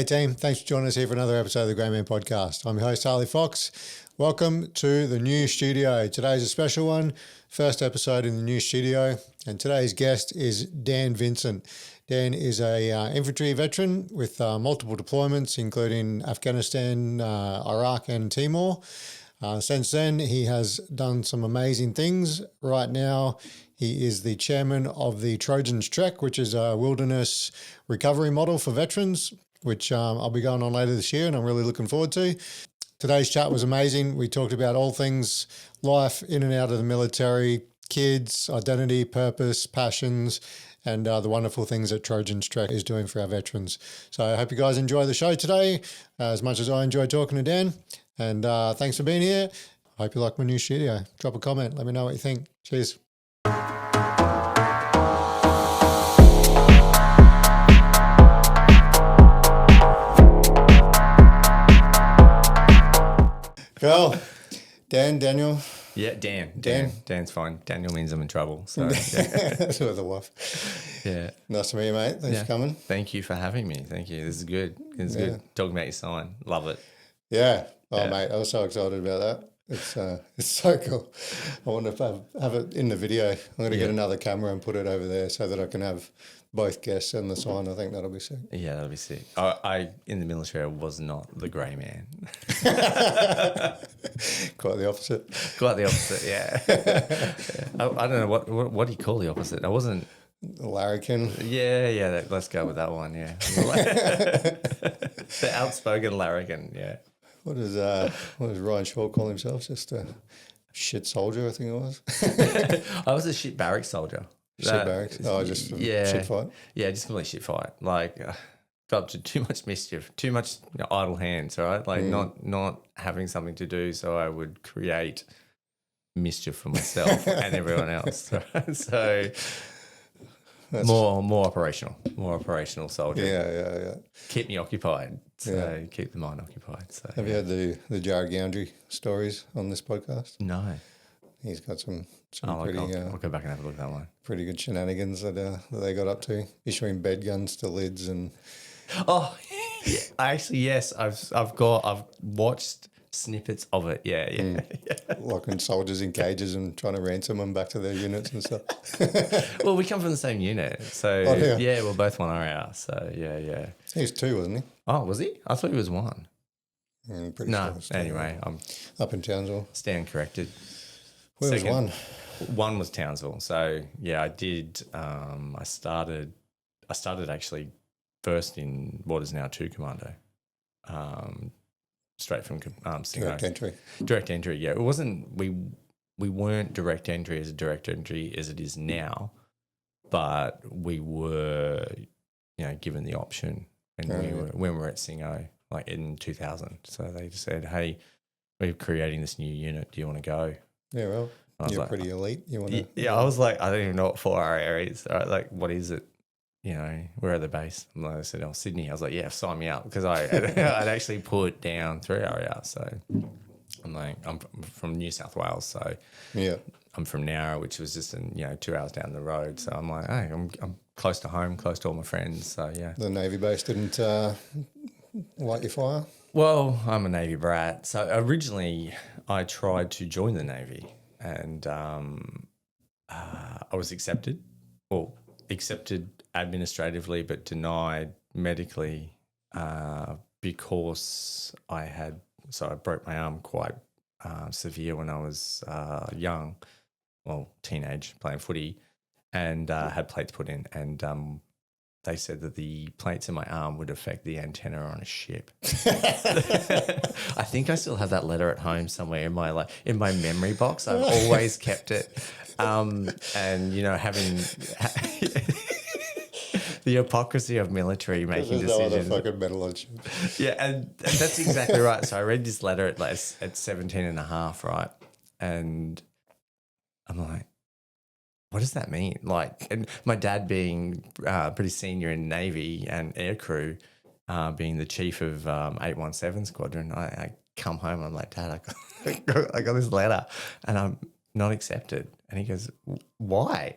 team. Thanks for joining us here for another episode of the Grey Man Podcast. I'm your host, Harley Fox. Welcome to the new studio. Today's a special one, first episode in the new studio, and today's guest is Dan Vincent. Dan is a infantry veteran with multiple deployments, including Afghanistan, Iraq and Timor. Since then, he has done some amazing things. Right now, he is the chairman of the Trojans Trek, which is a wilderness recovery model for veterans, which I'll be going on later this year and I'm really looking forward to. Today's chat was amazing. We talked about all things life in and out of the military, kids, identity, purpose, passions, and the wonderful things that Trojans Trek is doing for our veterans. So I hope you guys enjoy the show today as much as I enjoyed talking to Dan. And thanks for being here. I hope you like my new studio. Drop a comment. Let me know what you think. Cheers. Cool. Daniel. Yeah, Dan. Dan's fine. Daniel means I'm in trouble. So yeah. That's with the wife. Yeah. Nice to meet you, mate. Thanks for coming. Thank you for having me. Thank you. This is good. This is good. Talking about your sign. Love it. Yeah. Oh, mate, I was so excited about that. It's so cool. I want to have it in the video. I'm going to get another camera and put it over there so that I can have both guests and the sign. I think that'll be sick. Yeah, that'll be sick. I in the military, I was not the grey man. Quite the opposite. Quite the opposite, yeah. I don't know, what do you call the opposite? I wasn't... Larrikin. Yeah, let's go with that one, yeah. The outspoken larrikin, yeah. What does Ryan Shaw call himself? Just a shit soldier, I think it was. I was a shit barracks soldier. Shit barracks? Oh, just shit fight? Yeah, just complete shit fight. Like, got up to too much mischief, too much idle hands, right? Like, not having something to do, so I would create mischief for myself and everyone else. So... That's more operational soldier. Yeah. Keep me occupied. So keep the mind occupied. So have you heard the Jared Goundry stories on this podcast? No. He's got some pretty. I'll go back and have a look at that one. Pretty good shenanigans that they got up to, issuing bed guns to lids and. Oh, yeah. Actually, yes. I've watched snippets of it. Yeah. Locking soldiers in cages and trying to ransom them back to their units and stuff. Well, we come from the same unit, so we're both 1 RAR. So yeah. He was 2, wasn't he? Oh, was he? I thought he was 1. Pretty no. sure Anyway, I'm up in Townsville. Stand corrected. Where was 1? 1 was Townsville. So yeah, I did. I started actually first in what is now 2 Commando. Straight from direct entry. Direct entry, yeah. It wasn't. We weren't direct entry as it is now, but we were, given the option when we were at Singo, like in 2000. So they just said, "Hey, we're creating this new unit. Do you want to go?" Yeah, well, you're like, pretty elite. You want to? Yeah, I was like, I don't even know what 4RA is. Right? Like, what is it? We're at the base. And I said, Sydney. I was like, yeah, sign me up because I'd actually put down 3 RAR. So I'm like, I'm from New South Wales. So yeah, I'm from Nowra, which was just 2 hours down the road. So I'm like, hey, I'm close to home, close to all my friends. So yeah. The Navy base didn't light your fire? Well, I'm a Navy brat. So originally I tried to join the Navy and I was accepted administratively, but denied medically because I broke my arm quite severe when I was young, teenage, playing footy, and had plates put in, and they said that the plates in my arm would affect the antenna on a ship. I think I still have that letter at home somewhere in my memory box. I've always kept it, and having. The hypocrisy of military making decisions. No other fucking metal on ships. Yeah, and that's exactly right. So I read this letter at 17 and a half, right? And I'm like, what does that mean? Like, and my dad being pretty senior in Navy and aircrew, being the chief of 817 Squadron, I come home and I'm like, Dad, I got this letter and I'm not accepted. And he goes, why?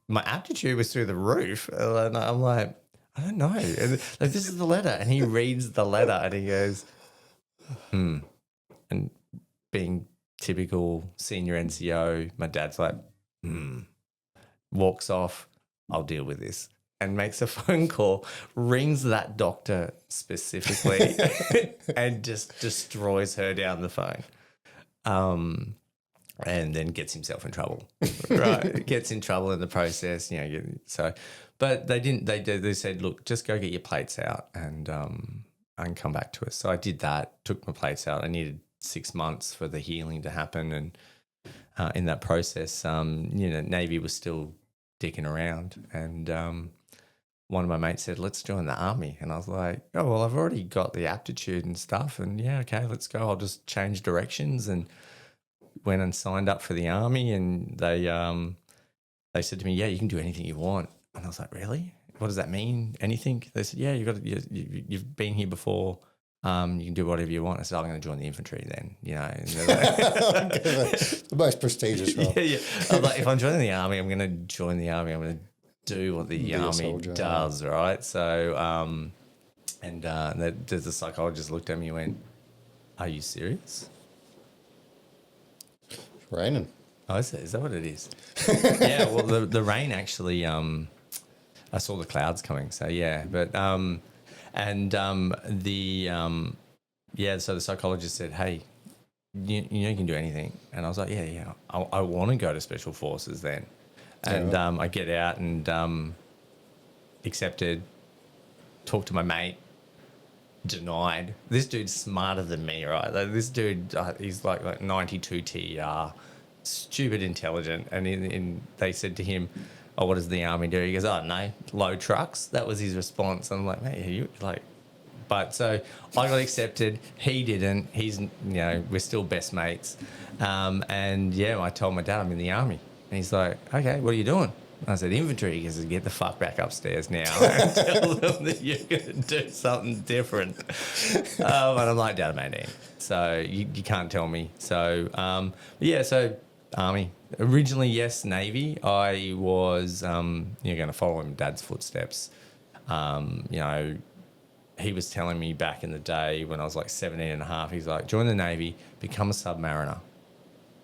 My aptitude was through the roof. And I'm like, I don't know. And, like, this is the letter. And he reads the letter and he goes, And being typical senior NCO, my dad's like, walks off, I'll deal with this. And makes a phone call, rings that doctor specifically and just destroys her down the phone. And then gets himself in trouble, right? Gets in trouble in the process, so, but they didn't, they said, look, just go get your plates out and come back to us. So I did that, took my plates out. I needed 6 months for the healing to happen. And in that process, Navy was still dicking around. And one of my mates said, let's join the Army. And I was like, oh, well, I've already got the aptitude and stuff. And yeah, okay, let's go. I'll just change directions. And went and signed up for the Army. And they said to me, yeah, you can do anything you want. And I was like, really? What does that mean? Anything? They said, yeah, you've been here before. You can do whatever you want. I said, I'm going to join the infantry then, And the most prestigious role. Yeah. I was like, if I'm joining the Army, I'm going to join the Army. I'm going to do what the Army does, right? So, the psychologist looked at me and went, are you serious? It's raining. Oh, is that what it is? Yeah, well, the rain actually, I saw the clouds coming, so yeah. But, so the psychologist said, hey, you can do anything. And I was like, yeah, I want to go to Special Forces then. And I get out and accepted, talked to my mate, denied. This dude's smarter than me, right? Like, this dude, he's like 92 TER, stupid intelligent. And they said to him, oh, what does the Army do? He goes, oh, no, load trucks. That was his response. I'm like, mate, you like... But so I got accepted. He didn't. He's, we're still best mates. I told my dad I'm in the Army. And he's like, okay, what are you doing? I said, infantry. He goes, get the fuck back upstairs now and tell them that you're going to do something different. And I'm like, Dad, I'm 18. So you can't tell me. So, so Army. Originally, yes, Navy. I was, going to follow in Dad's footsteps. He was telling me back in the day when I was like 17 and a half, he's like, join the Navy, become a submariner.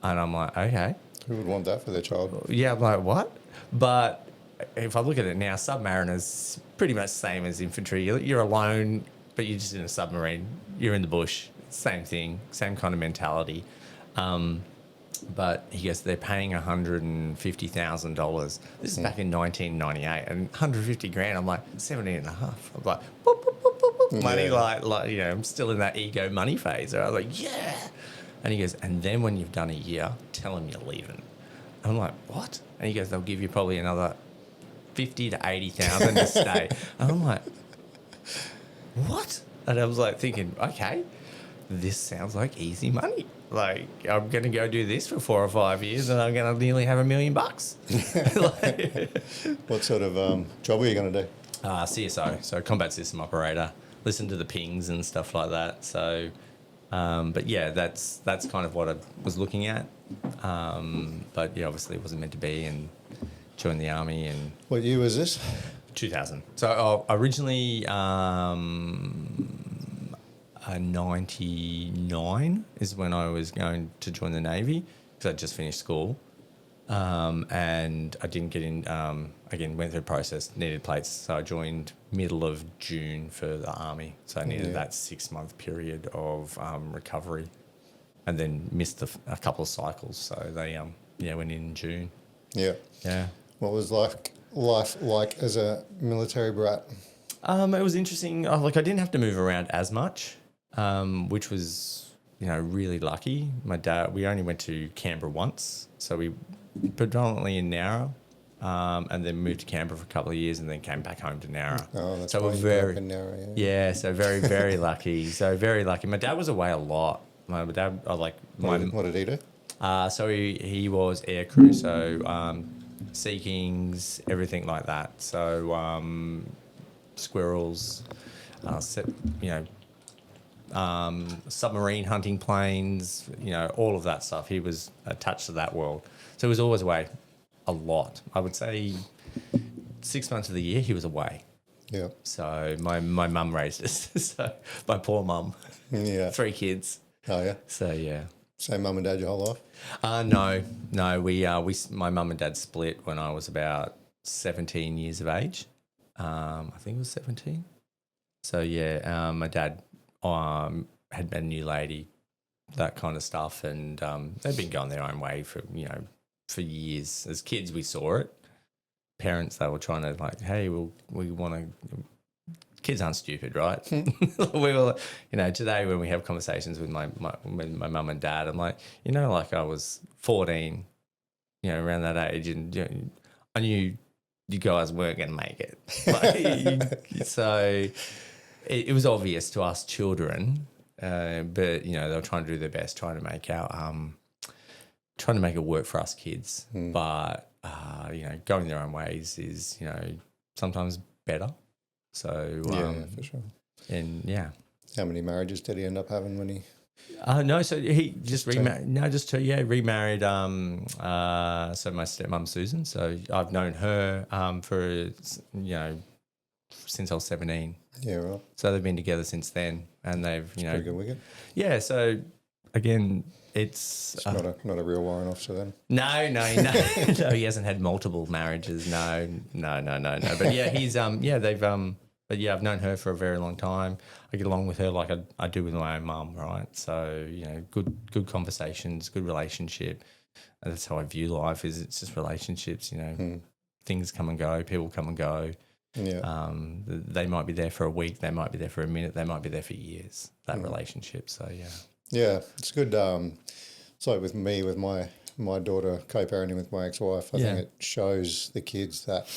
And I'm like, okay. Who would want that for their child? Yeah, I'm like, what? But if I look at it now, submariners pretty much the same as infantry. You're alone, but you're just in a submarine. You're in the bush. Same thing, same kind of mentality. But he goes, they're paying $150,000. This is back in 1998, and 150 grand. I'm like, 17 and a half. I'm like, boop, boop, boop, boop, boop. Money, I'm still in that ego money phase. I was like, yeah. And he goes, and then when you've done a year, tell them you're leaving. I'm like, what? And he goes, they'll give you probably another 50 to 80,000 to stay. And I'm like, what? And I was like thinking, okay, this sounds like easy money. Like, I'm going to go do this for 4 or 5 years and I'm going to nearly have $1 million. Like, what sort of job are you going to do? CSO, so combat system operator. Listen to the pings and stuff like that. So, but yeah, that's kind of what I was looking at. But yeah, obviously it wasn't meant to be, and joined the Army. And what year was this? 2000. So originally 99 is when I was going to join the Navy, because I just finished school. And I didn't get in, again, went through a process, needed plates. So I joined middle of June for the Army. So I needed that 6-month period of recovery, and then missed a couple of cycles. So they went in June. Yeah. Yeah. What was life like as a military brat? It was interesting. I didn't have to move around as much, which was, really lucky. My dad, we only went to Canberra once. So we predominantly in Nowra, and then moved to Canberra for a couple of years and then came back home to Nowra. Oh, that's so why you grew up in Nowra, yeah. So very, very lucky. So very lucky. My dad was away a lot. My dad, what did he do? So he was air crew, so Sea Kings, everything like that. So squirrels, submarine hunting planes, all of that stuff. He was attached to that world. So he was always away a lot. I would say 6 months of the year he was away. Yeah. So my mum raised us. So my poor mum, Yeah. 3 kids. Oh, yeah. So yeah. Same mum and dad your whole life? No. My mum and dad split when I was about 17 years of age. I think it was 17. So yeah, my dad had met a new lady, that kind of stuff, and they'd been going their own way for years. As kids, we saw it. Parents, they were trying to like, hey, we want to. Kids aren't stupid, right? We were, today when we have conversations with my mum and dad, I'm like, like I was 14, around that age, and I knew you guys weren't going to make it. So it was obvious to us children, but they were trying to do their best, trying to make it work for us kids. But going their own ways is sometimes better. So Yeah, for sure. And yeah. How many marriages did he end up having when he? No, so he just remarried. No, just 2. Yeah, remarried. So my stepmom Susan. So I've known her for since I was 17. Yeah, right. So they've been together since then, and they've Pretty good wicket. Yeah. So again, it's not a real warrant officer then. No. No, he hasn't had multiple marriages. No. But yeah, he's they've But yeah, I've known her for a very long time. I get along with her like I do with my own mum, right? So good conversations, good relationship. And that's how I view life. It's just relationships. Things come and go, people come and go. Yeah. They might be there for a week, they might be there for a minute, they might be there for years. That relationship. So yeah. Yeah, it's good. So with me, with my daughter co-parenting with my ex-wife, I think it shows the kids that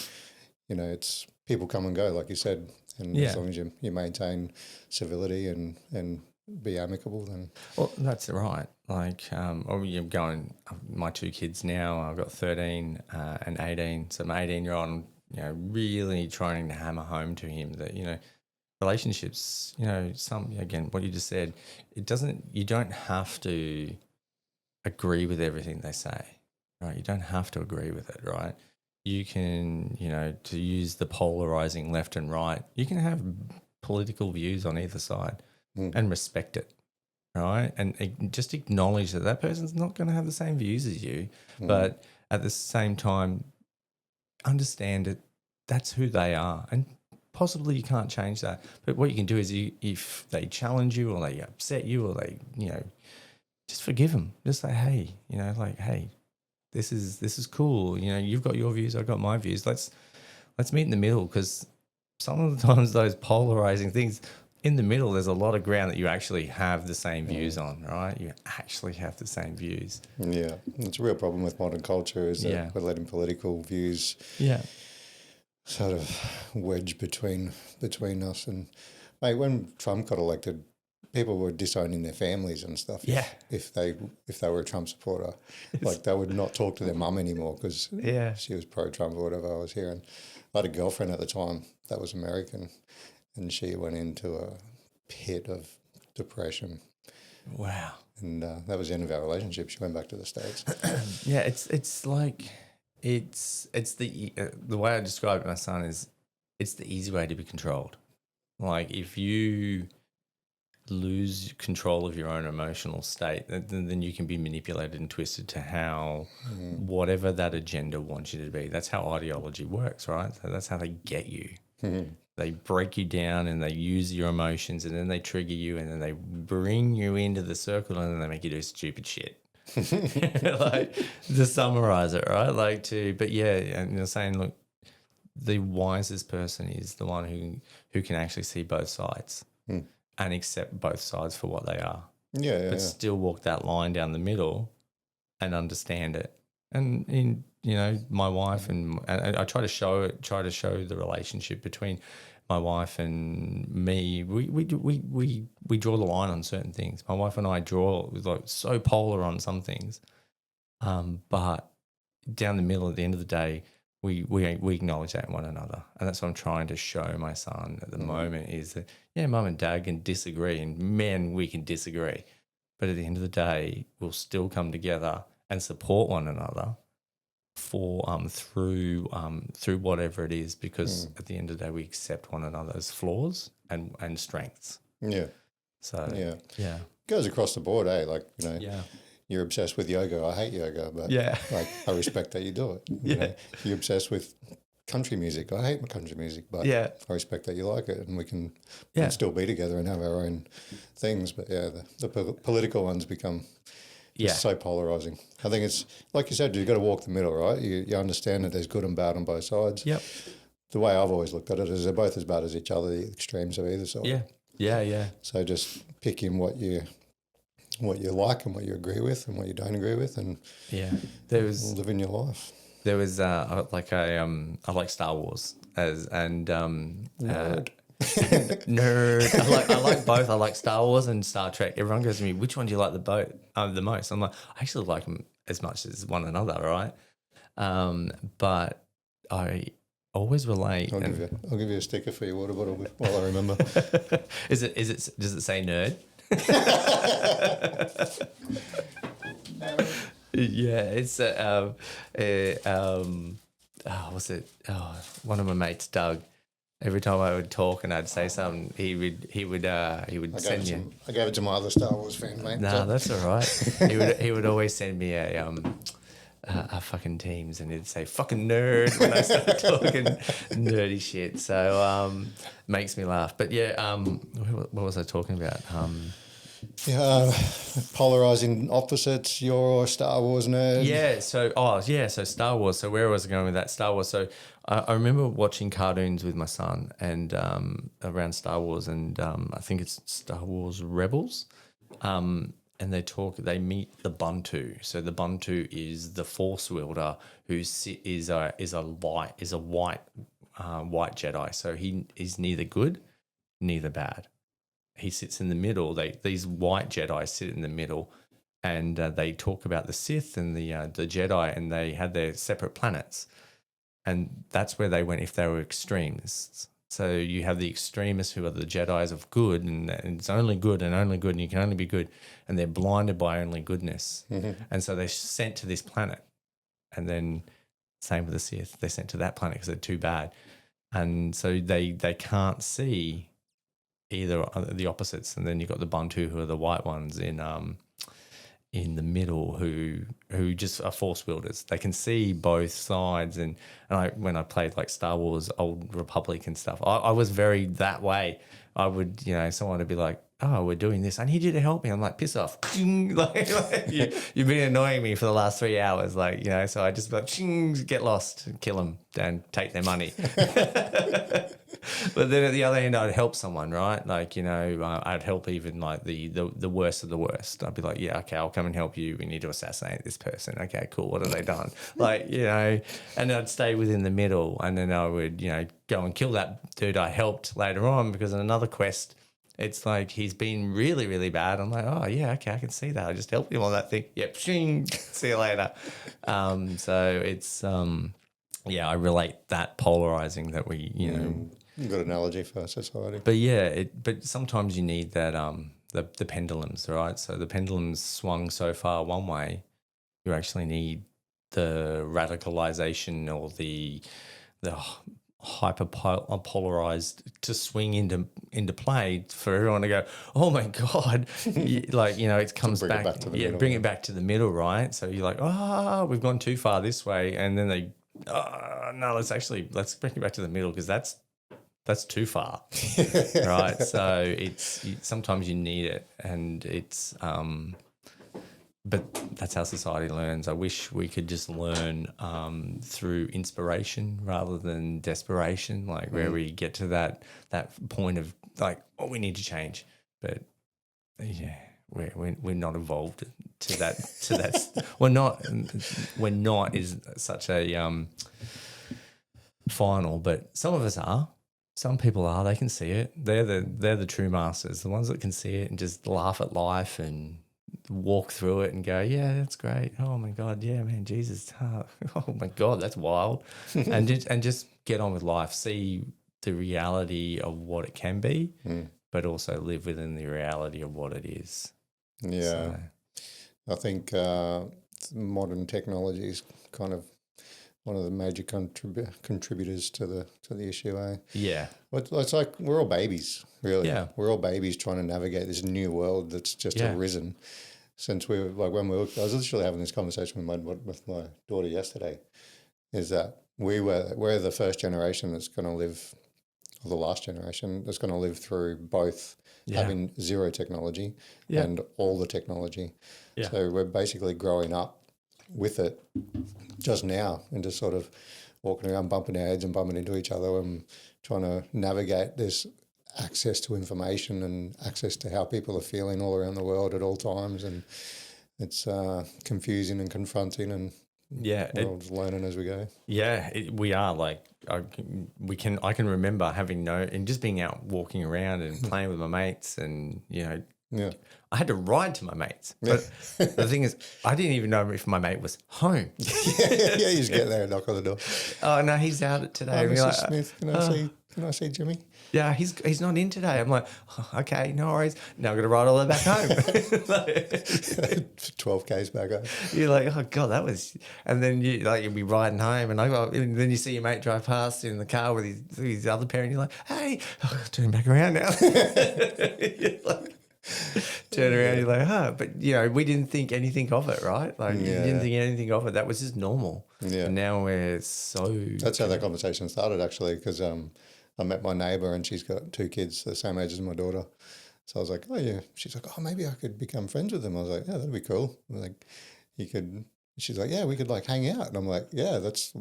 it's people come and go, like you said, and as long as you maintain civility and be amicable, then that's right. Like, you're going. My 2 kids now. I've got 13 and 18. So my 18-year-old, really trying to hammer home to him that relationships. Again, what you just said. You don't have to agree with everything they say, right? You don't have to agree with it, right? You can, to use the polarizing left and right, you can have political views on either side and respect it, right? And just acknowledge that person's not going to have the same views as you, but at the same time, understand it. That's who they are. And possibly you can't change that. But what you can do is if they challenge you or they upset you or they, just forgive them. Just say, hey, hey, this is cool. You've got your views, I've got my views. Let's meet in the middle, because some of the times those polarizing things in the middle, there's a lot of ground that you actually have the same views on, right? You actually have the same views. Yeah, it's a real problem with modern culture is that we're letting political views sort of wedge between us. And mate, when Trump got elected, people were disowning their families and stuff. Yeah. If they were a Trump supporter, like they would not talk to their mum anymore because she was pro-Trump or whatever. I was hearing. I had a girlfriend at the time that was American, and she went into a pit of depression. Wow. And that was the end of our relationship. She went back to the States. Yeah, it's like it's the way I describe it to my son is it's the easy way to be controlled. Like if you lose control of your own emotional state, then you can be manipulated and twisted to how whatever that agenda wants you to be. That's how ideology works, right? So that's how they get you. They break you down and they use your emotions, and then they trigger you, and then they bring you into the circle, and then they make you do stupid shit. Like to summarize it, right? But yeah, and you're saying, look, the wisest person is the one who can actually see both sides. And accept both sides for what they are. But still walk that line down the middle and understand it. And my wife and I try to show the relationship between my wife and me. We draw the line on certain things. My wife and I draw like so polar on some things. But down the middle at the end of the day, we acknowledge that in one another. And that's what I'm trying to show my son at the moment is that, mum and dad can disagree, and man, we can disagree. But at the end of the day, we'll still come together and support one another for through whatever it is, because at the end of the day we accept one another's flaws and strengths. Yeah. So yeah. Goes across the board, eh? Like, you know, yeah. You're obsessed with yoga. I hate yoga, but like I respect that you do it. You know, you're obsessed with country music. I hate my country music, but I respect that you like it, and we can still be together and have our own things. But the political ones become just so polarizing. I think it's like you said, you've got to walk the middle, right? You understand that there's good and bad on both sides. Yep. The way I've always looked at it is they're both as bad as each other, the extremes of either side. Yeah. So just pick in what you like and what you agree with and what you don't agree with, and live in your life. There was I like Star Wars nerd. Nerd. I like both. I like Star Wars and Star Trek. Everyone goes to me, which one do you like the most? I'm like, I actually like them as much as one another, right? But I always relate. I'll give you a sticker for your water bottle while I remember. Does it say nerd? It's what's it? One of my mates, Doug. Every time I would talk and I'd say something, he would send me. I gave it to my other Star Wars fan, mate. No, that's all right. he would always send me a fucking Teams, and he'd say fucking nerd when I started talking nerdy shit. So makes me laugh. But what was I talking about? Polarizing opposites. You're a Star Wars nerd. So Star Wars. So where was I going with that? Star Wars. So I remember watching cartoons with my son and around Star Wars, and I think it's Star Wars Rebels. And they meet the Buntu. So the Buntu is the Force wielder who is a white Jedi. So he is neither good, neither bad. He sits in the middle. These white Jedi sit in the middle, and they talk about the Sith and the Jedi, and they had their separate planets, and that's where they went if they were extremists. So you have the extremists who are the Jedis of good, and it's only good and only good, and you can only be good, and they're blinded by only goodness. Mm-hmm. And so they're sent to this planet, and then same with the Sith, they're sent to that planet because they're too bad. And so they can't see either the opposites. And then you've got the Buntu, who are the white ones in the middle, who just are force wielders. They can see both sides. And when I played like Star Wars Old Republic and stuff, I was very that way. I would, someone would be like, oh, we're doing this. I need you to help me. I'm like, piss off. You've been annoying me for the last 3 hours. So I just be like, get lost, kill them, and take their money. But then at the other hand, I'd help someone, right? I'd help even like the worst of the worst. I'd be like, yeah, okay, I'll come and help you. We need to assassinate this person. Okay, cool. What have they done? And I'd stay within the middle, and then I would, go and kill that dude I helped later on, because in another quest, it's like he's been really, really bad. I'm like, oh, yeah, okay, I can see that. I just helped him on that thing. Yep, shing, see you later. So it's, I relate that polarizing that we, Good analogy for society. But but sometimes you need that the pendulums, right? So the pendulums swung so far one way, you actually need the radicalization or the hyper polarized to swing into play for everyone to go, oh my God, it comes back. Bring it back to the middle, right? So you're like, we've gone too far this way, and then no, let's bring it back to the middle, because that's too far, right? So sometimes you need it, and it's but that's how society learns. I wish we could just learn through inspiration rather than desperation, where we get to that point of we need to change, but we're not evolved to that. We're not is such a final, but some of us are. Some people are. They can see it. They're the true masters, the ones that can see it and just laugh at life and walk through it and go, yeah, that's great. Oh my God, yeah, man, Jesus. Oh my God, that's wild. and just get on with life. See the reality of what it can be, but also live within the reality of what it is. Yeah, I think modern technology is kind of one of the major contributors to the issue. Yeah. Well, it's like we're all babies, really. Yeah. We're all babies trying to navigate this new world that's just arisen since we were like when we were. I was literally having this conversation with my daughter yesterday. Is that we're the first generation that's going to live, or the last generation that's going to live through both having zero technology and all the technology. Yeah. So we're basically growing up with it just now and just sort of walking around bumping our heads and bumping into each other and trying to navigate this access to information and access to how people are feeling all around the world at all times. And it's confusing and confronting, and we're all just learning as we go. Yeah, we are. Like I can remember having and just being out walking around and playing with my mates, and I had to ride to my mates. But the thing is, I didn't even know if my mate was home. You just get there and knock on the door. Oh no, he's out today. Oh, Mrs. Smith, can I see Jimmy? Yeah, he's not in today. I'm like, okay, no worries. Now I've got to ride all the way back home. 12 Ks back home. You're like, oh God, that was, and then you'll be riding home, and then you see your mate drive past in the car with his other parent. You're like, hey, turn back around now. Turn around, you're like, but we didn't think anything of it, right? Like you didn't think anything of it. That was just normal. Yeah. And now we're so. That's how that conversation started, actually, because I met my neighbour and she's got 2 kids the same age as my daughter. So I was like, oh yeah. She's like, oh, maybe I could become friends with them. I was like, yeah, that'd be cool. I'm like, you could. She's like, yeah, we could like hang out. And I'm like, yeah, that's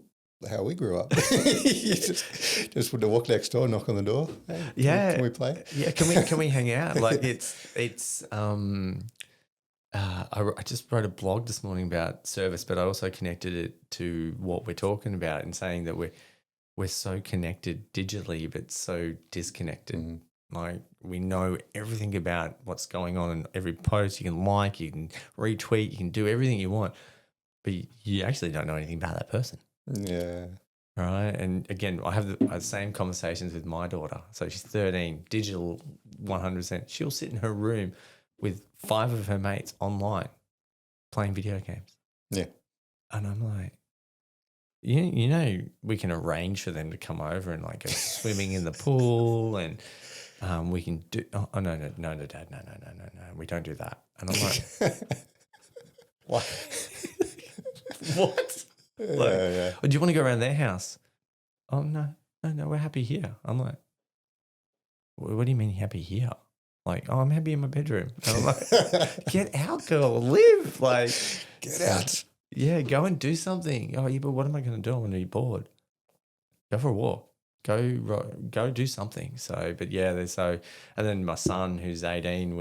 how we grew up. You just would walk next door, knock on the door. Hey, can we play? Yeah, can we hang out? Like it's I just wrote a blog this morning about service, but I also connected it to what we're talking about and saying that we're so connected digitally, but so disconnected. Mm-hmm. Like we know everything about what's going on in every post. You can like, you can retweet, you can do everything you want, but you actually don't know anything about that person. Yeah. Right. And again, I have the same conversations with my daughter. So she's 13, digital 100%. She'll sit in her room with 5 of her mates online playing video games. Yeah. And I'm like, we can arrange for them to come over and like go swimming in the pool, and we can do. Oh no, Dad, no, we don't do that. And I'm like, what? What? Like, do you want to go around their house? Oh no, we're happy here. I'm like, what do you mean happy here? Like, oh, I'm happy in my bedroom. And I'm like, get out, girl, live. Like, get out. Yeah, go and do something. Oh, yeah, but what am I going to do? I'm going to be bored. Go for a walk. Go do something. So, but yeah, and then my son, who's 18,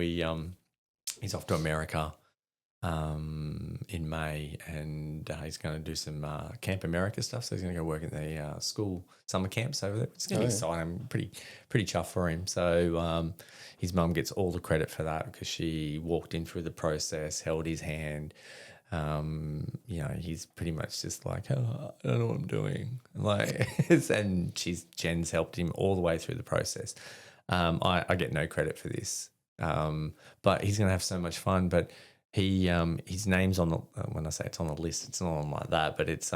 he's off to America in May, and he's going to do some Camp America stuff. So he's going to go work at the school summer camps over there. It's going to be exciting. I'm pretty chuffed for him. So his mum gets all the credit for that because she walked in through the process, held his hand. He's pretty much just like, oh, I don't know what I'm doing. Like, and Jen's helped him all the way through the process. I get no credit for this, but he's going to have so much fun. But his name's on the, when I say it's on the list, it's not on like that, but it's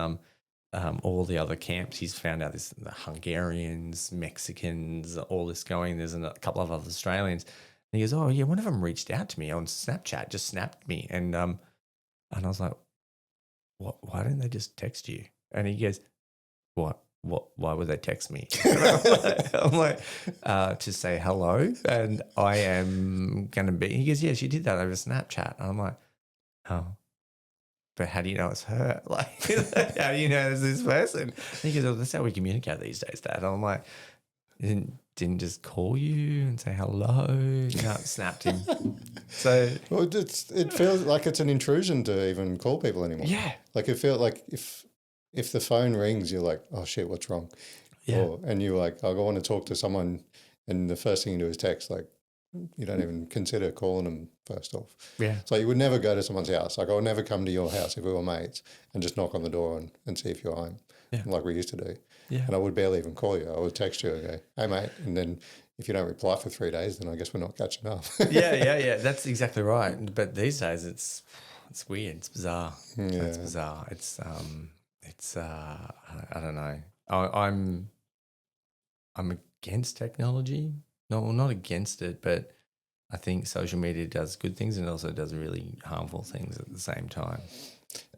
all the other camps. He's found out the Hungarians, Mexicans, all this going. There's a couple of other Australians. And he goes, oh yeah, one of them reached out to me on Snapchat, just snapped me, and I was like, what? Why didn't they just text you? And he goes, what? Why would they text me? I'm like, to say hello, and I am going to be. He goes, yeah, she did that over Snapchat. And I'm like, oh, but how do you know it's her? Like, how do you know it's this person? And he goes, oh, that's how we communicate these days, Dad. And I'm like, didn't just call you and say hello? No, snapped him. So, well, it feels like it's an intrusion to even call people anymore. Yeah, like it feels like if the phone rings, you're like, oh shit, what's wrong? Yeah, and you're like, I want to talk to someone, and the first thing you do is text. Like, you don't even consider calling them first off. Yeah, so you would never go to someone's house. Like, I would never come to your house if we were mates and just knock on the door and see if you're home, like we used to do. Yeah. And I would barely even call you. I would text you and go, hey, mate. And then if you don't reply for 3 days, then I guess we're not catching up. Yeah. That's exactly right. But these days it's weird. It's bizarre. Yeah. It's bizarre. It's it's I don't know. I'm against technology. No, well, not against it, but I think social media does good things and also does really harmful things at the same time.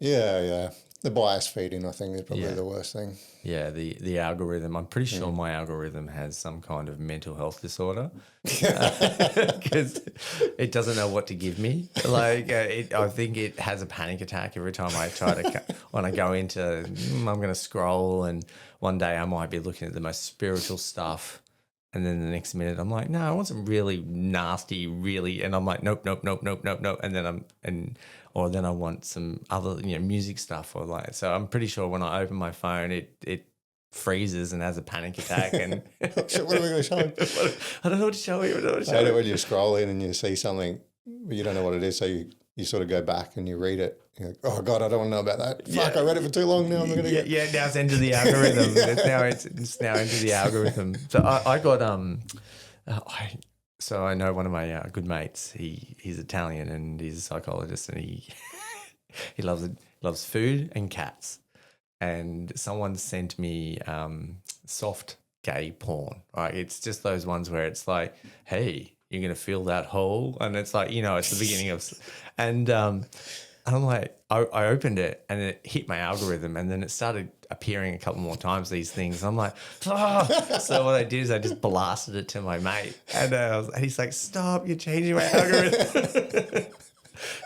Yeah. The bias feeding, I think, is probably the worst thing. Yeah, the algorithm. I'm pretty sure my algorithm has some kind of mental health disorder because it doesn't know what to give me. Like, I think it has a panic attack every time I try to when I go into. I'm going to scroll, and one day I might be looking at the most spiritual stuff. And then the next minute I'm like, no, I want some really nasty, really, and I'm like, nope. And then then I want some other, music stuff or like. So I'm pretty sure when I open my phone, it freezes and has a panic attack. And So what are we going to show him? I don't know what to show you. I hate it when you scroll in and you see something, but you don't know what it is. So you sort of go back and you read it. You're like, oh God, I don't want to know about that. Fuck, I read it for too long now. I'm going to get. Yeah, now it's into the algorithm. It's now into the algorithm. So I got So I know one of my good mates. He's Italian and he's a psychologist, and he loves food and cats. And someone sent me soft gay porn. Right, it's just those ones where it's like, hey, you're gonna fill that hole, and it's like, it's the beginning of, and I'm like, I opened it and it hit my algorithm, and then it started appearing a couple more times, these things. I'm like, oh. So what I did is I just blasted it to my mate, and he's like, stop, you're changing my algorithm.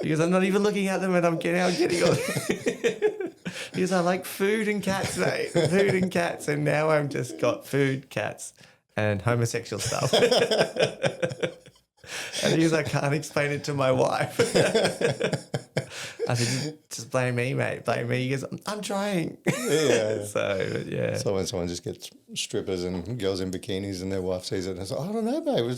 Because I'm not even looking at them and I'm getting all. Because I like food and cats, mate. Food and cats, and now I've just got food, cats, and homosexual stuff. And he goes, I can't explain it to my wife. I said, just blame me, mate. Blame me. He goes, I'm trying. Yeah. So, yeah. So when someone just gets strippers and girls in bikinis and their wife sees it and it's like, I don't know, babe.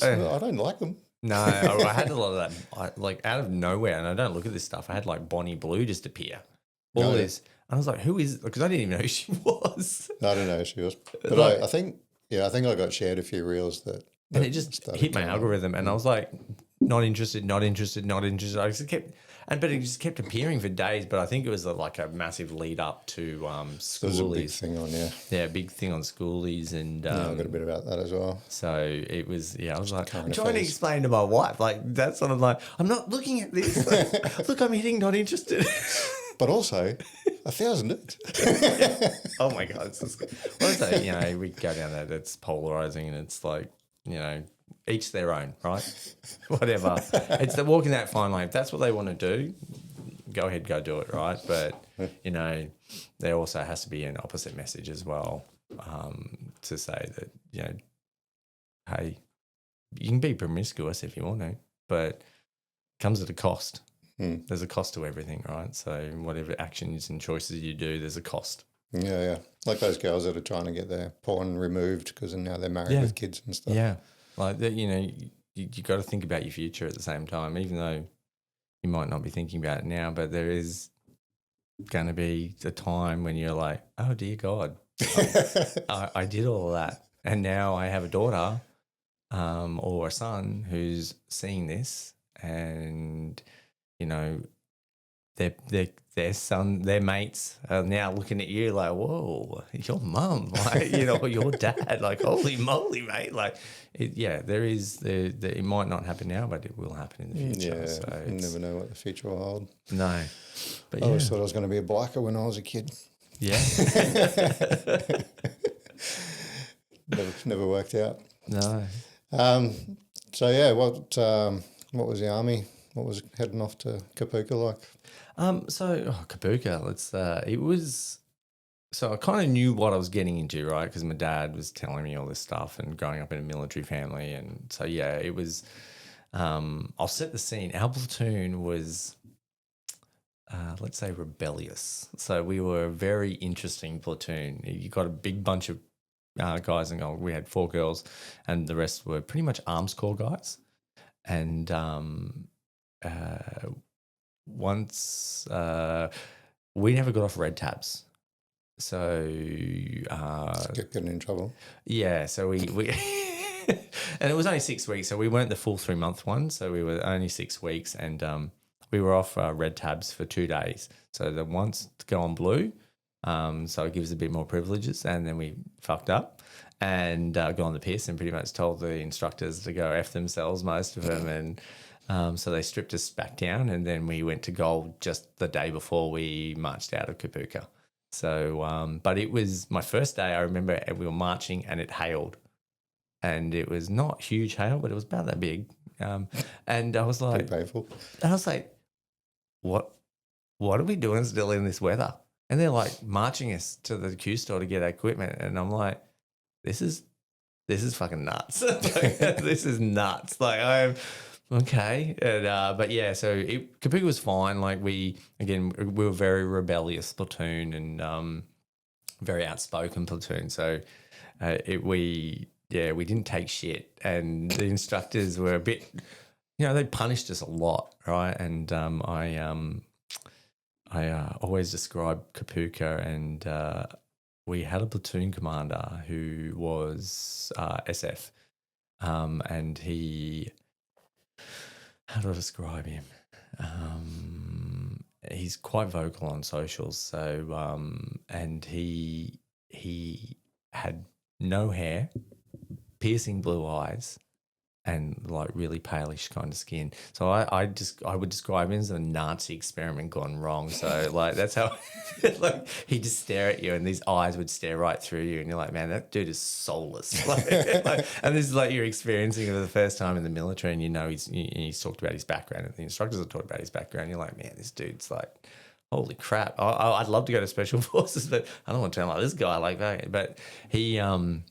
I don't like them. No, I had a lot of that, like out of nowhere, and I don't look at this stuff. I had like Bonnie Blue just appear. All this. And I was like, who is, because I didn't even know who she was. No, I didn't know who she was. But like, I think I got shared a few reels that and it just hit my algorithm, and I was like, not interested. I just kept, but it just kept appearing for days. But I think it was like a massive lead up to schoolies. There was a big thing on, yeah, big thing on schoolies, and I got a bit about that as well. So it was, I was like, I'm trying to explain to my wife, like that's sort of like, I'm not looking at this. Like, look, I'm hitting not interested. But also, 1,000 dudes. Oh my God. It's just, well, say, we go down there, it's polarizing, and it's like, each their own, right? Whatever. It's walking that fine line. If that's what they want to do, go ahead, go do it, right? But, there also has to be an opposite message as well, to say that, hey, you can be promiscuous if you want to, but it comes at a cost. There's a cost to everything, right? So whatever actions and choices you do, there's a cost. Yeah. Like those girls that are trying to get their porn removed because now they're married with kids and stuff. Yeah. Like, you got to think about your future at the same time, even though you might not be thinking about it now, but there is going to be a time when you're like, oh, dear God, I did all of that. And now I have a daughter or a son who's seeing this, and their mates are now looking at you like, whoa, your mum, like, or your dad, like, holy moly, mate. Like, it might not happen now, but it will happen in the future. Yeah, so you never know what the future will hold. No. But I always thought I was going to be a biker when I was a kid. Yeah. never worked out. No. So yeah, what was the army? What was heading off to Kapuka like? Kapuka, it was, so I kind of knew what I was getting into, right? Because my dad was telling me all this stuff and growing up in a military family. And so, it was, I'll set the scene. Our platoon was, let's say, rebellious. So we were a very interesting platoon. You got a big bunch of guys, and we had 4 girls, and the rest were pretty much arms corps guys. And once we never got off red tabs, so kept getting in trouble. Yeah, so we and it was only 6 weeks, so we weren't the full 3-month one, so we were only 6 weeks, and we were off red tabs for 2 days. So the once to go on blue, so it gives a bit more privileges, and then we fucked up and got on the piss and pretty much told the instructors to go F themselves, most of them, and so they stripped us back down, and then we went to gold just the day before we marched out of Kapuka. So, but it was my first day. I remember we were marching and it hailed, and it was not huge hail, but it was about that big. And I was like, Pretty painful. and I was like, what are we doing still in this weather? And they're like marching us to the Q store to get our equipment. And I'm like, this is fucking nuts. This is nuts. Like, I'm okay. And, but yeah, so Kapuka was fine. Like we were very rebellious platoon and very outspoken platoon. So we didn't take shit. And the instructors were a bit, they punished us a lot, right? And I always describe Kapuka, and we had a platoon commander who was SF, and he, how do I describe him? He's quite vocal on socials, so and he had no hair, piercing blue eyes, and like really palish kind of skin. So I would describe him as a Nazi experiment gone wrong. So like that's how like he'd just stare at you and these eyes would stare right through you and you're like, man, that dude is soulless. Like, and this is like you're experiencing it for the first time in the military, and he's talked about his background, and the instructors have talked about his background. You're like, man, this dude's like, holy crap. I'd love to go to special forces, but I don't want to turn like this guy like that. But he I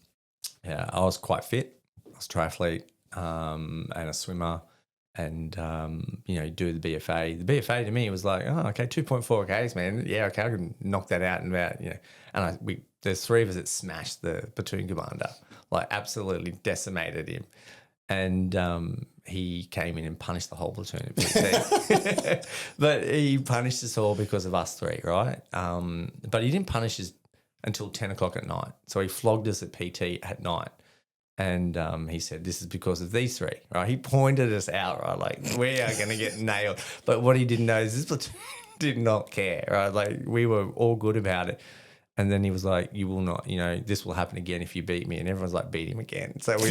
was quite fit. I was triathlete. And a swimmer, and do the BFA. The BFA to me was like, oh, okay, 2.4 Ks, man. Yeah, okay, I can knock that out in about, and there's 3 of us that smashed the platoon commander, like absolutely decimated him, and he came in and punished the whole platoon at PT. But he punished us all because of us 3, right? But he didn't punish us until 10 o'clock at night. So he flogged us at PT at night. And he said, this is because of these 3, right? He pointed us out, right? Like, we are going to get nailed. But what he didn't know is this platoon did not care, right? Like, we were all good about it. And then he was like, you will not, this will happen again if you beat me. And everyone's like, beat him again. So we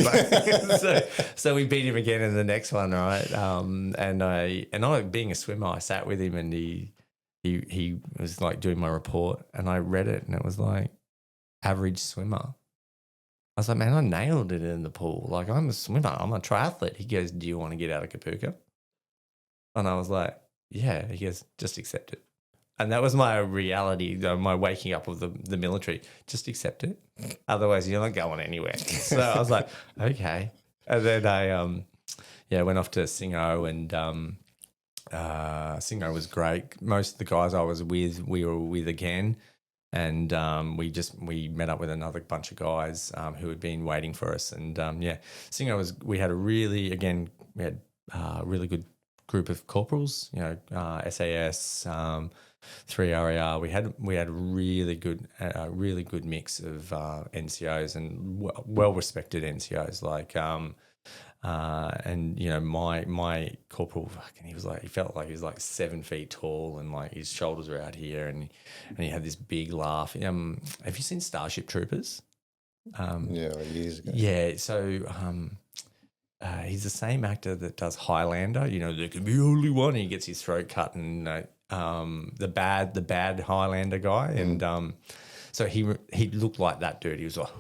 so we beat him again in the next one, right? And I, being a swimmer, I sat with him and he was like doing my report, and I read it and it was like, average swimmer. I was like, man, I nailed it in the pool. Like, I'm a swimmer. I'm a triathlete. He goes, do you want to get out of Kapuka? And I was like, yeah. He goes, just accept it. And that was my reality, my waking up of the military. Just accept it. Otherwise, you're not going anywhere. So I was like, okay. And then I went off to Singo, and Singo was great. Most of the guys I was with, we were with again. And we met up with another bunch of guys who had been waiting for us. And Singo we had a really really good group of corporals, SAS, 3 RAR. We had a really good mix of NCOs and well respected NCOs my corporal, he felt like he was like 7 feet tall, and like his shoulders were out here, and he had this big laugh. Have you seen Starship Troopers? Years ago. Yeah, so he's the same actor that does Highlander. There can be only one. He gets his throat cut, and the bad Highlander guy, and so he looked like that dude. He was like,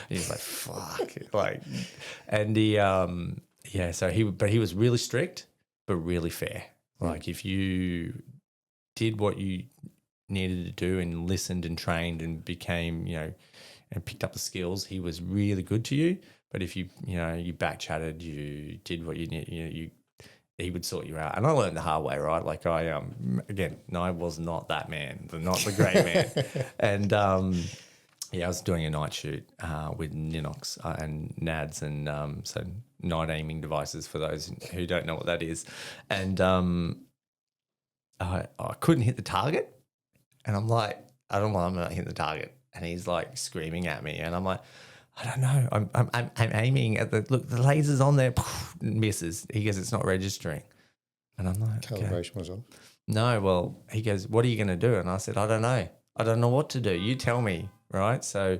he was like, fuck, like, and but he was really strict, but really fair. Like, if you did what you needed to do and listened and trained and became, and picked up the skills, he was really good to you. But if you back chatted, you did what you need, he would sort you out. And I learned the hard way, right? Like I was not that man, not the great man. And I was doing a night shoot with Ninox and NADs, and so night aiming devices for those who don't know what that is. And I couldn't hit the target, and I'm like, I don't know why I'm not hitting the target. And he's like screaming at me, and I'm like, I don't know. I'm aiming at the laser's on there, misses. He goes, it's not registering. And I'm like, okay. Calibration was off. No, well, he goes, what are you going to do? And I said, I don't know. I don't know what to do. You tell me, right? So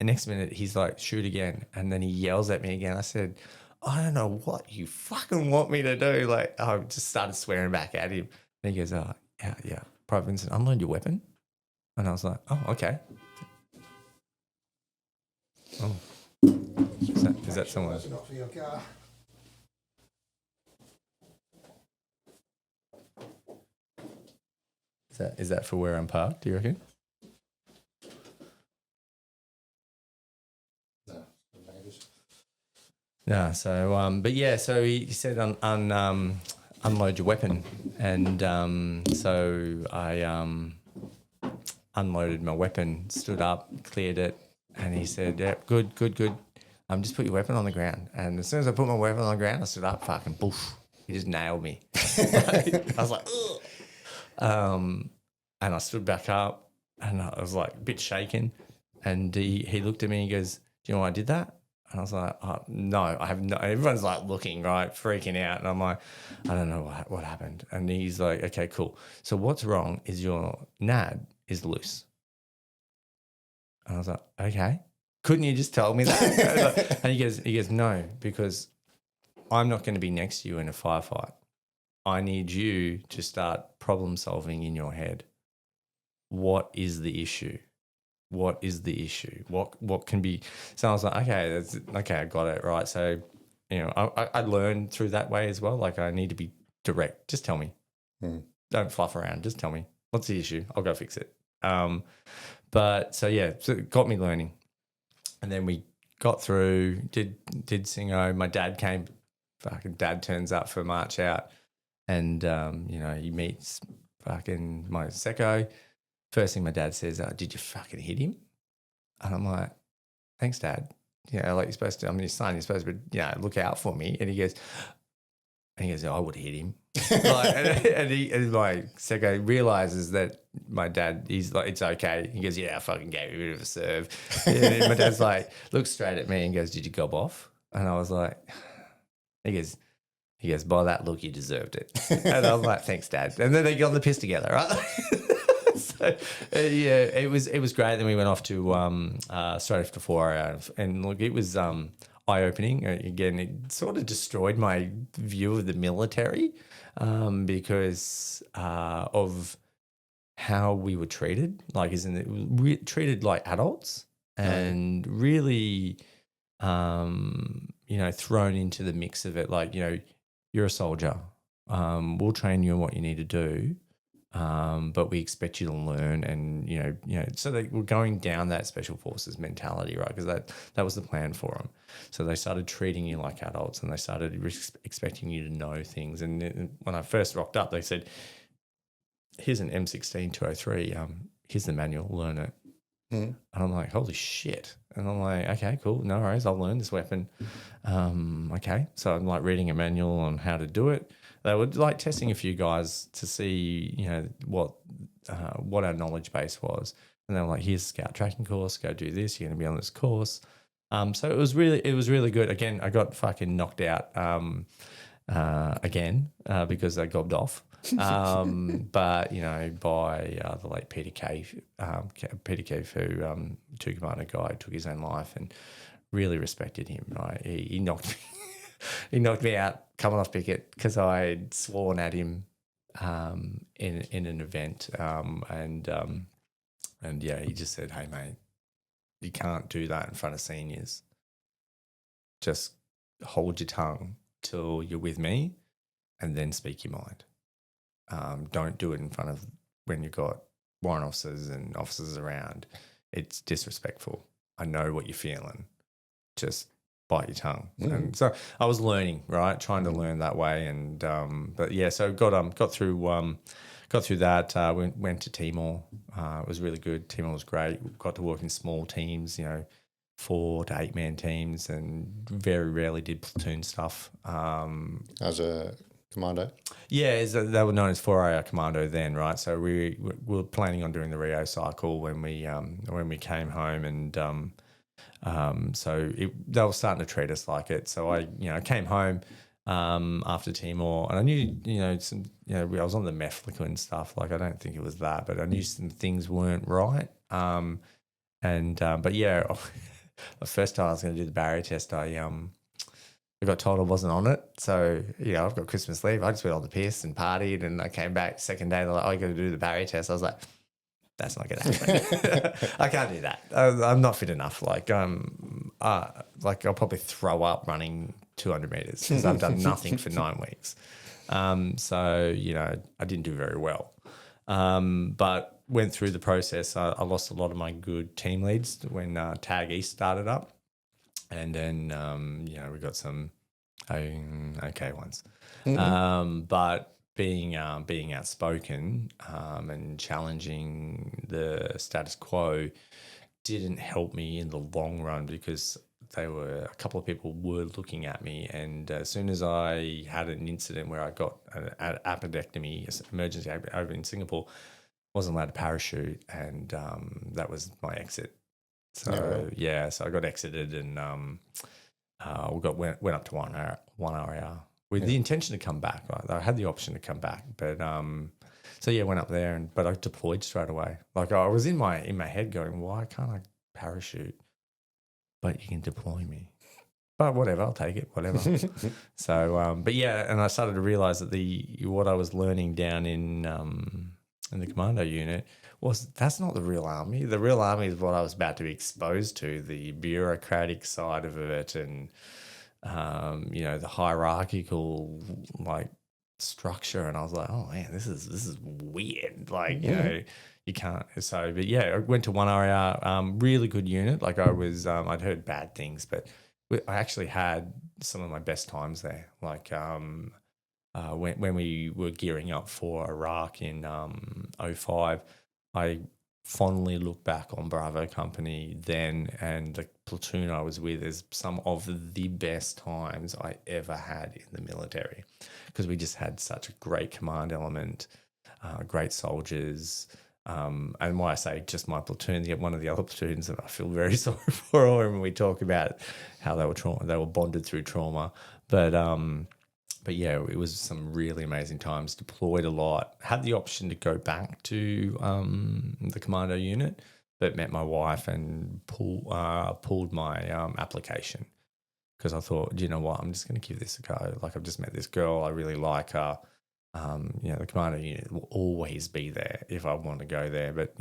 the next minute he's like, shoot again. And then he yells at me again. I said, I don't know what you fucking want me to do. Like, I just started swearing back at him. And he goes, oh, yeah. Private Vincent, unload your weapon. And I was like, oh, okay. Oh, is that someone? Is that for where I'm parked, do you reckon? No, so but yeah, so he said unload your weapon, and so I unloaded my weapon, stood up, cleared it, and he said, "Yeah, good. Just put your weapon on the ground." And as soon as I put my weapon on the ground, I stood up, fucking boof. He just nailed me. I was like, ugh. And I stood back up, and I was like a bit shaken. And he looked at me and he goes, "Do you know why I did that?" And I was like, oh, no, I have no. Everyone's like looking, right, freaking out. And I'm like, I don't know what happened. And he's like, okay, cool. So what's wrong is your nad is loose. And I was like, okay. Couldn't you just tell me that? And he goes, no, because I'm not going to be next to you in a firefight. I need you to start problem solving in your head. What is the issue? What is the issue? What can be? So I was like, okay, I got it, right. So, I learned through that way as well. Like, I need to be direct. Just tell me. Don't fluff around. Just tell me. What's the issue? I'll go fix it. But so yeah, so it got me learning. And then we got through, did Singo. My dad came, fucking dad turns up for March Out, and he meets fucking my secco. First thing my dad says, did you fucking hit him? And I'm like, thanks, Dad. Like you're supposed to, I'm your son, you're supposed to, look out for me. And he goes, I would have hit him. and my second realizes that my dad, he's like, it's okay. He goes, yeah, I fucking gave you a bit of a serve. And my dad's like, looks straight at me and goes, did you gob off? And I was like, he goes, by that look, you deserved it. And I was like, thanks, Dad. And then they got on the piss together, right? So, it was great. Then we went off to straight after 4 hours, and look, it was eye-opening. Again, it sort of destroyed my view of the military because of how we were treated. Like, treated like adults, and really, thrown into the mix of it. Like, you're a soldier. We'll train you on what you need to do. But we expect you to learn, and so they were going down that special forces mentality, right? Because that was the plan for them. So they started treating you like adults, and they started expecting you to know things. And when I first rocked up, they said, "Here's an M16 203. Here's the manual. Learn it." And I'm like, "Holy shit!" And I'm like, "Okay, cool. No worries. I'll learn this weapon." Okay, so I'm like reading a manual on how to do it. They were like testing a few guys to see, what our knowledge base was. And they were like, here's a scout tracking course, go do this, you're going to be on this course. So it was really good. Again, I got fucking knocked out again because they gobbed off. But, by the late Peter Cave, who, two commander guy, took his own life, and really respected him, right? He knocked me. He knocked me out coming off picket because I'd sworn at him in an event, and he just said, "Hey mate, you can't do that in front of seniors. Just hold your tongue till you're with me, and then speak your mind. Don't do it in front of when you've got warrant officers and officers around. It's disrespectful. I know what you're feeling. Just bite your tongue." And so I was learning, right, trying to learn that way. And but yeah, so got through that. Went to Timor. It was really good. Timor was great. Got to work in small teams, 4 to 8 man teams, and very rarely did platoon stuff. As a commando? Yeah, they were known as 4AR Commando then, right? So we were planning on doing the Rio cycle when we came home, and so they were starting to treat us like it. So I came home, after Timor, and I knew, I was on the meth and stuff. Like, I don't think it was that, but I knew some things weren't right. But yeah, the first time I was going to do the barrier test, I got told I wasn't on it. So, I've got Christmas leave. I just went on the piss and partied, and I came back second day. They're like, "Oh, you got to do the barrier test." I was like, "That's not going to happen. I can't do that. I'm not fit enough. I'll probably throw up running 200 meters because I've done nothing for 9 weeks." So, I didn't do very well. But went through the process. I lost a lot of my good team leads when Tag East started up. And then, we got some okay ones. But being outspoken and challenging the status quo didn't help me in the long run, because a couple of people were looking at me. And as soon as I had an incident where I got an appendectomy, emergency over in Singapore, wasn't allowed to parachute, and that was my exit. So so I got exited, and went up to 1 hour with the intention to come back. I had the option to come back, but went up there, but I deployed straight away. Like, I was in my head going, why can't I parachute? But you can deploy me. But whatever, I'll take it. Whatever. So, and I started to realize that what I was learning down in the commando unit that's not the real army. The real army is what I was about to be exposed to, the bureaucratic side of it, and the hierarchical structure. And I was like, oh man, this is weird. Like, you can't. So, but yeah, I went to 1 RAR, really good unit. Like, I was, I'd heard bad things, but I actually had some of my best times there. Like, when we were gearing up for Iraq in 2005, I fondly look back on Bravo Company then, and the platoon I was with is some of the best times I ever had in the military, because we just had such a great command element, great soldiers. And why I say just my platoon, one of the other platoons that I feel very sorry for when we talk about how they were bonded through trauma. But yeah, it was some really amazing times. Deployed a lot. Had the option to go back to the commando unit, but met my wife and pulled my application, because I thought, you know what, I'm just going to give this a go. Like, I've just met this girl, I really like her. The commando unit will always be there if I want to go there, but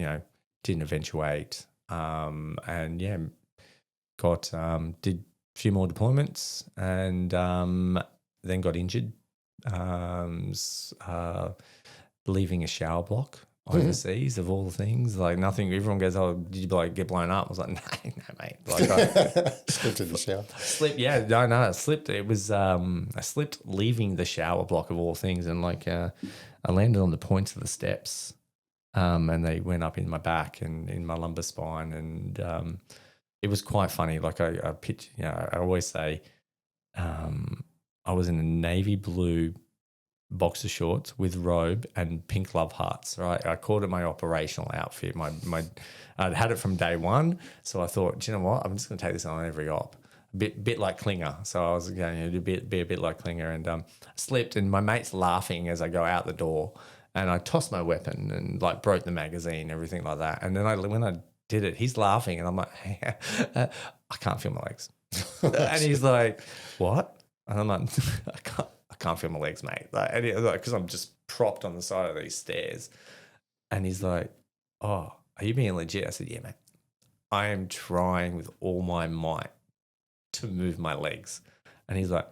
didn't eventuate. Did a few more deployments, and then got injured, leaving a shower block overseas, of all the things. Like, nothing. Everyone goes, "Oh, did you get blown up?" I was like, "No, mate." Like, I slipped in the shower. Slipped, yeah, no, I slipped. It was I slipped leaving the shower block, of all things, and I landed on the points of the steps, and they went up in my back and in my lumbar spine, and it was quite funny. Like, I pitch, I always say, I was in a navy blue boxer shorts with robe and pink love hearts, right? I called it my operational outfit. I'd had it from day one, so I thought, do you know what? I'm just going to take this on every op. A bit like Klinger. So I was going to be a bit like Klinger, and slipped, and my mate's laughing as I go out the door, and I tossed my weapon and broke the magazine, everything like that. And then when I did it, he's laughing, and I'm like, hey, I can't feel my legs. And he's like, what? And I'm like, I can't feel my legs, mate. Because I'm just propped on the side of these stairs. And he's like, oh, are you being legit? I said, yeah, mate. I am trying with all my might to move my legs. And he's like,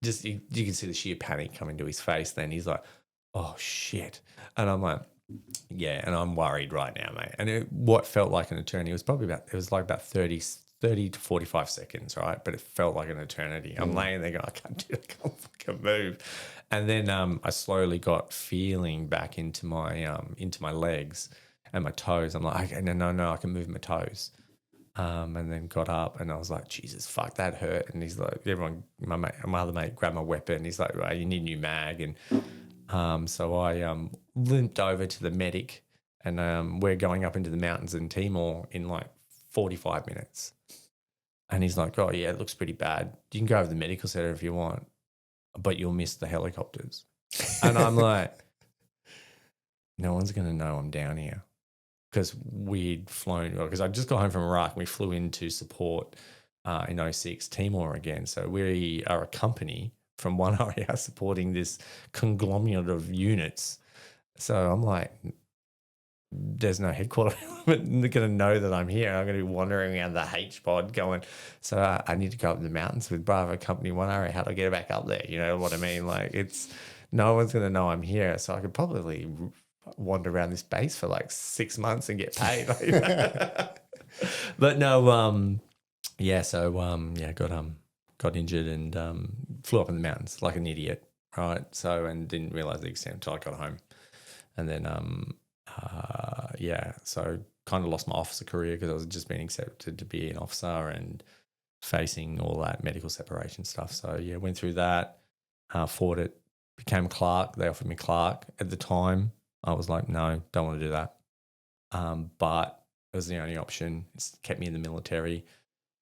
you can see the sheer panic coming to his face. Then he's like, oh, shit. And I'm like, yeah, and I'm worried right now, mate. And what felt like an eternity was about 30 to 45 seconds, right? But it felt like an eternity. I'm laying there going, I can't fucking move. And then I slowly got feeling back into my legs and my toes. I'm like, okay, no, I can move my toes. And then got up, and I was like, Jesus, fuck, that hurt. And he's like, my other mate grabbed my weapon. He's like, well, you need a new mag. And so I limped over to the medic, and we're going up into the mountains in Timor in 45 minutes. And he's like, oh, yeah, it looks pretty bad. You can go over to the medical center if you want. but you'll miss the helicopters. And I'm like, no one's going to know I'm down here. Because we'd flown, because I just got home from Iraq and we flew in to support in '06 Timor again. So we are a company from one area supporting this conglomerate of units. So I'm like, there's no headquarters. They're going to know that I'm here. I'm going to be wandering around the H pod going, so I need to go up the mountains with Bravo Company 1RA. How do I get back up there? You know what I mean? Like, it's no one's going to know I'm here. So I could probably wander around this base for like 6 months and get paid. But no, got injured and flew up in the mountains like an idiot, right? So, and didn't realize the extent until I got home. And then so kind of lost my officer career because I was just being accepted to be an officer and facing all that medical separation stuff. So yeah, went through that, fought it, became clerk. They offered me clerk. At the time, I was like, no, don't want to do that. But it was the only option. It's kept me in the military.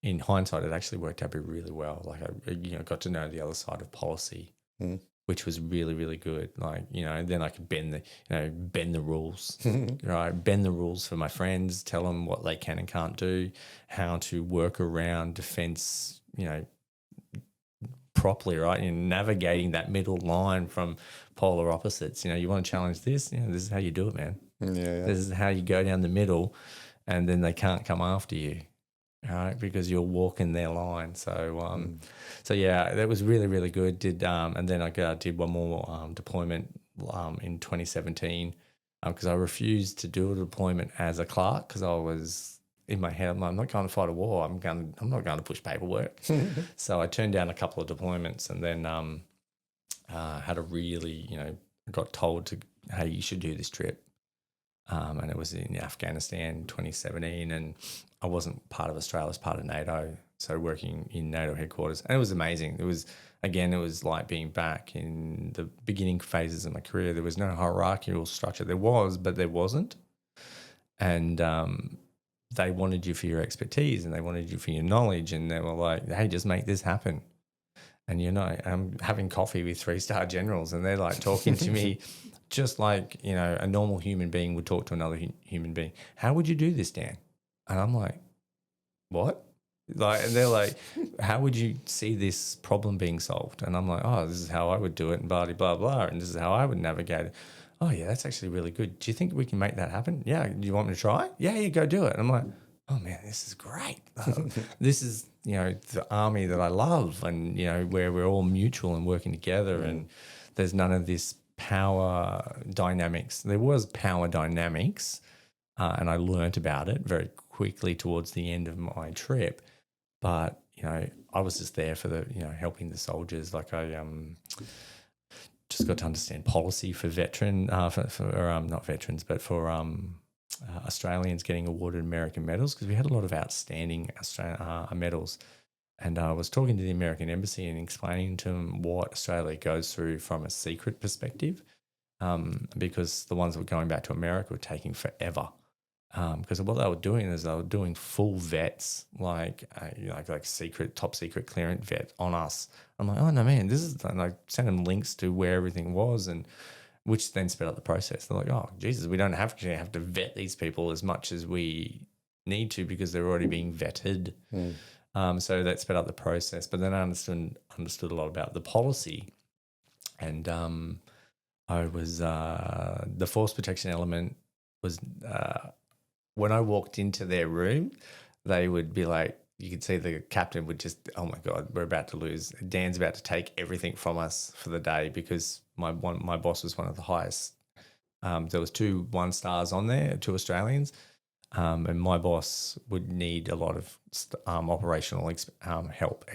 In hindsight, it actually worked out really well. Like I got to know the other side of policy, which was really, really good. Like, then I could bend the rules, right? Bend the rules for my friends, tell them what they can and can't do, how to work around defense, properly, right? And navigating that middle line from polar opposites. You want to challenge this, this is how you do it, man. Yeah. This is how you go down the middle, and then they can't come after you, right? Because you're walking their line. So, that was really, really good. And then I did one more deployment in 2017 because I refused to do a deployment as a clerk because I was in my head, I'm not going to fight a war. I'm not going to push paperwork. So I turned down a couple of deployments, and then had a really, got told to, hey, you should do this trip. And it was in Afghanistan 2017, and I wasn't part of Australia, I was part of NATO, so working in NATO headquarters. And it was amazing. It was like being back in the beginning phases of my career. There was no hierarchical structure. There was, but there wasn't. And they wanted you for your expertise and they wanted you for your knowledge, and they were like, hey, just make this happen. And, I'm having coffee with 3-star generals and they're like talking to me just like, a normal human being would talk to another human being. How would you do this, Dan? And I'm like, what? And they're like, how would you see this problem being solved? And I'm like, oh, this is how I would do it, and blah, blah, blah. And this is how I would navigate it. Oh, yeah, that's actually really good. Do you think we can make that happen? Yeah. Do you want me to try? Yeah, go do it. And I'm like, oh, man, this is great. This is, the army that I love, and, where we're all mutual and working together, and there's none of this power dynamics. There was power dynamics, and I learnt about it very quickly towards the end of my trip. But, I was just there for the, helping the soldiers. Like I just got to understand policy for not veterans, but for Australians getting awarded American medals, because we had a lot of outstanding medals. And I was talking to the American Embassy and explaining to them what Australia goes through from a secret perspective, because the ones that were going back to America were taking forever. Because what they were doing is they were doing full vets, like top secret clearance vet on us. I'm like, oh no, man, this is. And I sent them links to where everything was, and which then sped up the process. They're like, oh Jesus, we don't have to vet these people as much as we need to because they're already being vetted. So that sped up the process. But then I understood a lot about the policy, and I was the force protection element was. When I walked into their room, they would be like, you could see the captain would just, oh my God, we're about to lose. Dan's about to take everything from us for the day, because my boss was one of the highest. There was 2 1-stars on there, 2 Australians, and my boss would need a lot of operational help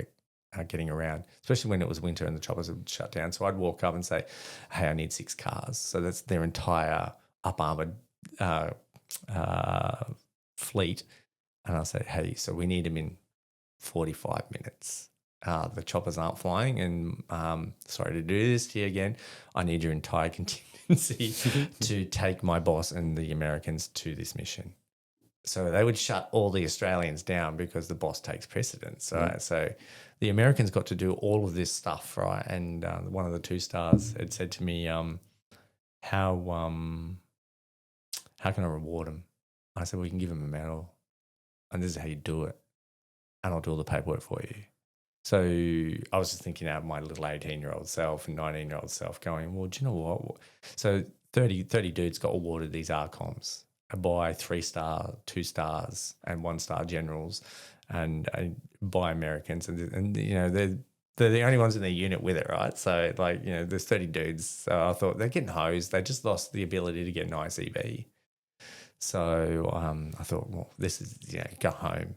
getting around, especially when it was winter and the choppers would shut down. So I'd walk up and say, hey, I need 6 cars. So that's their entire up-armoured fleet, and I'll say, hey, so we need them in 45 minutes. The choppers aren't flying, and sorry to do this to you again. I need your entire contingency to take my boss and the Americans to this mission. So they would shut all the Australians down because the boss takes precedence, right? So the Americans got to do all of this stuff, right? And one of the 2 stars had said to me, how can I reward them? I said, well, you can give them a medal, and this is how you do it, and I'll do all the paperwork for you. So I was just thinking out my little 18-year-old self and 19-year-old self going, well, do you know what? So 30 dudes got awarded these RCOMs by 3-star, 2 stars, and 1-star generals, and by Americans, and you know they're the only ones in their unit with it, right? So like, you know, there's 30 dudes. So I thought they're getting hosed. They just lost the ability to get an ICB. So I thought, well, this is, you know, go home.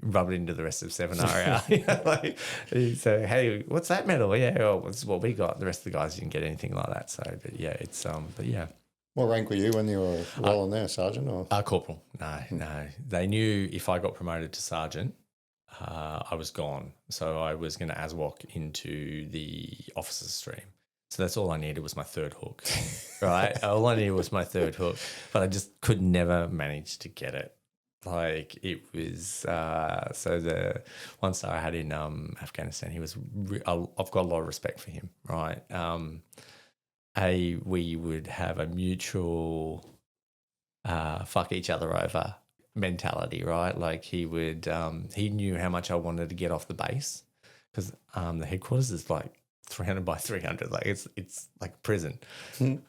Rub it into the rest of 7RR. Like, so, hey, what's that medal? Yeah, well, it's what we got. The rest of the guys didn't get anything like that. So, but yeah, it's but yeah. What rank were you when you were rolling there, sergeant or? Corporal. No. They knew if I got promoted to sergeant, I was gone. So I was going to ASWOC into the officer's stream. So that's all I needed was my third hook, right? All I needed was my third hook, but I just could never manage to get it. Like it was, so the 1-star I had in Afghanistan, he was, I've got a lot of respect for him, right? We would have a mutual fuck each other over mentality, right? Like he would, he knew how much I wanted to get off the base because the headquarters is like 300 by 300, like it's like prison.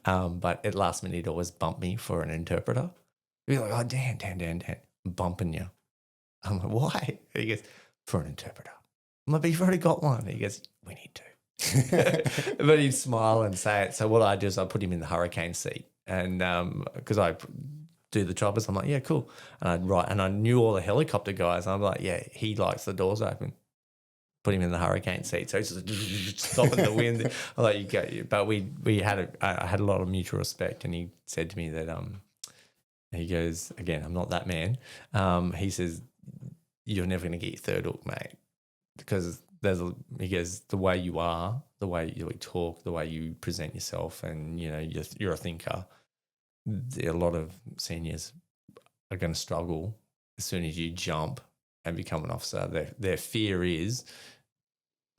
But at last minute, he'd always bump me for an interpreter. He'd be like, oh, Dan, I'm bumping you. I'm like, why? And he goes, for an interpreter. I'm like, but you've already got one. He goes, we need to. But he'd smile and say it. So what I do is I put him in the hurricane seat, and because I do the choppers, I'm like, yeah, cool. And I'd write, and I knew all the helicopter guys. I'm like, yeah, he likes the doors open. Put him in the hurricane seat, so he's just stopping the wind. I'm like, you go. But I had a lot of mutual respect, and he said to me that he goes, again, I'm not that man. He says, you're never going to get your third hook, mate, because he goes, the way you are, the way you talk, the way you present yourself, and you know you're a thinker. A lot of seniors are going to struggle as soon as you jump and become an officer. Their fear is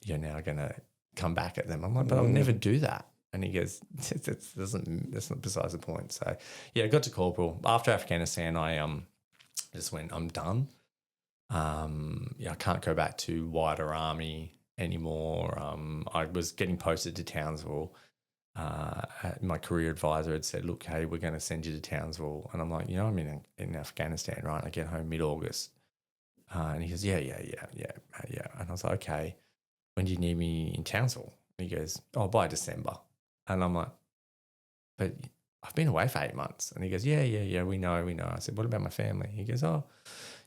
you're now going to come back at them. I'm like, but I'll never do that. And he goes, that's not besides the point. So yeah, I got to corporal. After Afghanistan, I just went, I'm done. I can't go back to wider army anymore. I was getting posted to Townsville. My career advisor had said, look, hey, we're going to send you to Townsville. And I'm like, you know, I'm in Afghanistan, right? I get home mid-August. And he goes, yeah. And I was like, okay, when do you need me in Townsville? And he goes, oh, by December. And I'm like, but I've been away for 8 months. And he goes, yeah, we know. I said, what about my family? He goes, oh,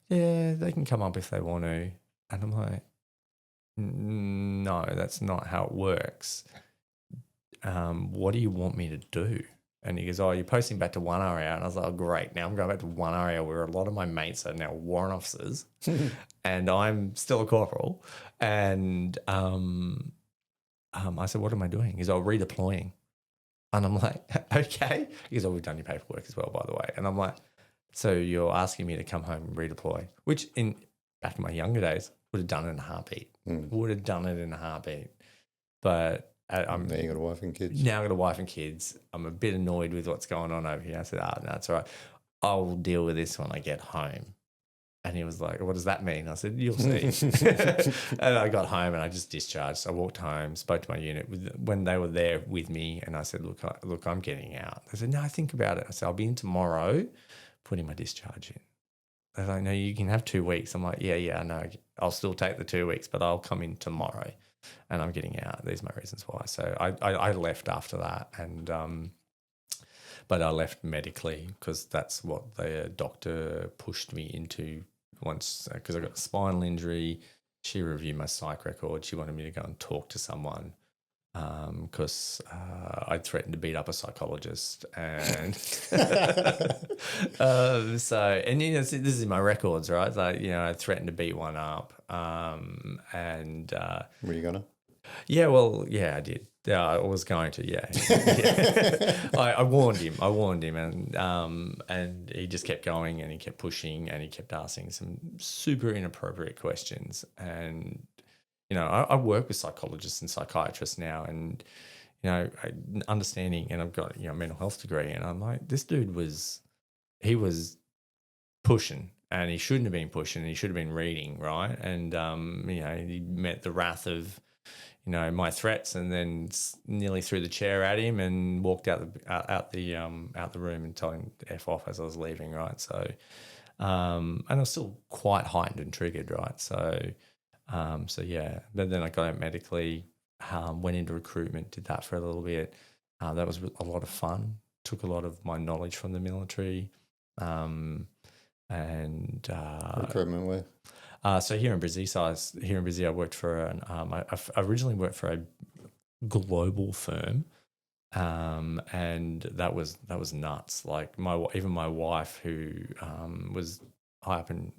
yeah, they can come up if they want to. And I'm like, no, that's not how it works. What do you want me to do? And he goes, oh, you're posting back to 1RA. And I was like, oh, great. Now I'm going back to 1RA where a lot of my mates are now warrant officers and I'm still a corporal. And I said, what am I doing? He goes, oh, redeploying. And I'm like, okay. He goes, oh, we've done your paperwork as well, by the way. And I'm like, so you're asking me to come home and redeploy, which back in my younger days would have done it in a heartbeat. But now you got a wife and kids. Now I've got a wife and kids. I'm a bit annoyed with what's going on over here. I said, no, it's all right. I'll deal with this when I get home. And he was like, what does that mean? I said, you'll see. And I got home and I just discharged. I walked home, spoke to my unit when they were there with me. And I said, look, I'm getting out. They said, no, think about it. I said, I'll be in tomorrow putting my discharge in. They're like, no, you can have 2 weeks. I'm like, yeah, I know. I'll still take the 2 weeks, but I'll come in tomorrow. And I'm getting out. These are my reasons why. So I left after that, and but I left medically because that's what the doctor pushed me into once, because I got a spinal injury. She reviewed my psych record. She wanted me to go and talk to someone because I'd threatened to beat up a psychologist, and and you know, this is in my records, right? Like, you know, I threatened to beat one up, and were you gonna? Yeah, well, yeah, I did. Yeah, I was going to. Yeah, yeah. I warned him. And he just kept going, and he kept pushing, and he kept asking some super inappropriate questions. And I work with psychologists and psychiatrists now, and understanding, and I've got a mental health degree, and I'm like, this dude was pushing, and he shouldn't have been pushing. He should have been reading, right? And he met the wrath of my threats, and then nearly threw the chair at him and walked out the room and told him to F off as I was leaving, right? So, and I was still quite heightened and triggered, right? So yeah. But then I got out medically, went into recruitment, did that for a little bit. That was a lot of fun. Took a lot of my knowledge from the military, and Recruitment where? So here in Brizzy, I worked for I originally worked for a global firm, and that was nuts. Like even my wife, who was high up in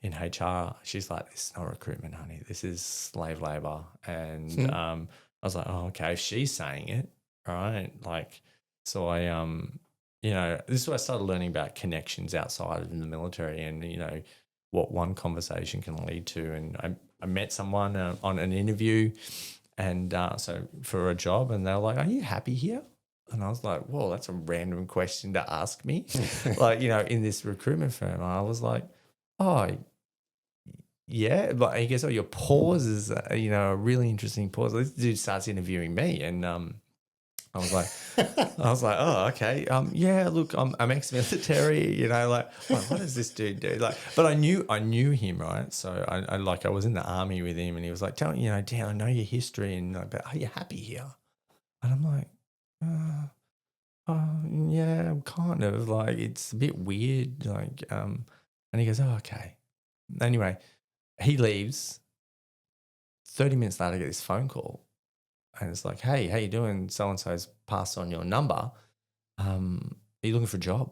HR, she's like, "This is not recruitment, honey. This is slave labor." And I was like, "Oh, okay. If she's saying it, right?" Like, so I this is where I started learning about connections outside of the military, and what one conversation can lead to. And I met someone on an interview, and so for a job, and they were like, "Are you happy here?" And I was like, "Whoa, that's a random question to ask me," like in this recruitment firm. And I was like, "Oh, yeah." But he goes, "Oh, your pause is a really interesting pause." This dude starts interviewing me, and I was like, "Oh, okay. Yeah, look, I'm ex-military, like, what does this dude do?" Like, but I knew him, right? So I was in the army with him, and he was like, "Tell me, Dan, I know your history, and but are you happy here?" And I'm like, yeah, I'm kind of, like, it's a bit weird, like, and he goes, "Oh, okay." Anyway, he leaves. 30 minutes later, I get this phone call. And it's like, "Hey, how you doing? So-and-so's passed on your number. Are you looking for a job?"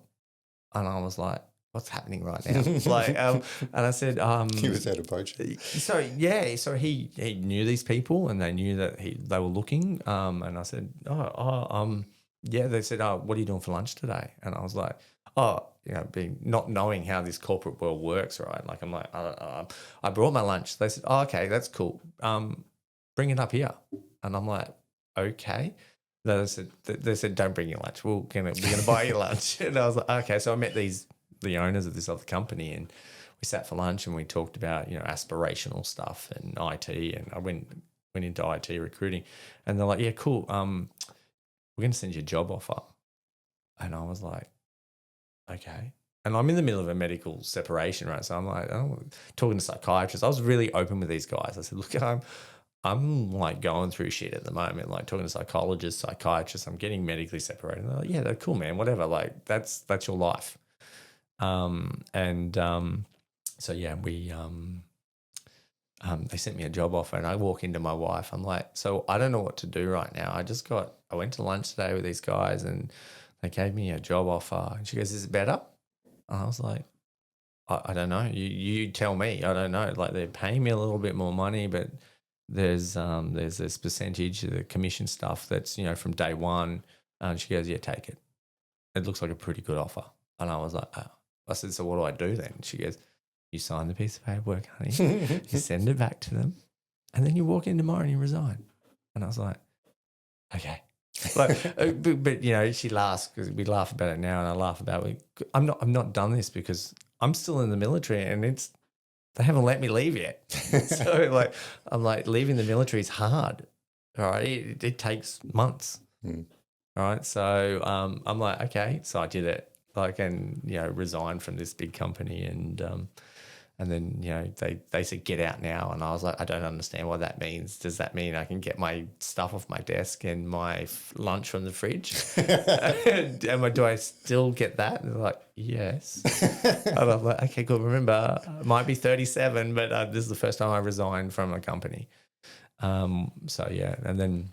And I was like, "What's happening right now?" Like, and I said, He was out of poaching. So yeah, so he knew these people, and they knew that they were looking. And I said, yeah. They said, "Oh, what are you doing for lunch today?" And I was like, being not knowing how this corporate world works, right? Like, I'm like, I brought my lunch. They said, "Oh, okay, that's cool. Bring it up here." And I'm like, "Okay." They said, "Don't bring your lunch. We're gonna buy you lunch." And I was like, "Okay." So I met the owners of this other company, and we sat for lunch, and we talked about aspirational stuff and IT. And I went into IT recruiting, and they're like, "Yeah, cool. We're gonna send you a job offer." And I was like, "Okay." And I'm in the middle of a medical separation, right? So I'm like, talking to psychiatrists. I was really open with these guys. I said, "Look, I'm like going through shit at the moment, like talking to psychologists, psychiatrists. I'm getting medically separated." And they're like, "Yeah, that's cool, man. Whatever. Like, that's your life." So yeah, they sent me a job offer, and I walk into my wife. I'm like, "So I don't know what to do right now. I went to lunch today with these guys, and they gave me a job offer." And she goes, "Is it better?" And I was like, I don't know. You tell me. I don't know. Like, they're paying me a little bit more money, but there's this percentage of the commission stuff that's from day one." And she goes, "Yeah, take it. It looks like a pretty good offer." And I was like, "Oh." I said, "So what do I do then?" She goes, "You sign the piece of paperwork, honey. You send it back to them, and then you walk in tomorrow and you resign." And I was like, "Okay." Like, but she laughs because we laugh about it now, and I laugh about it. I'm not done this because I'm still in the military, and they haven't let me leave yet. So like, I'm like, leaving the military is hard. All right. It takes months. Mm. All right. So I'm like, okay. So I did it, like, and resigned from this big company, and then they said, "Get out now." And I was like, "I don't understand what that means. Does that mean I can get my stuff off my desk and my lunch from the fridge? Do I still get that?" And they're like, "Yes." And I'm like, "Okay, cool. Remember, I might be 37, but this is the first time I resigned from a company." So yeah, and then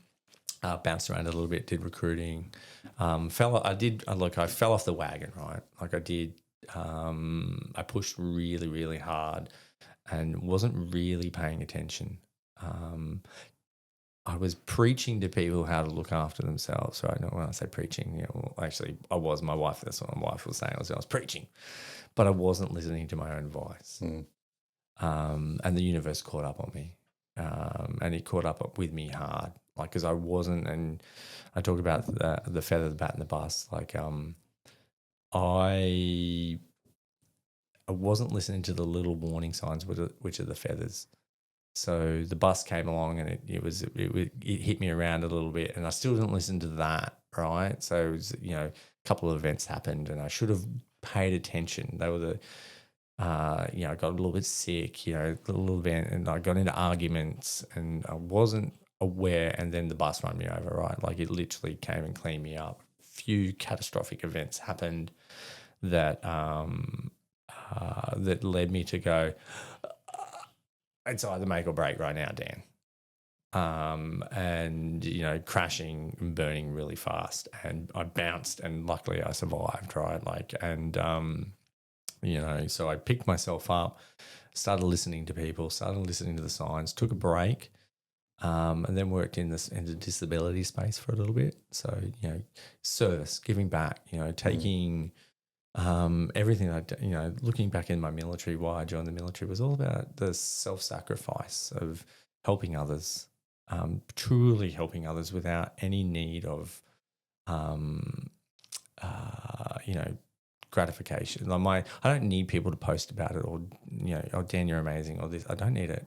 bounced around a little bit, did recruiting. I fell off the wagon, right? Like, I did. I pushed really, really hard and wasn't really paying attention. I was preaching to people how to look after themselves, right? When I say preaching, well, actually, I was. My wife, that's what my wife was saying. I was preaching, but I wasn't listening to my own voice. And the universe caught up on me, and it caught up with me hard, like, because I wasn't. And I talk about the feather, the bat, and the bus. Like, I wasn't listening to the little warning signs, which are the feathers. So the bus came along and it hit me around a little bit, and I still didn't listen to that, right? So it was, a couple of events happened, and I should have paid attention. They were I got a little bit sick, a little event, and I got into arguments, and I wasn't aware, and then the bus ran me over, right? Like, it literally came and cleaned me up. Few catastrophic events happened that that led me to go, it's either make or break right now, Dan. And crashing and burning really fast, and I bounced, and luckily I survived, right? Like, and so I picked myself up, started listening to people, started listening to the signs, took a break, and then worked in the disability space for a little bit. So service, giving back, taking everything looking back in my military, why I joined the military was all about the self-sacrifice of helping others, truly helping others without any need of, gratification. Like, I don't need people to post about it, or oh, Dan, you're amazing, or this. I don't need it.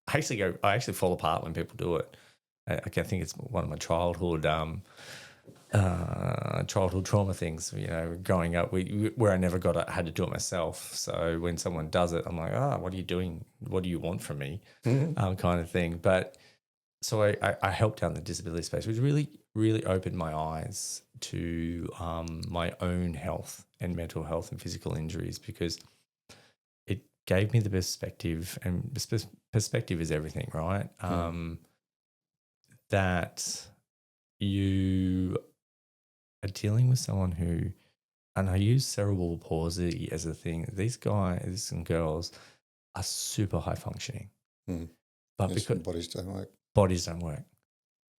I actually fall apart when people do it. I think it's one of my childhood trauma things, growing up, where I never had to do it myself. So when someone does it, I'm like, what are you doing? What do you want from me? Kind of thing. But so I helped out in the disability space, which really, really opened my eyes to my own health and mental health and physical injuries, because it gave me the perspective, and perspective is everything, right? That you are dealing with someone who, and I use cerebral palsy as a thing. These guys and girls are super high functioning, but yes, because bodies don't work,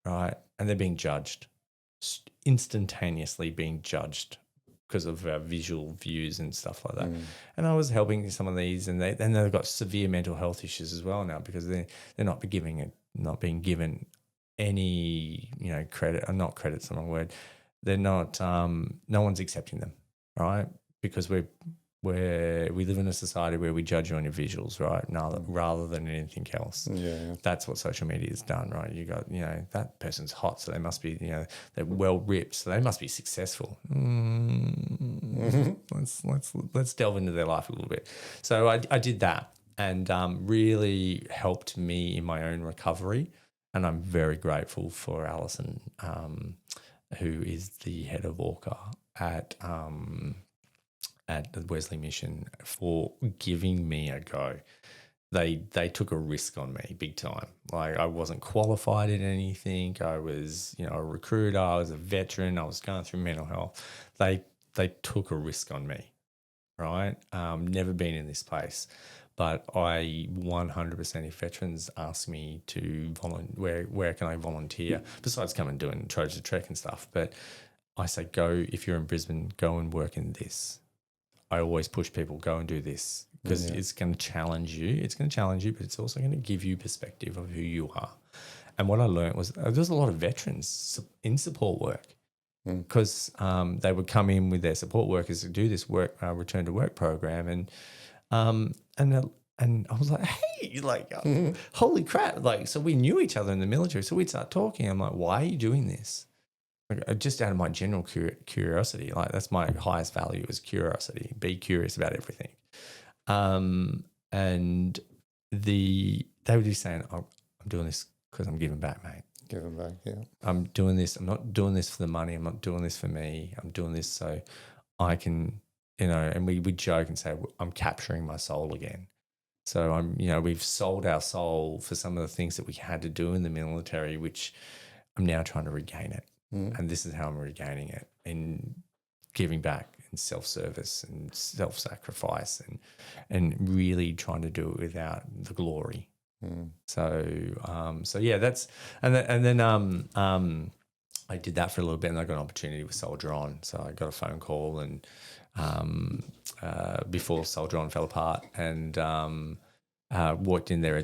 right? And they're being judged, instantaneously being judged because of our visual views and stuff like that. And I was helping some of these, and they've got severe mental health issues as well now, because they're not being given any credit. Or not credit's the wrong word. They're not. No one's accepting them, right? Because we live in a society where we judge you on your visuals, right? Rather than anything else. Yeah. That's what social media has done, right? You got, that person's hot, so they must be, they're well ripped, so they must be successful. Let's delve into their life a little bit. So I did that, and really helped me in my own recovery. And I'm very grateful for Alison, who is the head of Orca at the Wesley Mission, for giving me a go. They took a risk on me big time. Like, I wasn't qualified in anything. I was, a recruiter. I was a veteran. I was going through mental health. They took a risk on me, right? Never been in this place. But I 100%, if veterans ask me to volunteer, where can I volunteer? Besides coming and doing Trojans Trek and stuff. But I say, go, if you're in Brisbane, go and work in this. I always push people, go and do this, because it's going to challenge you. It's going to challenge you, but it's also going to give you perspective of who you are. And what I learned was there's a lot of veterans in support work, because they would come in with their support workers to do this work, return to work program, and I was like, hey, holy crap! Like, so we knew each other in the military, so we'd start talking. I'm like, why are you doing this? Just out of my general curiosity, like, that's my highest value, is curiosity. Be curious about everything. And they would be saying, I'm doing this because I'm giving back, mate. Giving back, yeah. I'm doing this. I'm not doing this for the money. I'm not doing this for me. I'm doing this so I can, and we joke and say, I'm capturing my soul again. So we've sold our soul for some of the things that we had to do in the military, which I'm now trying to regain it. And this is how I'm regaining it, in giving back and self-service and self-sacrifice, and really trying to do it without the glory, So yeah, that's and then I did that for a little bit, and I got an opportunity with Soldier On. So I got a phone call, and before Soldier On fell apart, and worked in their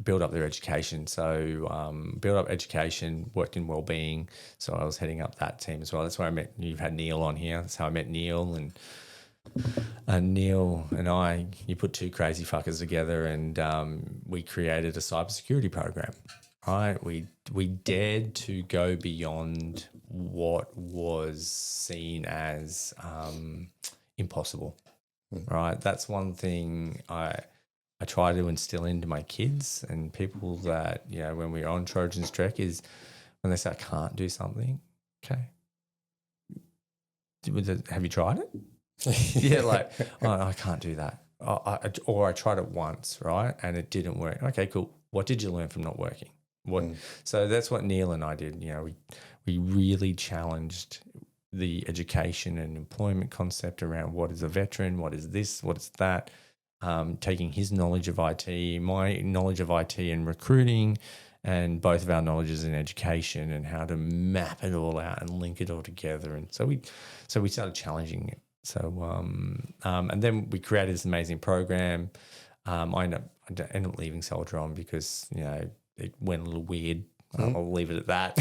built up their education. So built up education, worked in wellbeing. So I was heading up that team as well. That's where I met. You've had Neil on here. That's how I met Neil, and Neil and I, you put two crazy fuckers together, and we created a cybersecurity program. Right, we dared to go beyond what was seen as impossible. Right, that's one thing I try to instill into my kids and people that, you know, when we're on Trojans Trek, is when they say I can't do something, okay, have you tried it? Yeah, like, oh, I can't do that. Or I tried it once, right, and it didn't work. Okay, cool. What did you learn from not working? So that's what Neil and I did. You know, we really challenged the education and employment concept around what is a veteran, what is this, what is that. Taking his knowledge of IT, my knowledge of IT and recruiting, and both of our knowledges in education, and how to map it all out and link it all together. And so we started challenging it. So and then we created this amazing program. I ended up leaving Soldier On because, you know, it went a little weird. I'll leave it at that.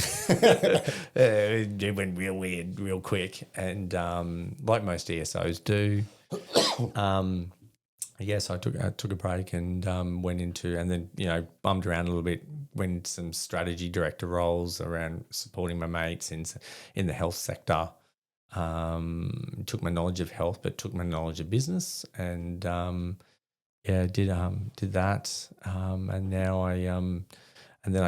It went real weird, real quick, and like most ESOs do. Yes, I took a break and went into, and then, you know, bummed around a little bit, went into some strategy director roles around supporting my mates in the health sector. Took my knowledge of health, but took my knowledge of business, and did that. And now and then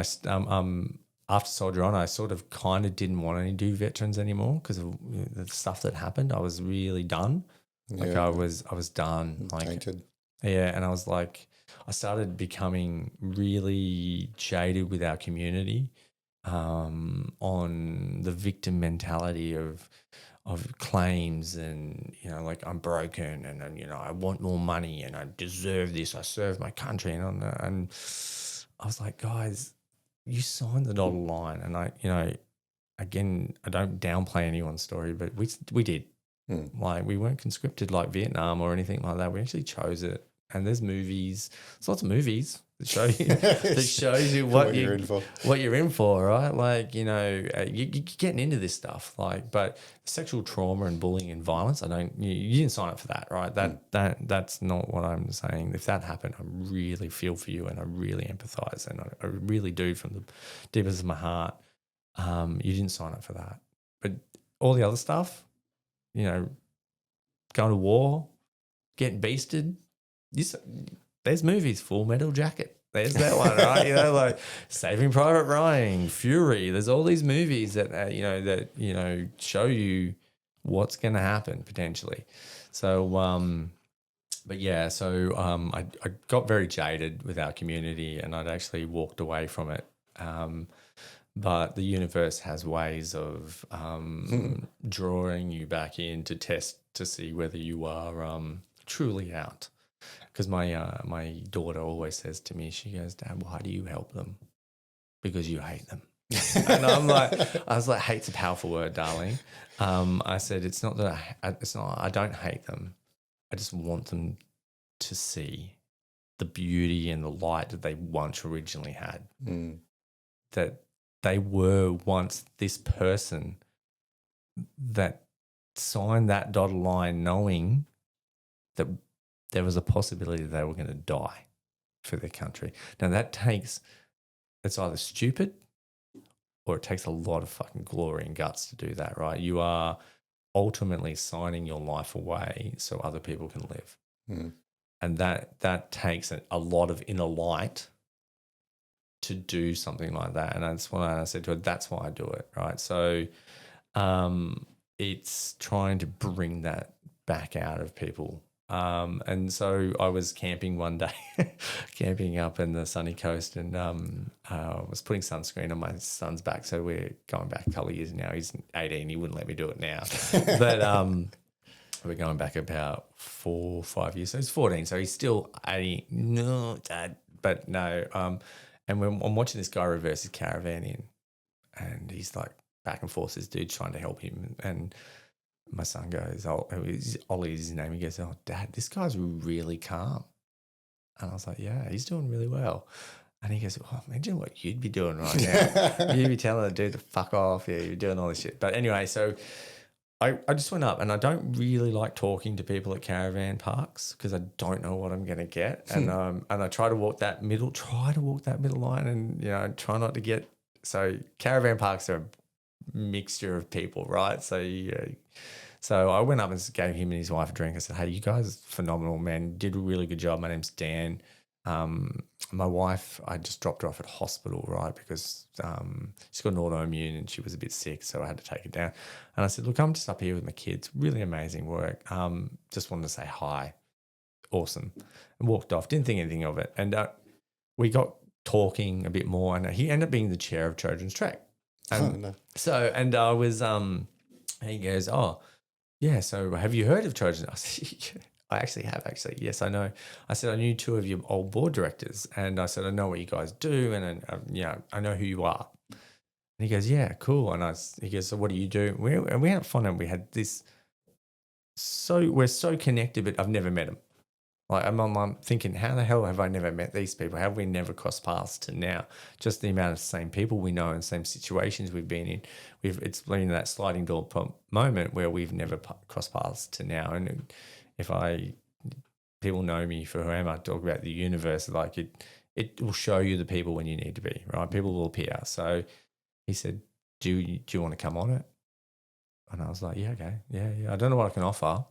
after Soldier On, I sort of kind of didn't want to do veterans anymore because of the stuff that happened. I was really done. Like I was done. Like, tainted. Yeah, and I was like, I started becoming really jaded with our community on the victim mentality of claims, and, you know, like, I'm broken, and you know, I want more money, and I deserve this. I serve my country, and I was like, guys, you signed the dotted line, and I, you know, again, I don't downplay anyone's story, but we did. Like, we weren't conscripted like Vietnam or anything like that. We actually chose it. And there's lots of movies that show you that shows you what you're in for, right? Like, you know, you're getting into this stuff, like, but sexual trauma and bullying and violence, you didn't sign up for that, right? That's not what I'm saying. If that happened, I really feel for you, and I really empathize, and I really do from the deepest of my heart. You didn't sign up for that, but all the other stuff, you know, going to war, getting beasted. There's movies, Full Metal Jacket. There's that one, right? You know, like Saving Private Ryan, Fury. There's all these movies that show you what's going to happen potentially. So, but yeah, so I got very jaded with our community, and I'd actually walked away from it. But the universe has ways of drawing you back in to test to see whether you are truly out. Because my daughter always says to me, she goes, "Dad, why do you help them?" Because you hate them. And I was like, hate's a powerful word, darling. I said, it's not that I don't hate them. I just want them to see the beauty and the light that they once originally had. That they were once this person that signed that dotted line knowing that there was a possibility that they were going to die for their country. Now it's either stupid or it takes a lot of fucking glory and guts to do that, right? You are ultimately signing your life away so other people can live. And that takes a lot of inner light to do something like that. And that's why I said to her, that's why I do it, right? So it's trying to bring that back out of people. And so I was camping one day, camping up in the sunny coast, and I was putting sunscreen on my son's back. So we're going back a couple of years now. He's 18. He wouldn't let me do it now. But we're going back about 4 or 5 years. So he's 14. So he's still 18. No, Dad, But no, and when I'm watching this guy reverse his caravan in, and he's like back and forth, this dude's trying to help him, and my son goes, Ollie is his name. He goes, oh, Dad, this guy's really calm. And I was like, yeah, he's doing really well. And he goes, oh, imagine what you'd be doing right now. You'd be telling the dude to fuck off. Yeah, you're doing all this shit. But anyway, so I just went up, and I don't really like talking to people at caravan parks because I don't know what I'm going to get. And I try to walk that middle line, and, you know, try not to get. So caravan parks are a mixture of people, right? So I went up and gave him and his wife a drink. I said, hey, you guys are phenomenal, man. You did a really good job. My name's Dan. My wife, I just dropped her off at hospital, right, because she's got an autoimmune and she was a bit sick, so I had to take her down. And I said, look, I'm just up here with my kids. Really amazing work. Just wanted to say hi. Awesome. And walked off. Didn't think anything of it. And we got talking a bit more, and he ended up being the chair of Trojans Trek. No. So, and I was, he goes, oh, yeah, so have you heard of Trojans? I said, I actually have, actually. Yes, I know. I said, I knew two of your old board directors, and I said, I know what you guys do, and I know who you are. And he goes, yeah, cool. And he goes, so what do you do? And we had fun, and we had this. So we're so connected, but I've never met him. Like I'm thinking, how the hell have I never met these people? How have we never crossed paths to now? Just the amount of same people we know and same situations we've been in. It's been that sliding door moment where we've never crossed paths to now. And people know me for who I am. I talk about the universe, like it will show you the people when you need to be, right? People will appear. So he said, do you want to come on it? And I was like, yeah, okay. Yeah. I don't know what I can offer.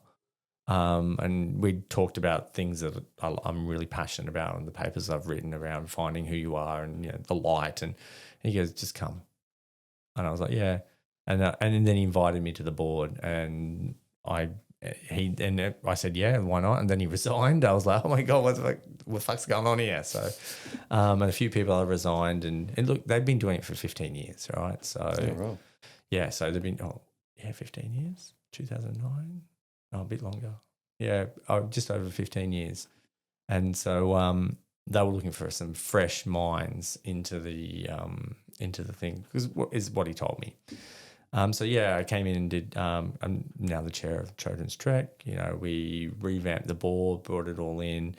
And we talked about things that I'm really passionate about, and the papers I've written around finding who you are and, you know, the light. And he goes, just come. And I was like, yeah. And then he invited me to the board, and I said, yeah, why not? And then he resigned. I was like, oh my God, what the fuck's going on here? So, and a few people have resigned, and look, they've been doing it for 15 years, right? So, yeah, so they've been, 15 years, 2009. Oh, a bit longer. Yeah, just over 15 years. And so they were looking for some fresh minds into the thing, because is what he told me. So yeah, I came in and did. I'm now the chair of Trojans Trek. You know, we revamped the board, brought it all in.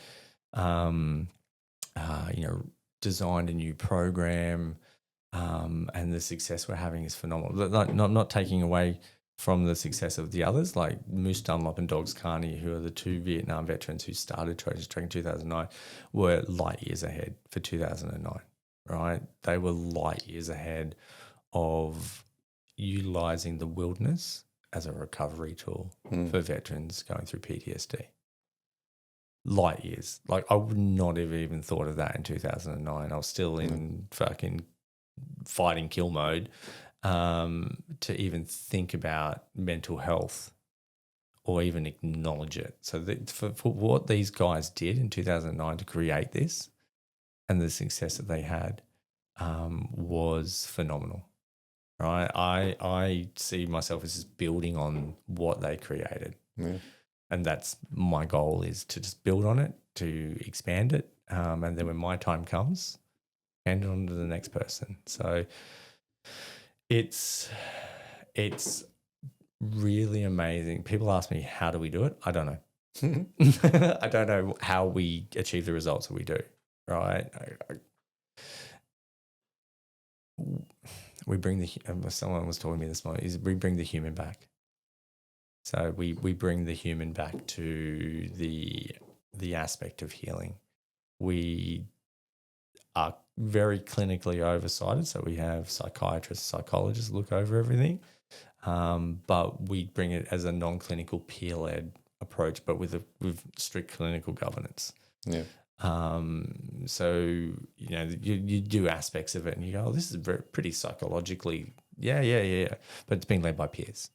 Designed a new program, and the success we're having is phenomenal. Not taking away from the success of the others, like Moose Dunlop and Dogs Carney, who are the two Vietnam veterans who started Trojans Trek in 2009, were light years ahead for 2009, right? They were light years ahead of utilising the wilderness as a recovery tool for veterans going through PTSD. Light years. Like, I would not have even thought of that in 2009. I was still in fucking fighting kill mode. To even think about mental health or even acknowledge it. So for what these guys did in 2009 to create this, and the success that they had was phenomenal, right? I see myself as just building on what they created. Yeah. And that's my goal, is to just build on it, to expand it, and then when my time comes, hand it on to the next person. So it's really amazing. People ask me, how do we do it? I don't know. I don't know how we achieve the results that we do, right? We bring someone was talking to me this morning, is we bring the human back. So we bring the human back to the aspect of healing. We are very clinically oversighted, so we have psychiatrists, psychologists look over everything, but we bring it as a non-clinical peer-led approach, but with strict clinical governance. Yeah. So, you know, you do aspects of it and you go, oh, this is pretty psychologically, yeah, but it's being led by peers.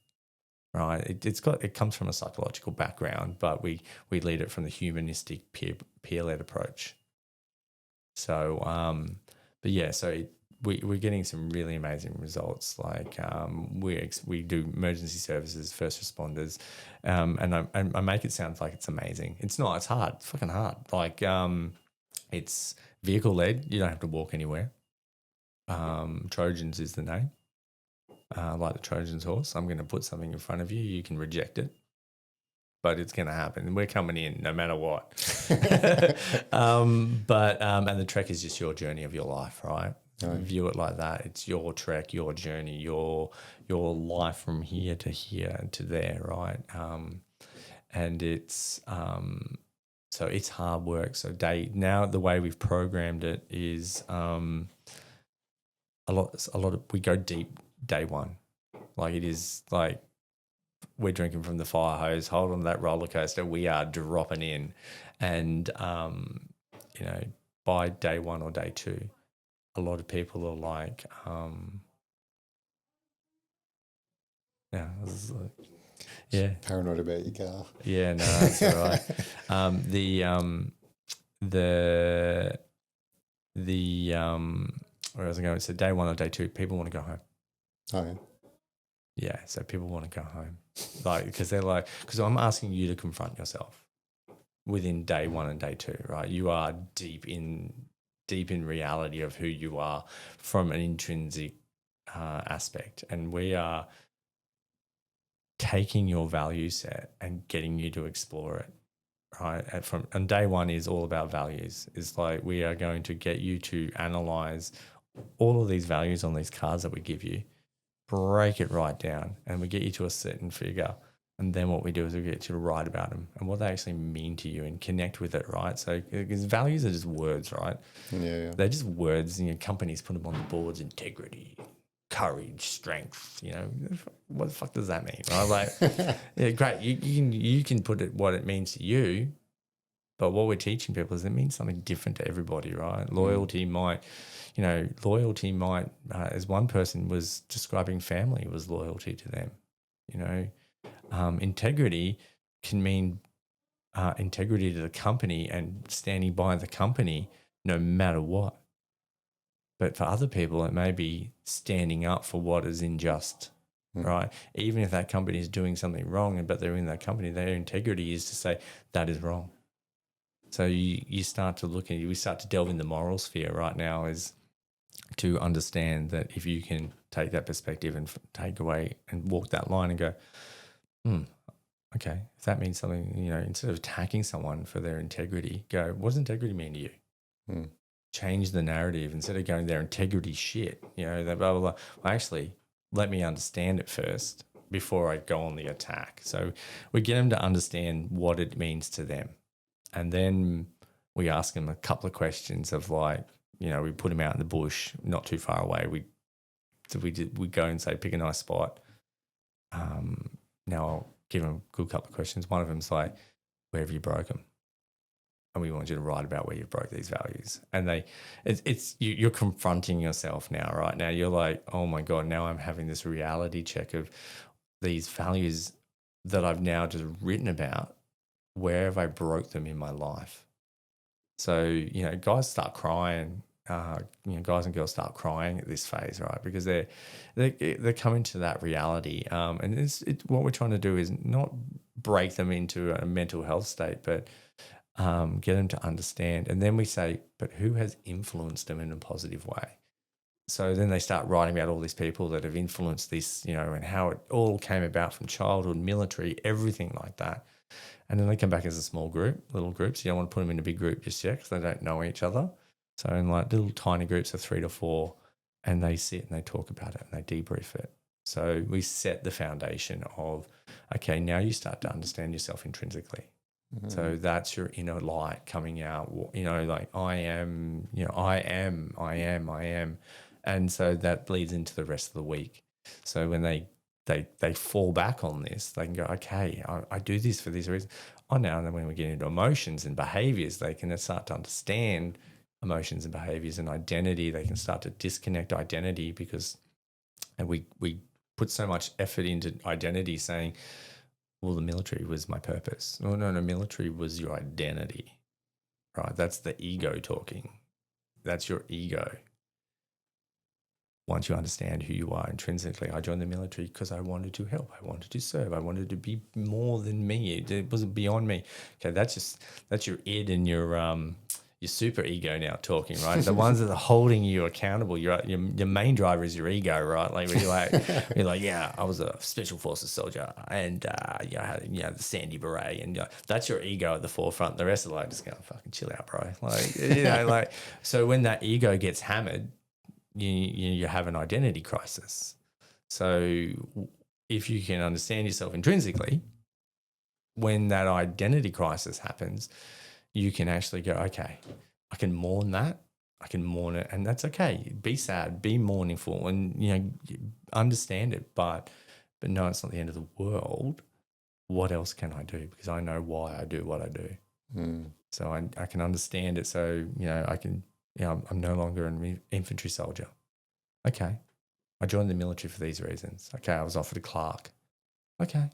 Right, it comes from a psychological background, but we lead it from the humanistic peer-led approach. So, but yeah, so we're getting some really amazing results. Like we do emergency services, first responders, and I make it sound like it's amazing. It's not. It's hard. It's fucking hard. Like it's vehicle led. You don't have to walk anywhere. Trojans is the name. Like the Trojans horse. I'm going to put something in front of you. You can reject it, but it's going to happen. We're coming in no matter what. And the trek is just your journey of your life, right? View it like that. It's your trek, your journey, your life from here to there, right? And it's so it's hard work. So now the way we've programmed it is a lot of we go deep day one. Like it is like we're drinking from the fire hose, hold on to that roller coaster. We are dropping in, and by day one or day two, a lot of people are like, Paranoid about your car. Yeah, no, that's all right. Where was I going? So day one or day two, people want to go home. Oh, yeah. Yeah, so people want to go home, like because I'm asking you to confront yourself within day one and day two, right? You are deep in reality of who you are from an intrinsic aspect, and we are taking your value set and getting you to explore it, right? And day one is all about values. It's like we are going to get you to analyze all of these values on these cards that we give you, break it right down, and we get you to a certain figure. And then what we do is we get you to write about them and what they actually mean to you and connect with it, right? So because values are just words, right? Yeah. They're just words. Companies put them on the boards: integrity, courage, strength. What the fuck does that mean, right? Like, yeah, great. You can put it what it means to you, but what we're teaching people is it means something different to everybody, right? Loyalty might, as one person was describing, family was loyalty to them. Integrity can mean integrity to the company and standing by the company no matter what. But for other people, it may be standing up for what is unjust, right? Even if that company is doing something wrong, but they're in that company, their integrity is to say that is wrong. So you start to we start to delve in the moral sphere right now, is to understand that if you can take that perspective and take away and walk that line and go, okay, if that means something, instead of attacking someone for their integrity, go, what does integrity mean to you? Change the narrative. Instead of going, their integrity shit, that blah, blah, blah. Well, actually, let me understand it first before I go on the attack. So we get them to understand what it means to them. And then we ask them a couple of questions of we put them out in the bush, not too far away. We go and say, pick a nice spot. Now I'll give them a good couple of questions. One of them's like, where have you broken? And we want you to write about where you broke these values. And you're confronting yourself now, right? Now you're like, oh my God, now I'm having this reality check of these values that I've now just written about. Where have I broke them in my life? So, guys start crying. Guys and girls start crying at this phase, right? Because they're coming to that reality. And what we're trying to do is not break them into a mental health state, but get them to understand. And then we say, but who has influenced them in a positive way? So then they start writing about all these people that have influenced this, and how it all came about from childhood, military, everything like that. And then they come back as a small group, little groups. You don't want to put them in a big group just yet because they don't know each other. So in little tiny groups of 3 to 4, and they sit and they talk about it and they debrief it. So we set the foundation of, okay, now you start to understand yourself intrinsically. So that's your inner light coming out, like I am. And so that bleeds into the rest of the week. So when they fall back on this, they can go, okay, I do this for these reasons. Now and then when we get into emotions and behaviors, they can start to understand emotions and behaviors and identity. They can start to disconnect identity because we put so much effort into identity, saying, well, the military was my purpose. No, military was your identity, right? That's the ego talking. That's your ego. Once you understand who you are intrinsically, I joined the military because I wanted to help. I wanted to serve. I wanted to be more than me. It wasn't beyond me. Okay, that's your id and your your super ego now talking, right? The ones that are holding you accountable. Your main driver is your ego, right? Like when you're like, yeah, I was a special forces soldier, and I had the sandy beret, and that's your ego at the forefront. The rest of like just go fucking chill out, bro. Like like so when that ego gets hammered, you have an identity crisis. So if you can understand yourself intrinsically, when that identity crisis happens, you can actually go, okay, I can mourn that. I can mourn it, and that's okay. Be sad, be mournful, and understand it. But no, it's not the end of the world. What else can I do? Because I know why I do what I do. So I can understand it. So I can. I'm no longer an infantry soldier. Okay, I joined the military for these reasons. Okay, I was offered a clerk. Okay,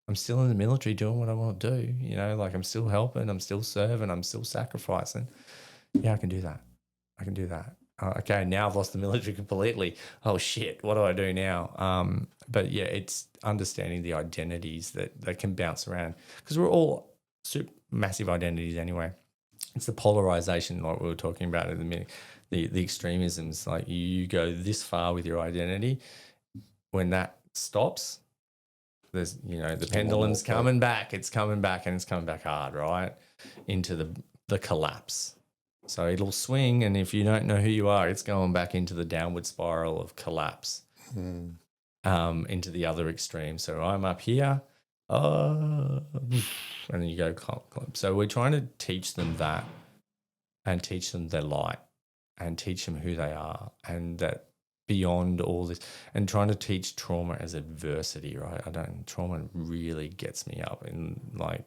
I'm still in the military doing what I want to do. Like I'm still helping, I'm still serving, I'm still sacrificing. Yeah, I can do that. I can do that. Okay, now I've lost the military completely. Oh shit, what do I do now? But yeah, it's understanding the identities that can bounce around, because we're all massive identities anyway. It's the polarization, like we were talking about in the minute, the extremisms. Like you go this far with your identity, when that stops, there's the pendulum's coming back. It's coming back, and it's coming back hard, right, into the collapse. So it'll swing, and if you don't know who you are, it's going back into the downward spiral of collapse, into the other extreme. So I'm up here, and then you go clump. So we're trying to teach them that, and teach them their light, and teach them who they are, and that beyond all this, and trying to teach trauma as adversity, right? Trauma really gets me up and like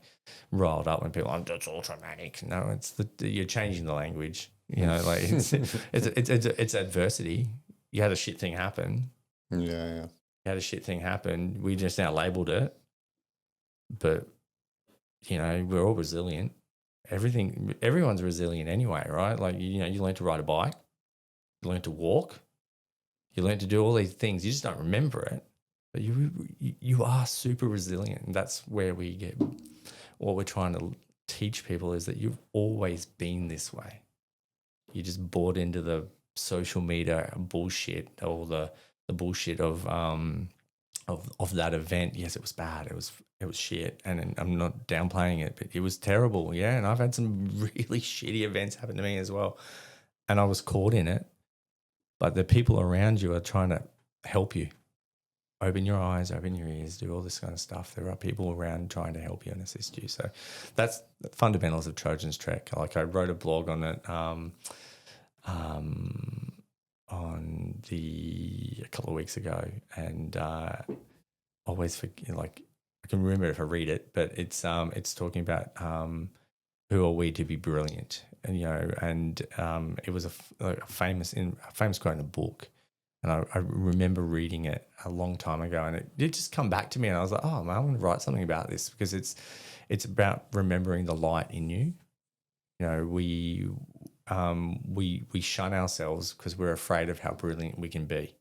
riled up when people, it's all traumatic. No, it's you're changing the language, like it's adversity. You had a shit thing happen. Yeah. You had a shit thing happen. We just now labeled it, but we're all resilient. Everyone's resilient anyway, right? Like, you learn to ride a bike, you learn to walk, you learn to do all these things. You just don't remember it, but you are super resilient. And that's where we get, what we're trying to teach people is that you've always been this way. You just bought into the social media bullshit, or the bullshit of that event. Yes, it was bad. It was shit, and I'm not downplaying it, but it was terrible. Yeah, and I've had some really shitty events happen to me as well, and I was caught in it. But the people around you are trying to help you. Open your eyes, open your ears, do all this kind of stuff. There are people around trying to help you and assist you. So that's the fundamentals of Trojans Trek. Like, I wrote a blog on it a couple of weeks ago, and always forget, like, I can remember if I read it, but it's talking about who are we to be brilliant, and it was a famous quote in a book, and I remember reading it a long time ago, and it did just come back to me, and I was like, oh man, I want to write something about this, because it's about remembering the light in you. We shun ourselves because we're afraid of how brilliant we can be.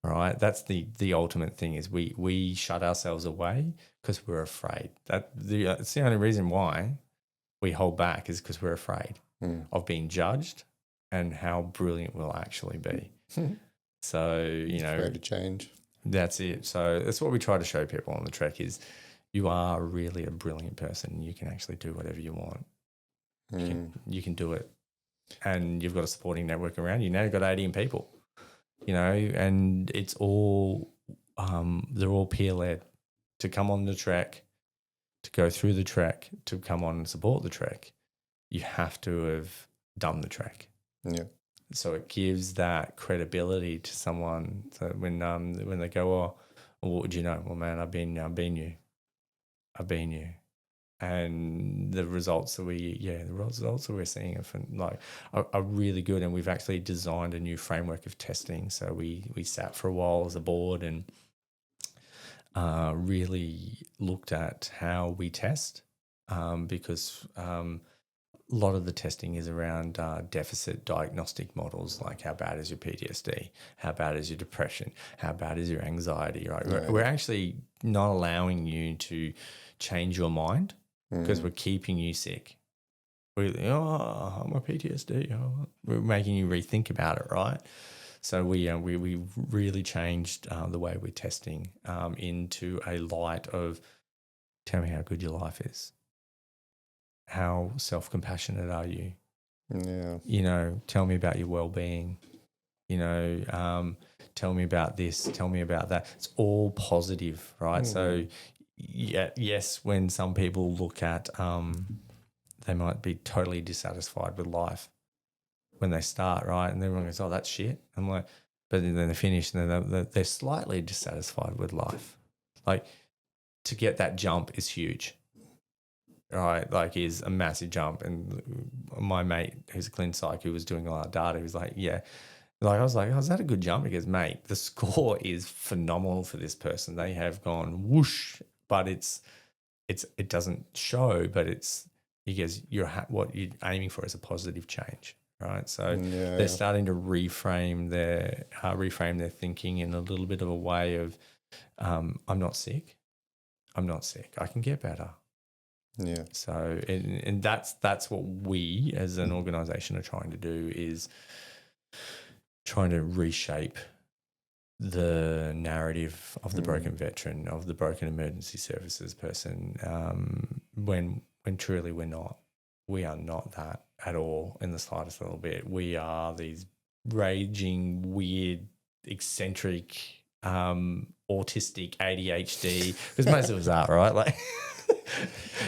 Right, that's the ultimate thing, is we shut ourselves away because we're afraid. It's the only reason why we hold back, is because we're afraid of being judged and how brilliant we'll actually be. So afraid to change. That's it. So that's what we try to show people on the Trek, is you are really a brilliant person. You can actually do whatever you want. You can do it, and you've got a supporting network around you. Now you've got 18 people. And it's all, they're all peer-led to come on the Trek, to go through the Trek, to come on and support the Trek. You have to have done the Trek. Yeah. So it gives that credibility to someone. So when they go, oh, well, what would you know? Well, man, I've been you. And the results that we're seeing are really good, and we've actually designed a new framework of testing. So we sat for a while as a board and really looked at how we test, because a lot of the testing is around deficit diagnostic models, like how bad is your PTSD, how bad is your depression, how bad is your anxiety, right? Yeah. We're actually not allowing you to change your mind, because we're keeping you sick. I'm a PTSD. Oh. We're making you rethink about it, right? So we really changed the way we're testing into a light of, tell me how good your life is. How self-compassionate are you? Yeah. Tell me about your well-being. Tell me about this. Tell me about that. It's all positive, right? Mm. So, yes, when some people look at, they might be totally dissatisfied with life when they start, right? And everyone goes, oh, that's shit. I'm like, but then they finish and then they're slightly dissatisfied with life. Like, to get that jump is huge, right? Like, is a massive jump. And my mate, who's a clin psych, who was doing all our data, he was like, yeah. Like, I was like, oh, is that a good jump? He goes, mate, the score is phenomenal for this person. They have gone whoosh, but it doesn't show, but he goes, what you're aiming for is a positive change, right? So they're starting to reframe their thinking in a little bit of a way of, I'm not sick. I'm not sick. I can get better. Yeah. So, and that's what we as an organisation are trying to do, is trying to reshape the narrative of the broken veteran, of the broken emergency services person, when truly we are not that at all in the slightest little bit. We are these raging, weird, eccentric, autistic ADHD, because most of us are, right? Like,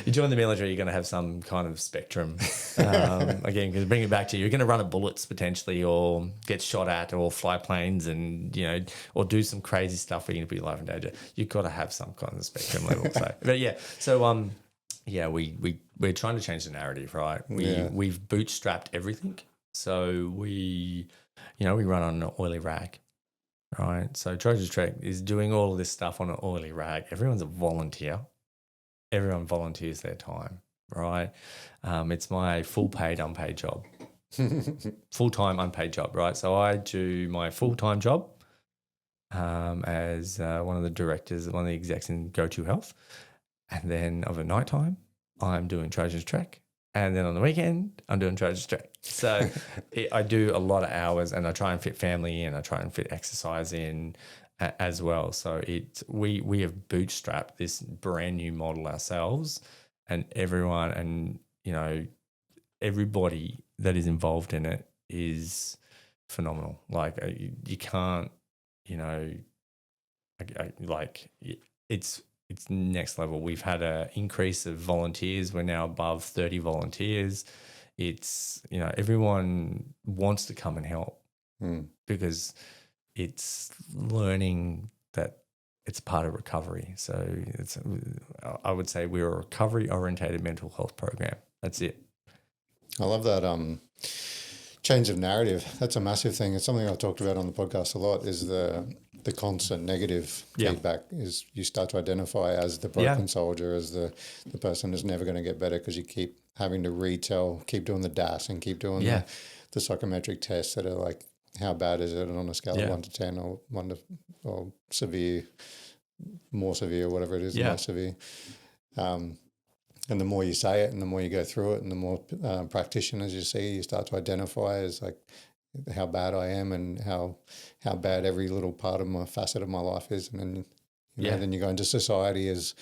you join the military, you're going to have some kind of spectrum. Again, because bring it back to you're going to run at bullets potentially, or get shot at, or fly planes, and or do some crazy stuff where you're going to put your life in danger. You've got to have some kind of spectrum level. We're trying to change the narrative, right? We've bootstrapped everything. So we run on an oily rag. Right, so Trojans Trek is doing all of this stuff on an oily rag. Everyone's a volunteer. Everyone volunteers their time, right? It's my full paid, unpaid job. Full-time, unpaid job, right? So I do my full-time job as one of the directors, one of the execs in Go-To Health. And then over night time, I'm doing Trojans Trek. And then on the weekend, I'm doing Trojans Trek. So I do a lot of hours, and I try and fit family in. I try and fit exercise in as well. So we have bootstrapped this brand new model ourselves, and everyone, and everybody that is involved in it is phenomenal. Like, you can't, it's next level. We've had an increase of volunteers. We're now above 30 volunteers. It's, everyone wants to come and help because it's learning that it's part of recovery. So I would say we're a recovery-orientated mental health program. That's it. I love that change of narrative. That's a massive thing. It's something I've talked about on the podcast a lot, is the constant negative feedback. Is you start to identify as the broken soldier, as the person who's never going to get better, because you keep having to keep doing the DAS and keep doing the psychometric tests that are like, how bad is it on a scale of 1 to 10, or 1 to or severe, more severe, whatever it is, most severe. And the more you say it and the more you go through it and the more practitioners you see, you start to identify as like how bad I am and how bad every little part of my facet of my life is. And then, then you go into society as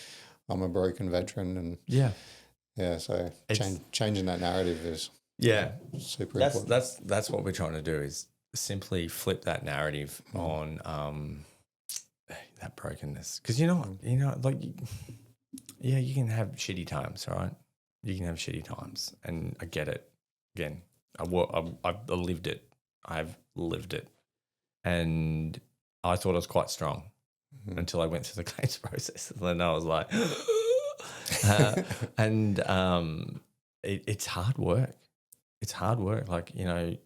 I'm a broken veteran. And so changing that narrative is super important. That's what we're trying to do, is simply flip that narrative on that brokenness. Because you can have shitty times, right? You can have shitty times, and I get it. Again, I've lived it. I've lived it, and I thought I was quite strong until I went through the claims process, and then I was like, it's hard work. It's hard work, and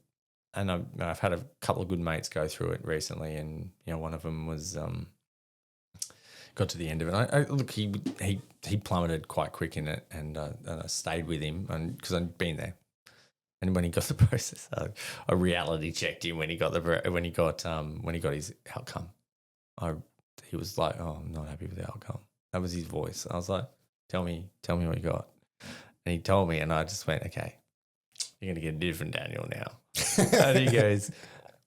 I've had a couple of good mates go through it recently, and one of them was got to the end of it. Look, he plummeted quite quick in it, and I stayed with him, and because I'd been there. And when he got the process, I reality checked him when he got his outcome. He was like, "Oh, I'm not happy with the outcome." That was his voice. I was like, "Tell me what you got." And he told me, and I just went, "Okay, you're going to get a different Daniel now. And he goes,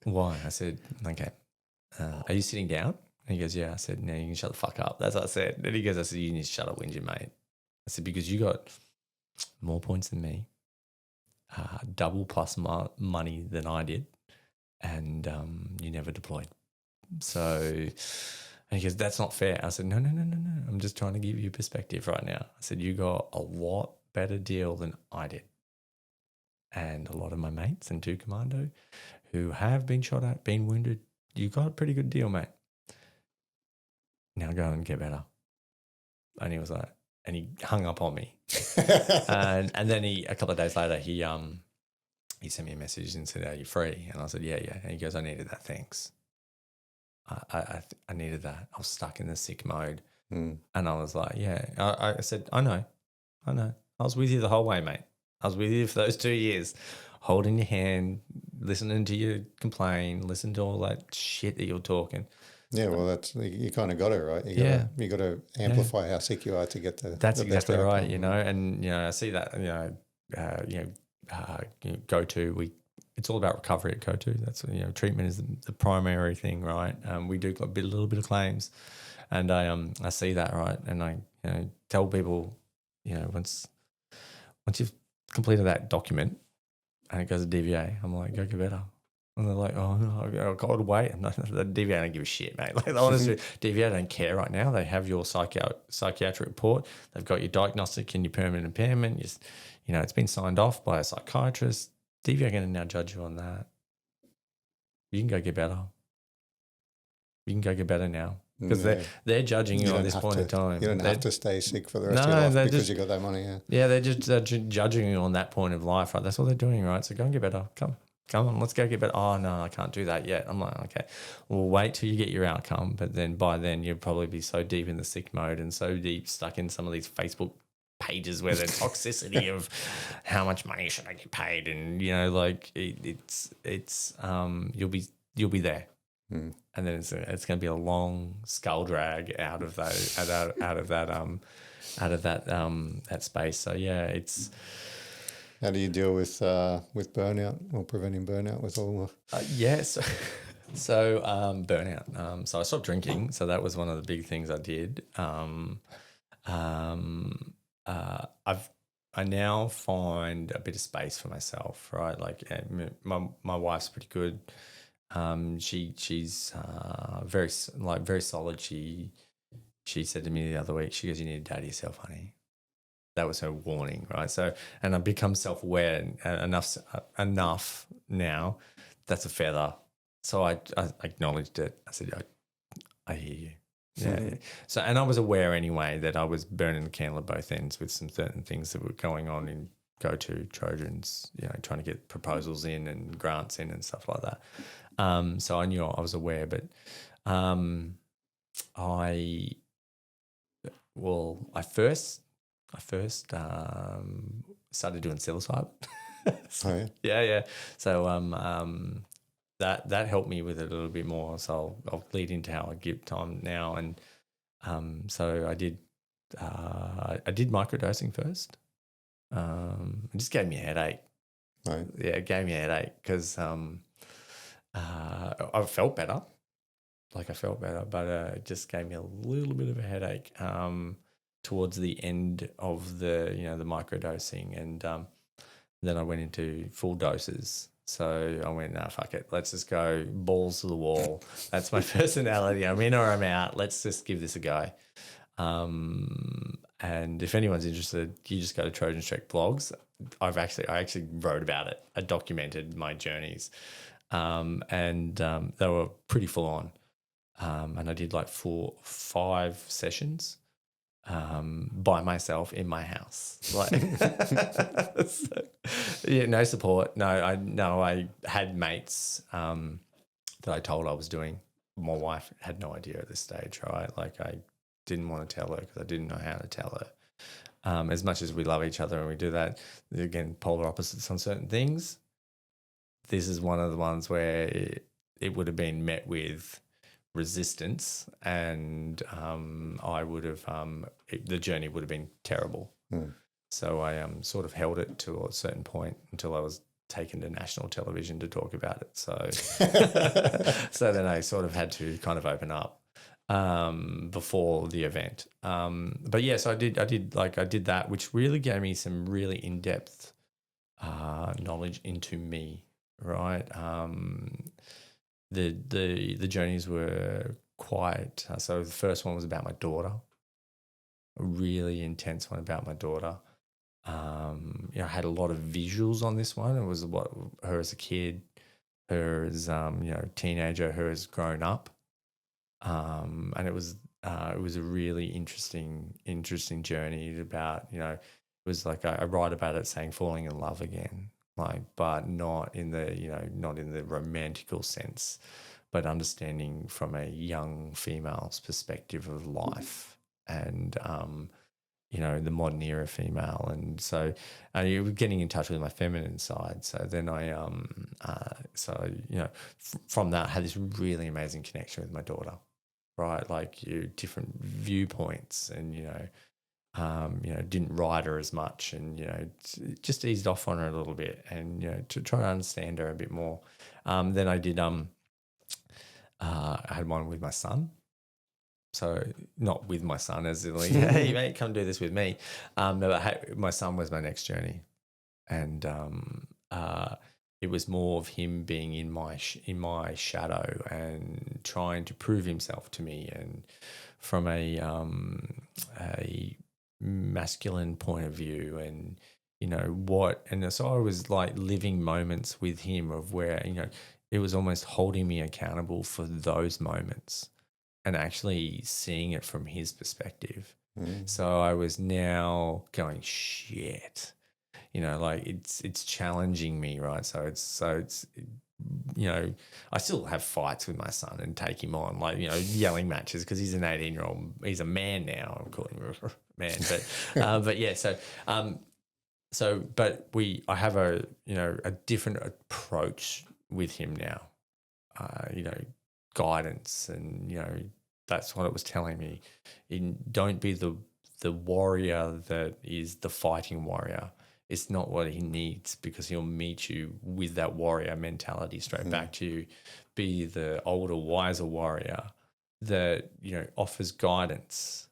why? I said, okay. Are you sitting down? And he goes, yeah. I said, no, you can shut the fuck up. That's what I said. And he goes, I said, you need to shut up, whinging, mate. I said, because you got more points than me, double plus money than I did, and you never deployed. So, and he goes, that's not fair. I said, no. I'm just trying to give you perspective right now. I said, you got a lot better deal than I did. And a lot of my mates and 2 commando who have been shot at, been wounded, you got a pretty good deal, mate. Now go and get better. And he was like, and he hung up on me. and then a couple of days later, he sent me a message and said, are you free? And I said, yeah. And he goes, I needed that, thanks. I needed that. I was stuck in the sick mode. And I was like, yeah. I said, I know. I was with you the whole way, mate. I was with you for those 2 years, holding your hand, listening to you complain, listen to all that shit that you're talking. Yeah, well, that's you kind of got it right. You got to amplify how sick you are to get the. That's the exactly best right. outcome. And I see that. Go to it's all about recovery at go-to. That's treatment is the primary thing, right? We do a little bit of claims, and I see that, right, and I tell people, once you've completed that document and it goes to DVA, I'm like, go get better. And they're like, oh, no, I got to wait. And the DVA don't give a shit, mate. Like, honestly, DVA don't care right now. They have your psychiatric report. They've got your diagnostic and your permanent impairment. It's been signed off by a psychiatrist. DVA are going to now judge you on that. You can go get better. You can go get better now. Because they're judging you on this point in time. You don't have to stay sick for the rest of your life because you got that money. Yeah, they're just judging you on that point of life, right? That's what they're doing, right? So go and get better. Come on, let's go get better. Oh, no, I can't do that yet. I'm like, okay, we'll wait till you get your outcome. But then by then, you'll probably be so deep in the sick mode and so deep stuck in some of these Facebook pages where the toxicity of how much money should I get paid, and you'll be there. And then it's going to be a long skull drag out of that that space. So yeah, it's. How do you deal with burnout or preventing burnout with all? Yes. So burnout. So I stopped drinking. So that was one of the big things I did. I now find a bit of space for myself, right? Like my wife's pretty good. She's very solid. She said to me the other week, she goes, you need to date yourself, honey. That was her warning, right? So, and I've become self-aware enough now. That's a feather. So I acknowledged it. I said, I hear you. Yeah. So, and I was aware anyway that I was burning the candle at both ends with some certain things that were going on in go-to Trojans, trying to get proposals in and grants in and stuff like that. So I knew I was aware, but I first started doing psilocybin. Oh, yeah. So that helped me with it a little bit more. So I'll lead into how I give time now, and so I did microdosing first. It just gave me a headache. right. Yeah, it gave me a headache because I felt better. But it just gave me a little bit of a headache towards the end of the the microdosing, and then I went into full doses. So I went, nah, fuck it, let's just go balls to the wall. That's my personality. I'm in or I'm out. Let's just give this a go. And if anyone's interested, you just go to Trojans Trek blogs. I actually wrote about it. I documented my journeys, and they were pretty full on. And I did like 4-5 sessions by myself in my house. Like, no support. No, I had mates that I told I was doing. My wife had no idea at this stage, right? Like, I didn't want to tell her because I didn't know how to tell her. As much as we love each other and we do that, again, polar opposites on certain things. This is one of the ones where it would have been met with resistance, and I would have the journey would have been terrible. So I sort of held it to a certain point until I was taken to national television to talk about it. So, so then I sort of had to kind of open up before the event. But yes, I did that, which really gave me some really in-depth knowledge into me. Right. The journeys were quite. So the first one was about my daughter, a really intense one about my daughter. I had a lot of visuals on this one. It was what her as a kid, her as teenager, her as grown up, and it was a really interesting journey about it was like I write about it saying falling in love again, but not in the romantical sense, but understanding from a young female's perspective of life and the modern era female. And so you were getting in touch with my feminine side. So then from that I had this really amazing connection with my daughter, right? Like different viewpoints and, didn't ride her as much and, just eased off on her a little bit and, to try to understand her a bit more. Then I did, I had one with my son. So not with my son as in like, hey mate, come do this with me. No, but my son was my next journey, and it was more of him being in my shadow and trying to prove himself to me, and from a masculine point of view, and and so I was like living moments with him of where it was almost holding me accountable for those moments. And actually seeing it from his perspective. So I was now going, shit, like it's challenging me, right? So it's I still have fights with my son and take him on, like, yelling matches because he's an 18-year-old. He's a man now. I'm calling him a man, but yeah. But I have a different approach with him now. Guidance, and that's what it was telling me. Don't be the warrior that is the fighting warrior. It's not what he needs, because he'll meet you with that warrior mentality straight back to you. Be the older, wiser warrior that offers guidance,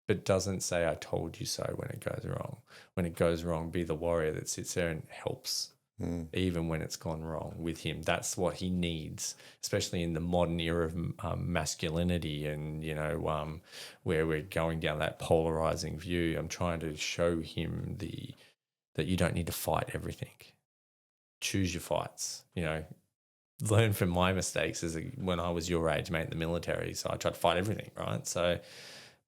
but doesn't say "I told you so" when it goes wrong. When it goes wrong, be the warrior that sits there and helps. Even when it's gone wrong with him. That's what he needs, especially in the modern era of masculinity and, where we're going down that polarizing view. I'm trying to show him that you don't need to fight everything. Choose your fights, learn from my mistakes when I was your age, mate, in the military. So I tried to fight everything, right? So,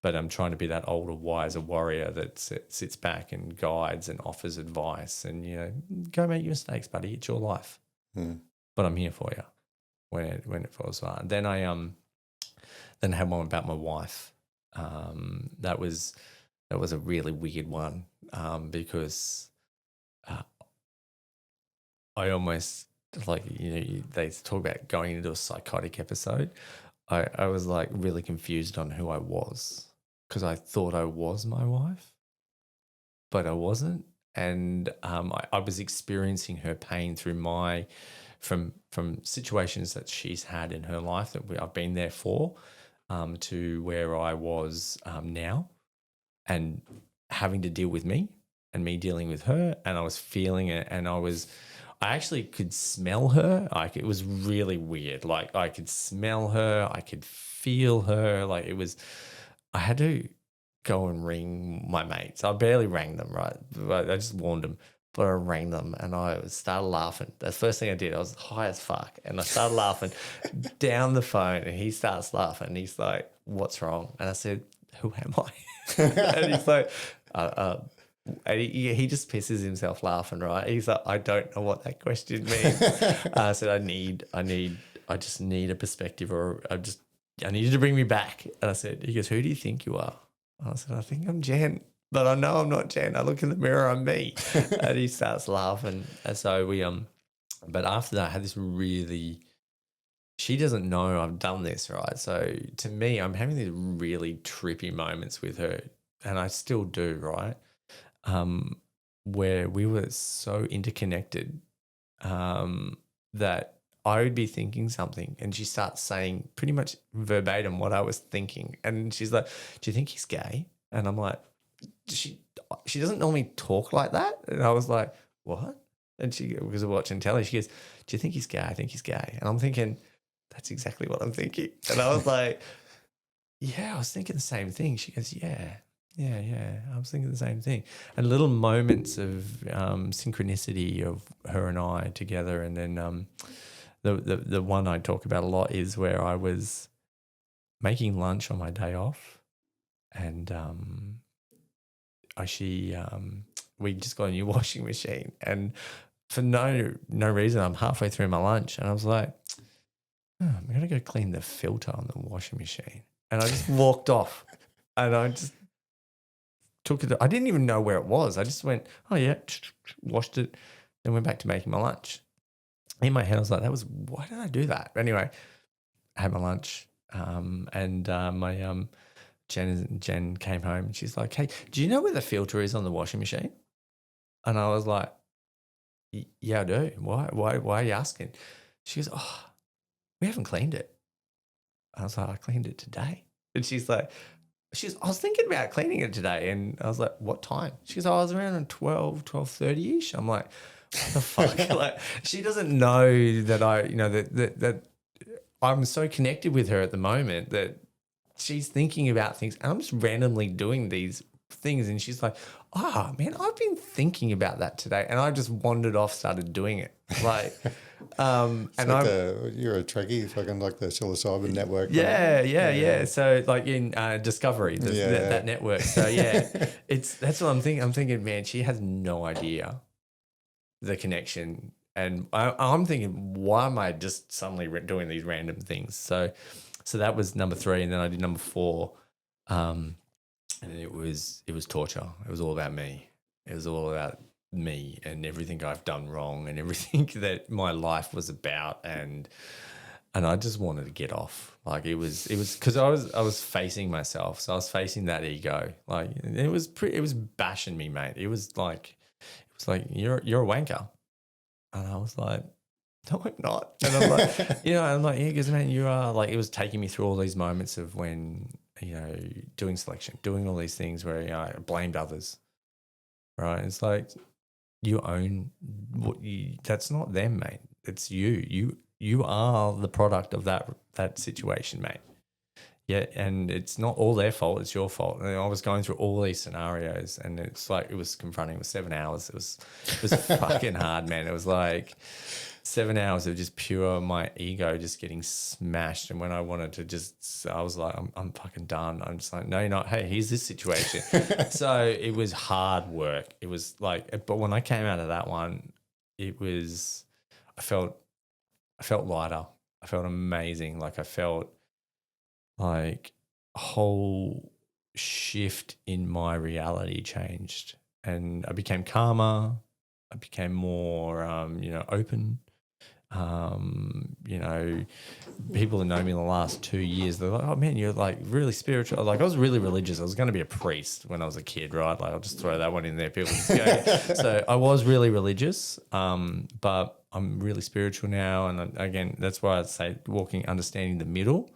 but I'm trying to be that older, wiser warrior that sits back and guides and offers advice and, go make your mistakes, buddy. It's your life. But I'm here for you when it falls apart. Then I had one about my wife. That was a really weird one because I almost they talk about going into a psychotic episode. I was like really confused on who I was, because I thought I was my wife, but I wasn't. And I was experiencing her pain through from situations that she's had in her life that I've been there for, to where I was now, and having to deal with me and me dealing with her. And I was feeling it, and I actually could smell her. Like, it was really weird. Like, I could smell her, I could feel her. Like, I had to go and ring my mates. I barely rang them, right? I just warned them, but I rang them and I started laughing. That's the first thing I did. I was high as fuck, and I started laughing down the phone, and he starts laughing. He's like, "What's wrong?" And I said, "Who am I?" And he's like, and he just pisses himself laughing, right? He's like, "I don't know what that question means." I said, I just need a perspective, or I need you to bring me back. And I said, he goes, "Who do you think you are?" I said, "I think I'm Jen, but I know I'm not Jen. I look in the mirror, I'm me." And he starts laughing. And so but after that, I had this she doesn't know I've done this, right? So to me, I'm having these really trippy moments with her, and I still do, right? where we were so interconnected that I would be thinking something and she starts saying pretty much verbatim what I was thinking. And she's like, do you think he's gay? And I'm like, she doesn't normally talk like that. And I was like, what? And she was watching telly. She goes, do you think he's gay? I think he's gay. And I'm thinking, that's exactly what I'm thinking. And I was like, yeah, I was thinking the same thing. She goes, yeah. I was thinking the same thing. And little moments of synchronicity of her and I together. And then the one I talk about a lot is where I was making lunch on my day off, and we just got a new washing machine, and for no reason, I'm halfway through my lunch, and I was like, I'm gonna go clean the filter on the washing machine, and I just walked off, and I just took it. I didn't even know where it was. I just went, oh yeah, washed it, then went back to making my lunch. In my head, I was like, why did I do that? Anyway, I had my lunch, and my Jen came home and she's like, hey, do you know where the filter is on the washing machine? And I was like, yeah, I do. Why are you asking? She goes, oh, we haven't cleaned it. I was like, I cleaned it today. And she's like, I was thinking about cleaning it today. And I was like, what time? She goes, oh, I was around 12:30-ish. I'm like, what the fuck? Like, she doesn't know that that I'm so connected with her at the moment that she's thinking about things, and I'm just randomly doing these things, and she's like, man, I've been thinking about that today, and I just wandered off, started doing it. Like, you're a Trekkie, fucking like the psilocybin network. Yeah. So like in Discovery, that network. So yeah, that's what I'm thinking. I'm thinking, man, she has no idea the connection. And I'm thinking, why am I just suddenly doing these random things? So that was number 3, and then I did number 4, and it was torture. It was all about me. It was all about me and everything I've done wrong and everything that my life was about, and I just wanted to get off. Like it was because I was facing myself, so I was facing that ego. Like it was bashing me, mate. It was like you're a wanker. And I was like, no, I'm not. And I'm like, I'm like, yeah, because man, you are. Like, it was taking me through all these moments of when, doing selection, doing all these things where I blamed others, right? It's like you own that's not them, mate. It's you. You are the product of that situation, mate. Yeah, and it's not all their fault, it's your fault. And I was going through all these scenarios, and it's like it was confronting. It was 7 hours. It was fucking hard, man. It was like 7 hours of just pure my ego just getting smashed. And when I wanted to I was like, I'm fucking done. I'm just like, no, you're not. Hey, here's this situation. So it was hard work. It was like, but when I came out of that one, I felt lighter. I felt amazing. Like I felt like a whole shift in my reality changed, and I became calmer. I became more, open. People that know me in the last 2 years, they're like, oh man, you're like really spiritual. Like I was really religious. I was going to be a priest when I was a kid, right? Like I'll just throw that one in there. People just go. So I was really religious, but I'm really spiritual now. And again, that's why I'd say understanding the middle.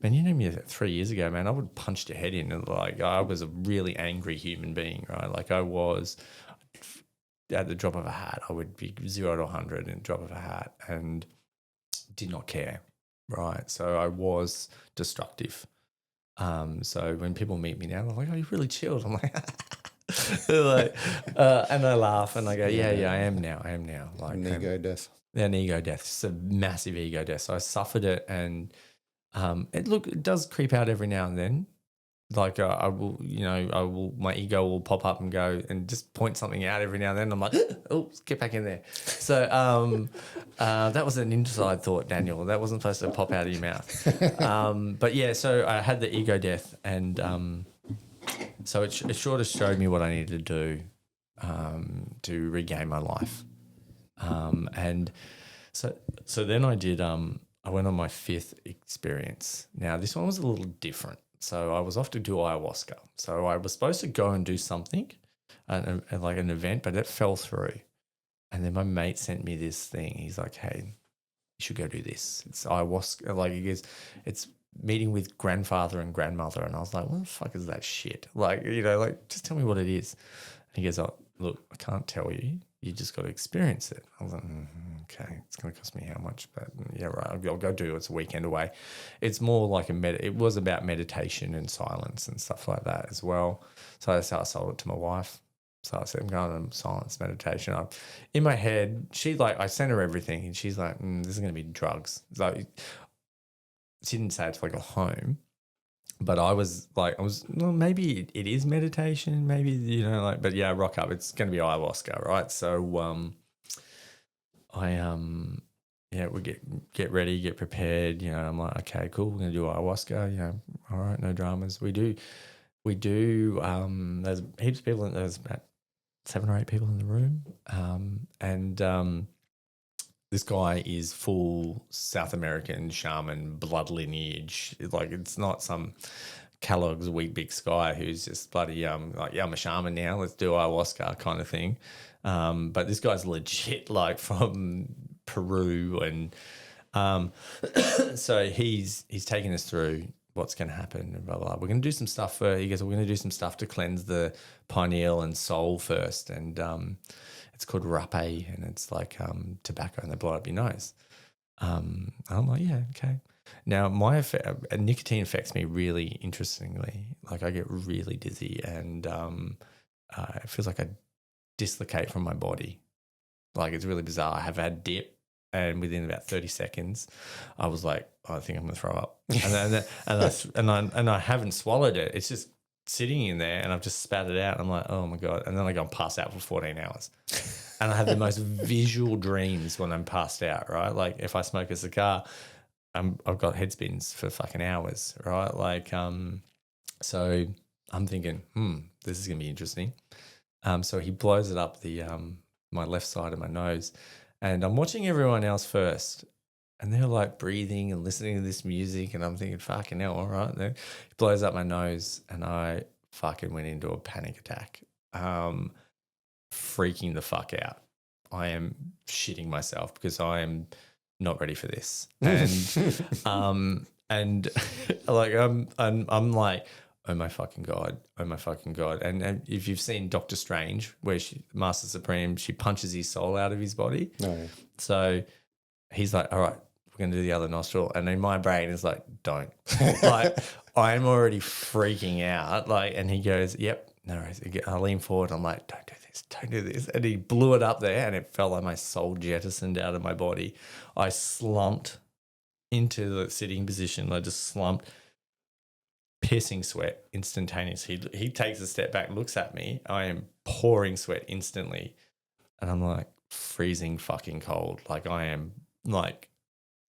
Man, you knew me 3 years ago, man. I would punch your head in, and like I was a really angry human being, right? Like I was at the drop of a hat. I would be 0 to 100 in the drop of a hat, and did not care, right? So I was destructive. So when people meet me now, they're like, "Oh, you're really chilled." I'm like, and I laugh and I go, "Yeah, I am now. Like an ego death. Yeah, an ego death. It's a massive ego death. So I suffered it, and it does creep out every now and then. Like my ego will pop up and go and just point something out every now and then. I'm like, oh, get back in there. So that was an inside thought, Daniel. That wasn't supposed to pop out of your mouth. But yeah, so I had the ego death, and so it sort of showed me what I needed to do to regain my life. And so then I did. I went on my 5th experience. Now this one was a little different. So I was off to do ayahuasca. So I was supposed to go and do something like an event, but it fell through. And then my mate sent me this thing. He's like, hey, you should go do this. It's ayahuasca. Like, he goes, it's meeting with grandfather and grandmother. And I was like, what the fuck is that shit? Like, like, just tell me what it is. And he goes, oh, look, I can't tell you. You just got to experience it. I was like, okay, it's going to cost me how much? But yeah, right, I'll go do it. It's a weekend away. It's more like it was about meditation and silence and stuff like that as well. So that's how I sold it to my wife. So I said, I'm going on silence meditation. In my head, I sent her everything and she's like, this is going to be drugs. So she didn't say it's like a home, but well, maybe it is meditation, maybe, but yeah, rock up. It's going to be ayahuasca, right? So we get ready, get prepared. I'm like, okay, cool. We're going to do ayahuasca. All right, no dramas. We do. There's heaps of people. There's about 7 or 8 people in the room, and this guy is full South American shaman blood lineage. It's not some Kellogg's Wheat Bix guy who's just bloody I'm a shaman now. Let's do ayahuasca kind of thing. But this guy's legit, like from Peru, and so he's taking us through what's going to happen and blah, blah. We're going to do some stuff. He goes, we're going to do some stuff to cleanse the pineal and soul first. And it's called rapé, and it's like tobacco, and they blow up your nose. I'm like, yeah, okay. Now, nicotine affects me really interestingly. Like, I get really dizzy, and it feels like I dislocate from my body. Like, it's really bizarre. I have had dip, and within about 30 seconds, I was like, I think I'm going to throw up. And I haven't swallowed it. It's just sitting in there, and I've just spat it out. I'm like, oh my God. And then I go and pass out for 14 hours. And I have the most visual dreams when I'm passed out, right? Like, if I smoke a cigar, I've got head spins for fucking hours, right? Like, so I'm thinking, this is going to be interesting. So he blows it up my left side of my nose, and I'm watching everyone else first, and they're like breathing and listening to this music, and I'm thinking, fucking hell, all right. Then he blows up my nose, and I fucking went into a panic attack, freaking the fuck out. I am shitting myself because I am not ready for this, and like I'm like, oh my fucking God. And if you've seen Doctor Strange, where Master Supreme, she punches his soul out of his body. No. So he's like, all right, we're going to do the other nostril. And then my brain is like, don't. Like, I'm already freaking out. Like, and he goes, yep, no worries. I lean forward. I'm like, don't do this. And he blew it up there, and it felt like my soul jettisoned out of my body. I slumped into the sitting position. I just slumped. Pissing sweat instantaneously. He takes a step back, looks at me. I am pouring sweat instantly, and I'm like freezing fucking cold. Like, I am like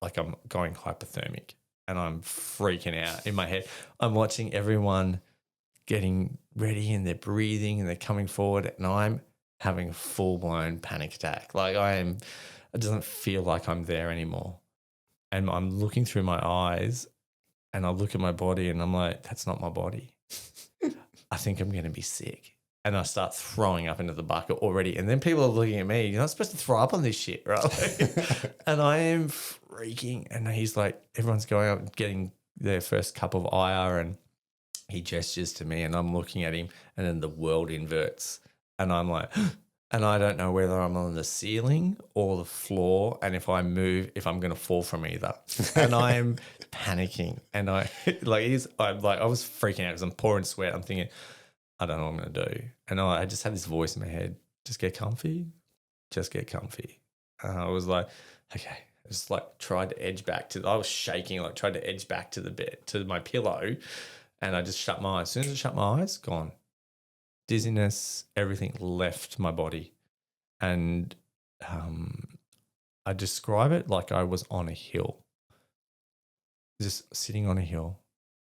I'm going hypothermic, and I'm freaking out in my head. I'm watching everyone getting ready, and they're breathing, and they're coming forward, and I'm having a full blown panic attack. Like, it doesn't feel like I'm there anymore, and I'm looking through my eyes. And I look at my body, and I'm like, that's not my body. I think I'm going to be sick. And I start throwing up into the bucket already. And then people are looking at me, you're not supposed to throw up on this shit, right? And I am freaking. And he's like, everyone's going up and getting their first cup of ire. And he gestures to me, and I'm looking at him, and then the world inverts. And I'm like, and I don't know whether I'm on the ceiling or the floor, and if I move, if I'm going to fall from either. And I am panicking, and I was freaking out because I'm pouring sweat. I'm thinking, I don't know what I'm going to do. And I just had this voice in my head, just get comfy. And I was like, okay. I just like tried to edge back I was shaking, like tried to edge back to the bed, to my pillow, and I just shut my eyes. As soon as I shut my eyes, gone. Dizziness, everything left my body. And I describe it like I was on a hill, just sitting on a hill.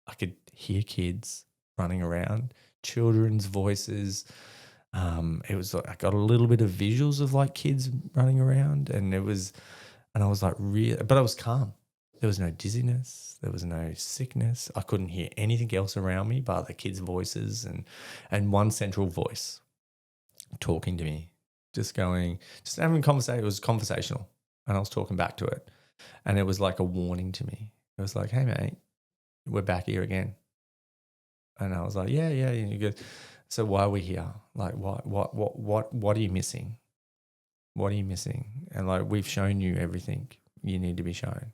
I could hear kids running around, children's voices. It was like I got a little bit of visuals of like kids running around, and I was like, but I was calm. There was no dizziness. There was no sickness. I couldn't hear anything else around me but the kids' voices and one central voice. talking to me, just having a conversation. It was conversational, and I was talking back to it, and it was like a warning to me. It was like, "Hey, mate, we're back here again." And I was like, "Yeah, yeah." And he goes, "So why are we here? Like, what are you missing? What are you missing?" And like, we've shown you everything you need to be shown.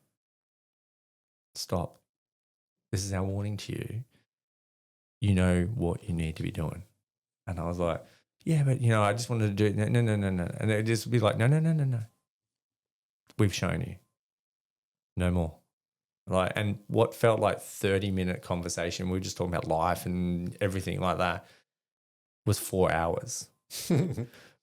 Stop. This is our warning to you. You know what you need to be doing. And I was like, "Yeah, but I just wanted to do it." No. And it'd just be like, no. We've shown you. No more. Like, and what felt like 30-minute conversation, we were just talking about life and everything like that, was 4 hours.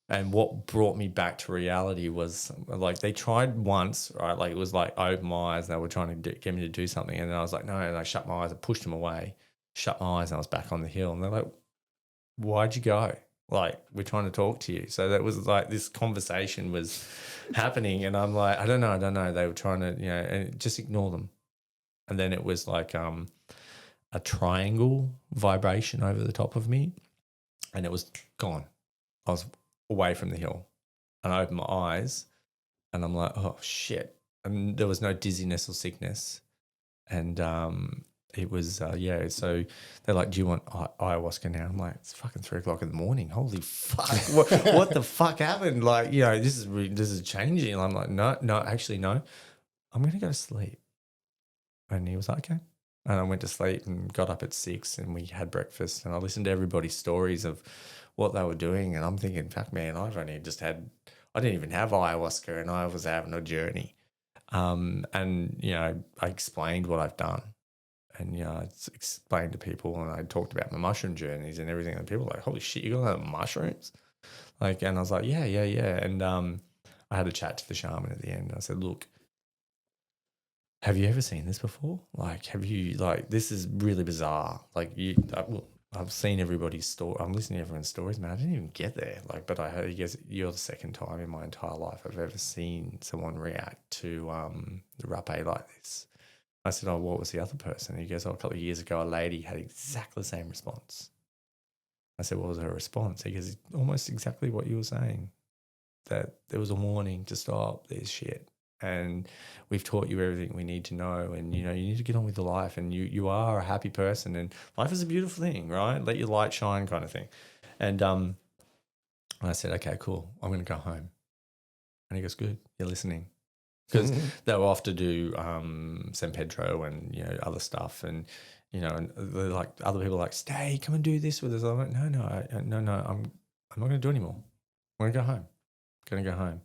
And what brought me back to reality was like, they tried once, right? Like, it was like open my eyes. They were trying to get me to do something. And then I was like, no. And I shut my eyes. I pushed them away, shut my eyes, and I was back on the hill. And they're like, "Why'd you go? Like, we're trying to talk to you." So that was like, this conversation was happening. And I'm like, I don't know. They were trying to, and just ignore them. And then it was like a triangle vibration over the top of me, and it was gone. I was away from the hill, and I opened my eyes, and I'm like, oh shit! And there was no dizziness or sickness, and it was So they're like, "Do you want ayahuasca now?" I'm like, "It's fucking 3 o'clock in the morning. Holy fuck! What the fuck happened? Like, this is changing." And I'm like, no, actually no. I'm gonna go to sleep. And he was like, "Okay." And I went to sleep and got up at 6, and we had breakfast, and I listened to everybody's stories of what they were doing. And I'm thinking, fuck, man, I didn't even have ayahuasca, and I was having a journey. And, I explained what I've done, and, I explained to people, and I talked about my mushroom journeys and everything. And people were like, "Holy shit, you got mushrooms?" Like, and I was like, yeah. And I had a chat to the shaman at the end. I said, "Look, have you ever seen this before? Like, this is really bizarre. Like, I've seen everybody's story. I'm listening to everyone's stories, man. I didn't even get there. Like, but I heard you guys, you're the second time in my entire life I've ever seen someone react to the rapé like this." I said, "Oh, what was the other person?" And he goes, "Oh, a couple of years ago, a lady had exactly the same response." I said, "What was her response?" He goes, "Almost exactly what you were saying, that there was a warning to stop this shit. And we've taught you everything we need to know. And, you need to get on with your life. And you are a happy person. And life is a beautiful thing, right? Let your light shine," kind of thing. And I said, "Okay, cool. I'm going to go home." And he goes, "Good. You're listening." Because they were off to do San Pedro and, other stuff. And, and they're like, other people are like, "Stay, come and do this with us." I'm like, no, I'm not going to do it anymore. I'm going to go home. Going to go home.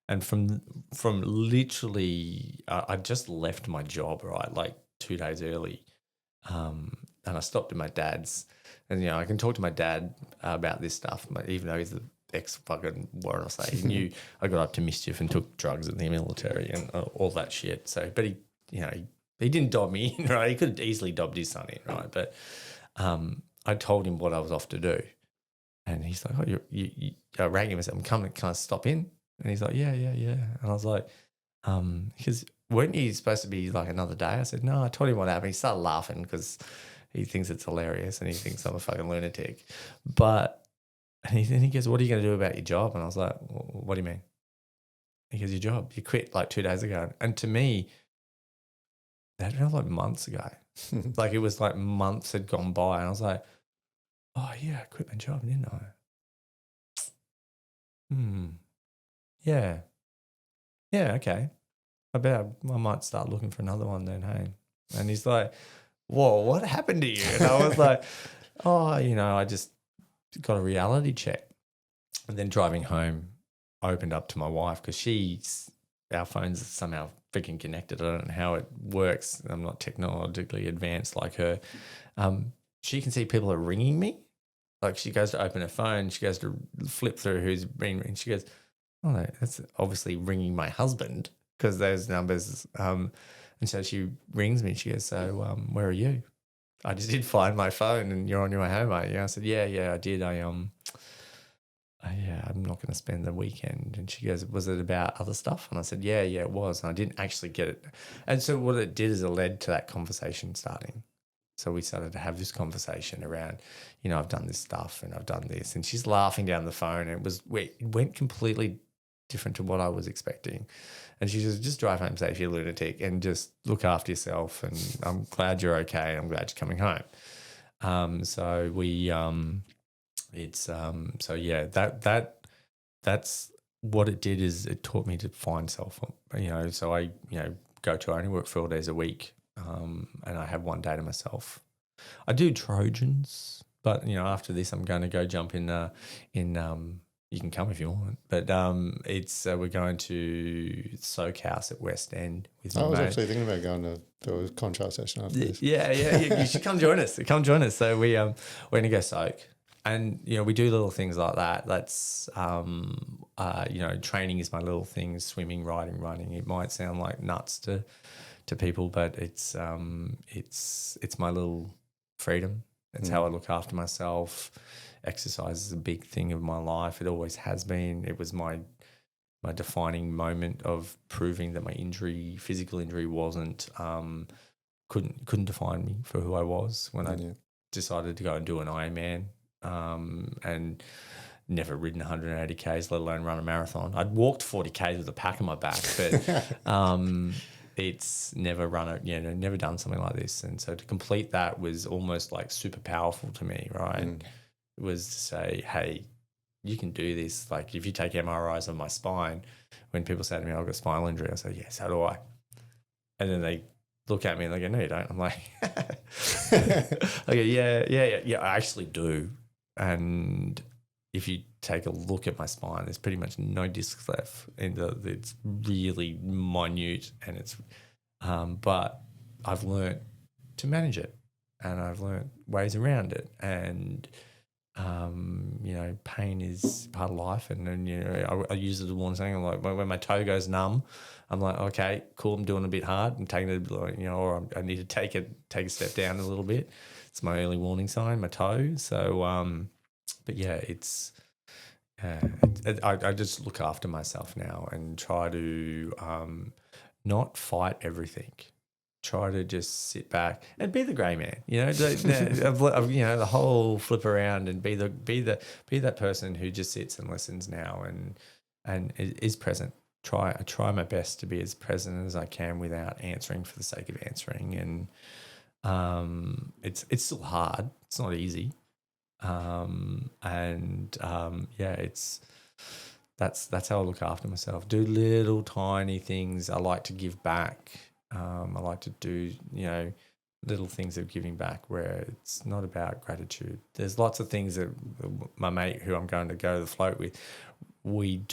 And from literally, I just left my job, right, like 2 days early, and I stopped at my dad's, and I can talk to my dad about this stuff, even though he's the fucking what I say, he knew I got up to mischief and took drugs in the military and all that shit. So, but he didn't dob me in, right? He could have easily dobbed his son in, right? But I told him what I was off to do, and he's like, "Oh, I rang him and said, I'm coming. Can I stop in?" And he's like, yeah. And I was like, because weren't you supposed to be like another day? I said, "No, I told him what happened." He started laughing because he thinks it's hilarious and he thinks I'm a fucking lunatic. But, and he goes, "What are you going to do about your job?" And I was like, "What do you mean?" He goes, "Your job, you quit like 2 days ago." And to me, that felt like months ago. Like, it was like months had gone by. And I was like, "Oh yeah, I quit my job, didn't I?" Yeah. Yeah, okay. I might start looking for another one then, hey? And he's like, "Whoa, what happened to you?" And I was like, "Oh, I just got a reality check." And then driving home, I opened up to my wife because our phones are somehow freaking connected. I don't know how it works. I'm not technologically advanced like her. She can see people are ringing me. Like, she goes to open her phone, she goes to flip through who's been ringing. She goes, "Oh, no, that's obviously ringing my husband," because those numbers. And so she rings me. She goes, "So, where are you?" "I just did find my phone, and you're on your way home, aren't you?" I said, "Yeah, I did. I'm not going to spend the weekend." And she goes, "Was it about other stuff?" And I said, yeah, it was. And I didn't actually get it. And so what it did is it led to that conversation starting. So we started to have this conversation around, I've done this stuff and I've done this, and she's laughing down the phone, and it went completely different to what I was expecting. And she says, just drive home safe, you lunatic, and just look after yourself. And I'm glad you're okay. I'm glad you're coming home. So we, so yeah, that's what it did, is it taught me to find self, so I, go to, I only work 4 days a week. And I have 1 day to myself. I do Trojans, but after this, I'm going to go jump in. You can come if you want, but it's we're going to Soak House at West End with my I was mate. actually thinking about going to a contrast session after this. Yeah, you should come join us. Come join us. So we're going to go soak, and we do little things like that. That's training is my little things: swimming, riding, running. It might sound like nuts to people, but it's my little freedom. It's how I look after myself. Exercise is a big thing of my life. It always has been. It was my defining moment of proving that my physical injury wasn't couldn't define me for who I was when I decided to go and do an Ironman, and never ridden 180 Ks, let alone run a marathon. I'd walked 40 Ks with a pack on my back, but it's never never done something like this. And so to complete that was almost like super powerful to me, right? It was to say, hey, you can do this. Like if you take MRIs of my spine, when people say to me, I've got spinal injury, I say, yes, so do I. And then they look at me and they go, no, you don't. I'm like, I go, yeah, I actually do. And if you take a look at my spine, there's pretty much no disc left. It's really minute, and it's, but I've learnt to manage it, and I've learnt ways around it, and pain is part of life, and then I use it as one thing. I'm like, when my toe goes numb, I'm like, okay, cool, I'm doing a bit hard, I'm taking it, or I need to take a step down a little bit. It's my early warning sign, my toe. So, but yeah, it's. I just look after myself now and try to not fight everything. Try to just sit back and be the grey man, the whole flip around and be that person who just sits and listens now and is present. I try my best to be as present as I can without answering for the sake of answering, and it's still hard. It's not easy. That's how I look after myself. Do little tiny things. I like to give back. I like to do, little things of giving back where it's not about gratitude. There's lots of things that my mate who I'm going to go the float with, we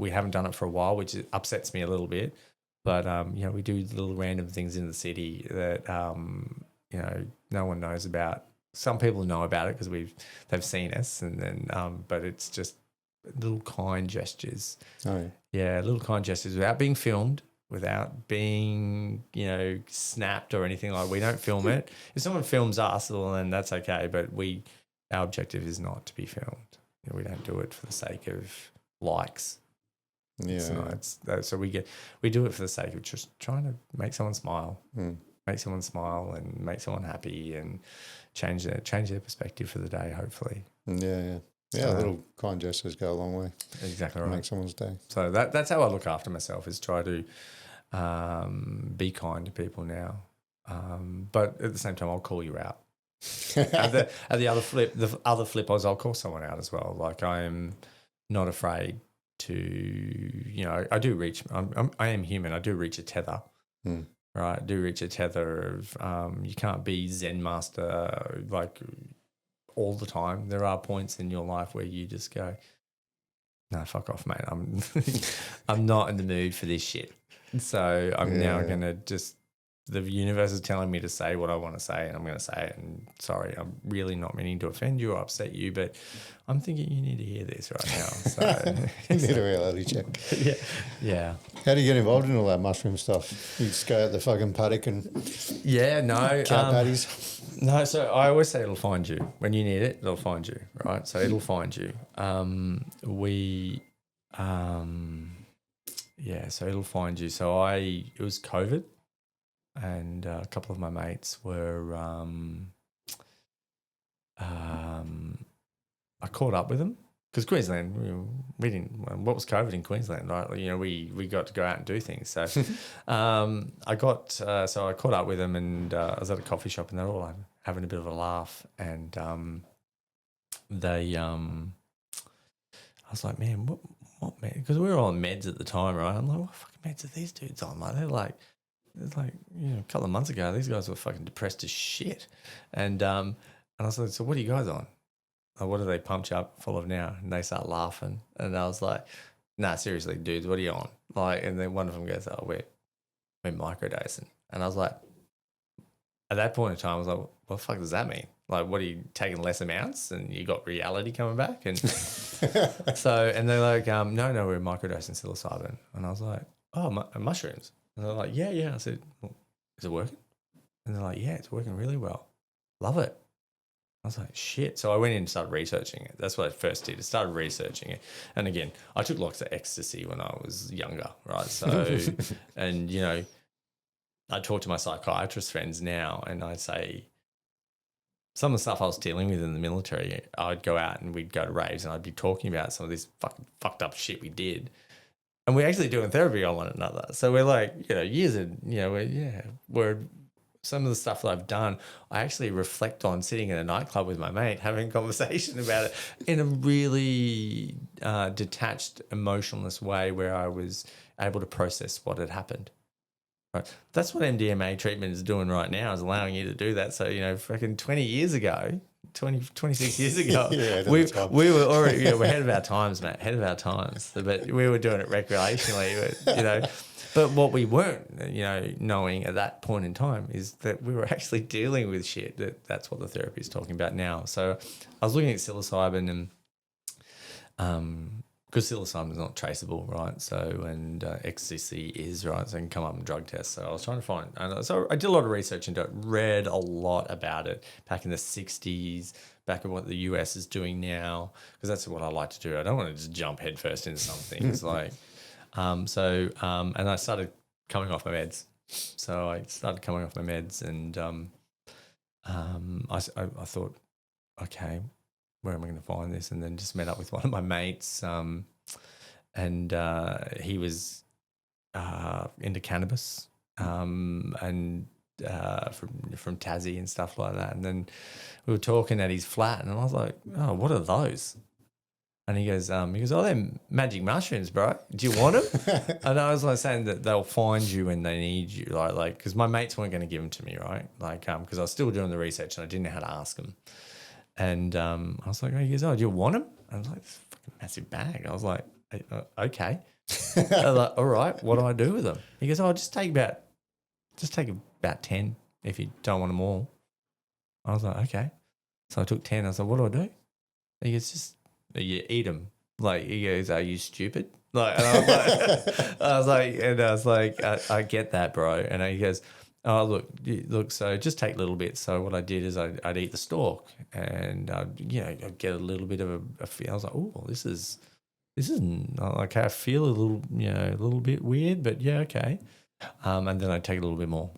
haven't done it for a while, which upsets me a little bit. But, we do little random things in the city that, no one knows about. Some people know about it because they've seen us, and then but it's just little kind gestures. Oh yeah, little kind gestures without being filmed, without being snapped or anything like. We don't film it. If someone films us, well, then that's okay. But our objective is not to be filmed. We don't do it for the sake of likes. Yeah. So we do it for the sake of just trying to make someone smile. Make someone smile and make someone happy and change their perspective for the day, hopefully. Yeah. Little kind gestures go a long way. Exactly right. Make someone's day. So that's how I look after myself, is try to be kind to people now. But at the same time, I'll call you out. At the other flip is I'll call someone out as well. Like, I am not afraid to, I do reach. I am human. I do reach a tether. Right, do reach a tether of you can't be Zen master like all the time. There are points in your life where you just go, no, fuck off, mate. I'm not in the mood for this shit. So I'm now going to just, the universe is telling me to say what I want to say, and I'm going to say it. And sorry, I'm really not meaning to offend you or upset you, but I'm thinking you need to hear this right now. So you need a reality check. Yeah. How do you get involved in all that mushroom stuff? You just go out the fucking paddock and cow patties. No, so I always say it'll find you. When you need it, it'll find you, right? So it'll find you. So it'll find you. So it was COVID. and a couple of my mates were. I caught up with them because Queensland, we didn't. What was COVID in Queensland, right? We got to go out and do things. So, I caught up with them, and I was at a coffee shop, and they're all having a bit of a laugh, and I was like, man, what meds? Because we were on meds at the time, right? I'm like, what fucking meds are these dudes on? Like, it's like a couple of months ago, these guys were fucking depressed as shit, and I was like, so what are you guys on? Like, what do they pump you up full of now? And they start laughing. And I was like, nah, seriously, dudes, what are you on? Like, and then one of them goes, oh, we're microdosing. And I was like, at that point in time, I was like, what the fuck does that mean? Like, what are you taking less amounts and you got reality coming back? And so, and they're like, no, we're microdosing psilocybin. And I was like, oh, mushrooms. And they're like, yeah. I said, well, is it working? And they're like, yeah, it's working really well. Love it. I was like, shit. So I went in and started researching it. That's what I first did. I started researching it. And again, I took lots of ecstasy when I was younger, right? So, and, I talk to my psychiatrist friends now and I say, some of the stuff I was dealing with in the military, I'd go out and we'd go to raves and I'd be talking about some of this fucking fucked up shit we did. And we're actually doing therapy on one another. So we're like, years in, we're some of the stuff that I've done, I actually reflect on sitting in a nightclub with my mate, having a conversation about it in a really detached, emotionless way where I was able to process what had happened. Right. That's what MDMA treatment is doing right now, is allowing you to do that. So, freaking 20 years ago, 26 years ago, we were already, we're ahead of our times, mate, ahead of our times. But we were doing it recreationally, But what we weren't, knowing at that point in time is that we were actually dealing with shit. That's what the therapy is talking about now. So I was looking at psilocybin and because psilocybin is not traceable, right? So, and ecstasy is, right? So it can come up in drug tests. So I was trying to find, and so I did a lot of research into it, read a lot about it back in the 60s, back at what the US is doing now, because that's what I like to do. I don't want to just jump headfirst into something. It's like, and I started coming off my meds. So I started coming off my meds and I thought, okay, where am I going to find this? And then just met up with one of my mates and he was into cannabis and from Tassie and stuff like that. And then we were talking at his flat and I was like, oh, what are those? And he goes, oh, they're magic mushrooms, bro. Do you want them? And I was like saying that they'll find you when they need you, like because my mates weren't going to give them to me, right? Like, because I was still doing the research and I didn't know how to ask them. And I was like, he goes, oh, do you want them? I was like, this fucking massive bag. I was like, okay. I was like, all right, what do I do with them? He goes, oh, just take about 10 if you don't want them all. I was like, okay. So I took 10. I was like, what do I do? He goes, you eat them. Like, he goes, are you stupid? Like, and I was like, I get that, bro. And he goes, oh, look, so just take little bits. So what I did is I'd eat the stalk and I'd get a little bit of a feel. I was like, oh, this is okay. I feel a little bit weird, but yeah, okay. And then I'd take a little bit more.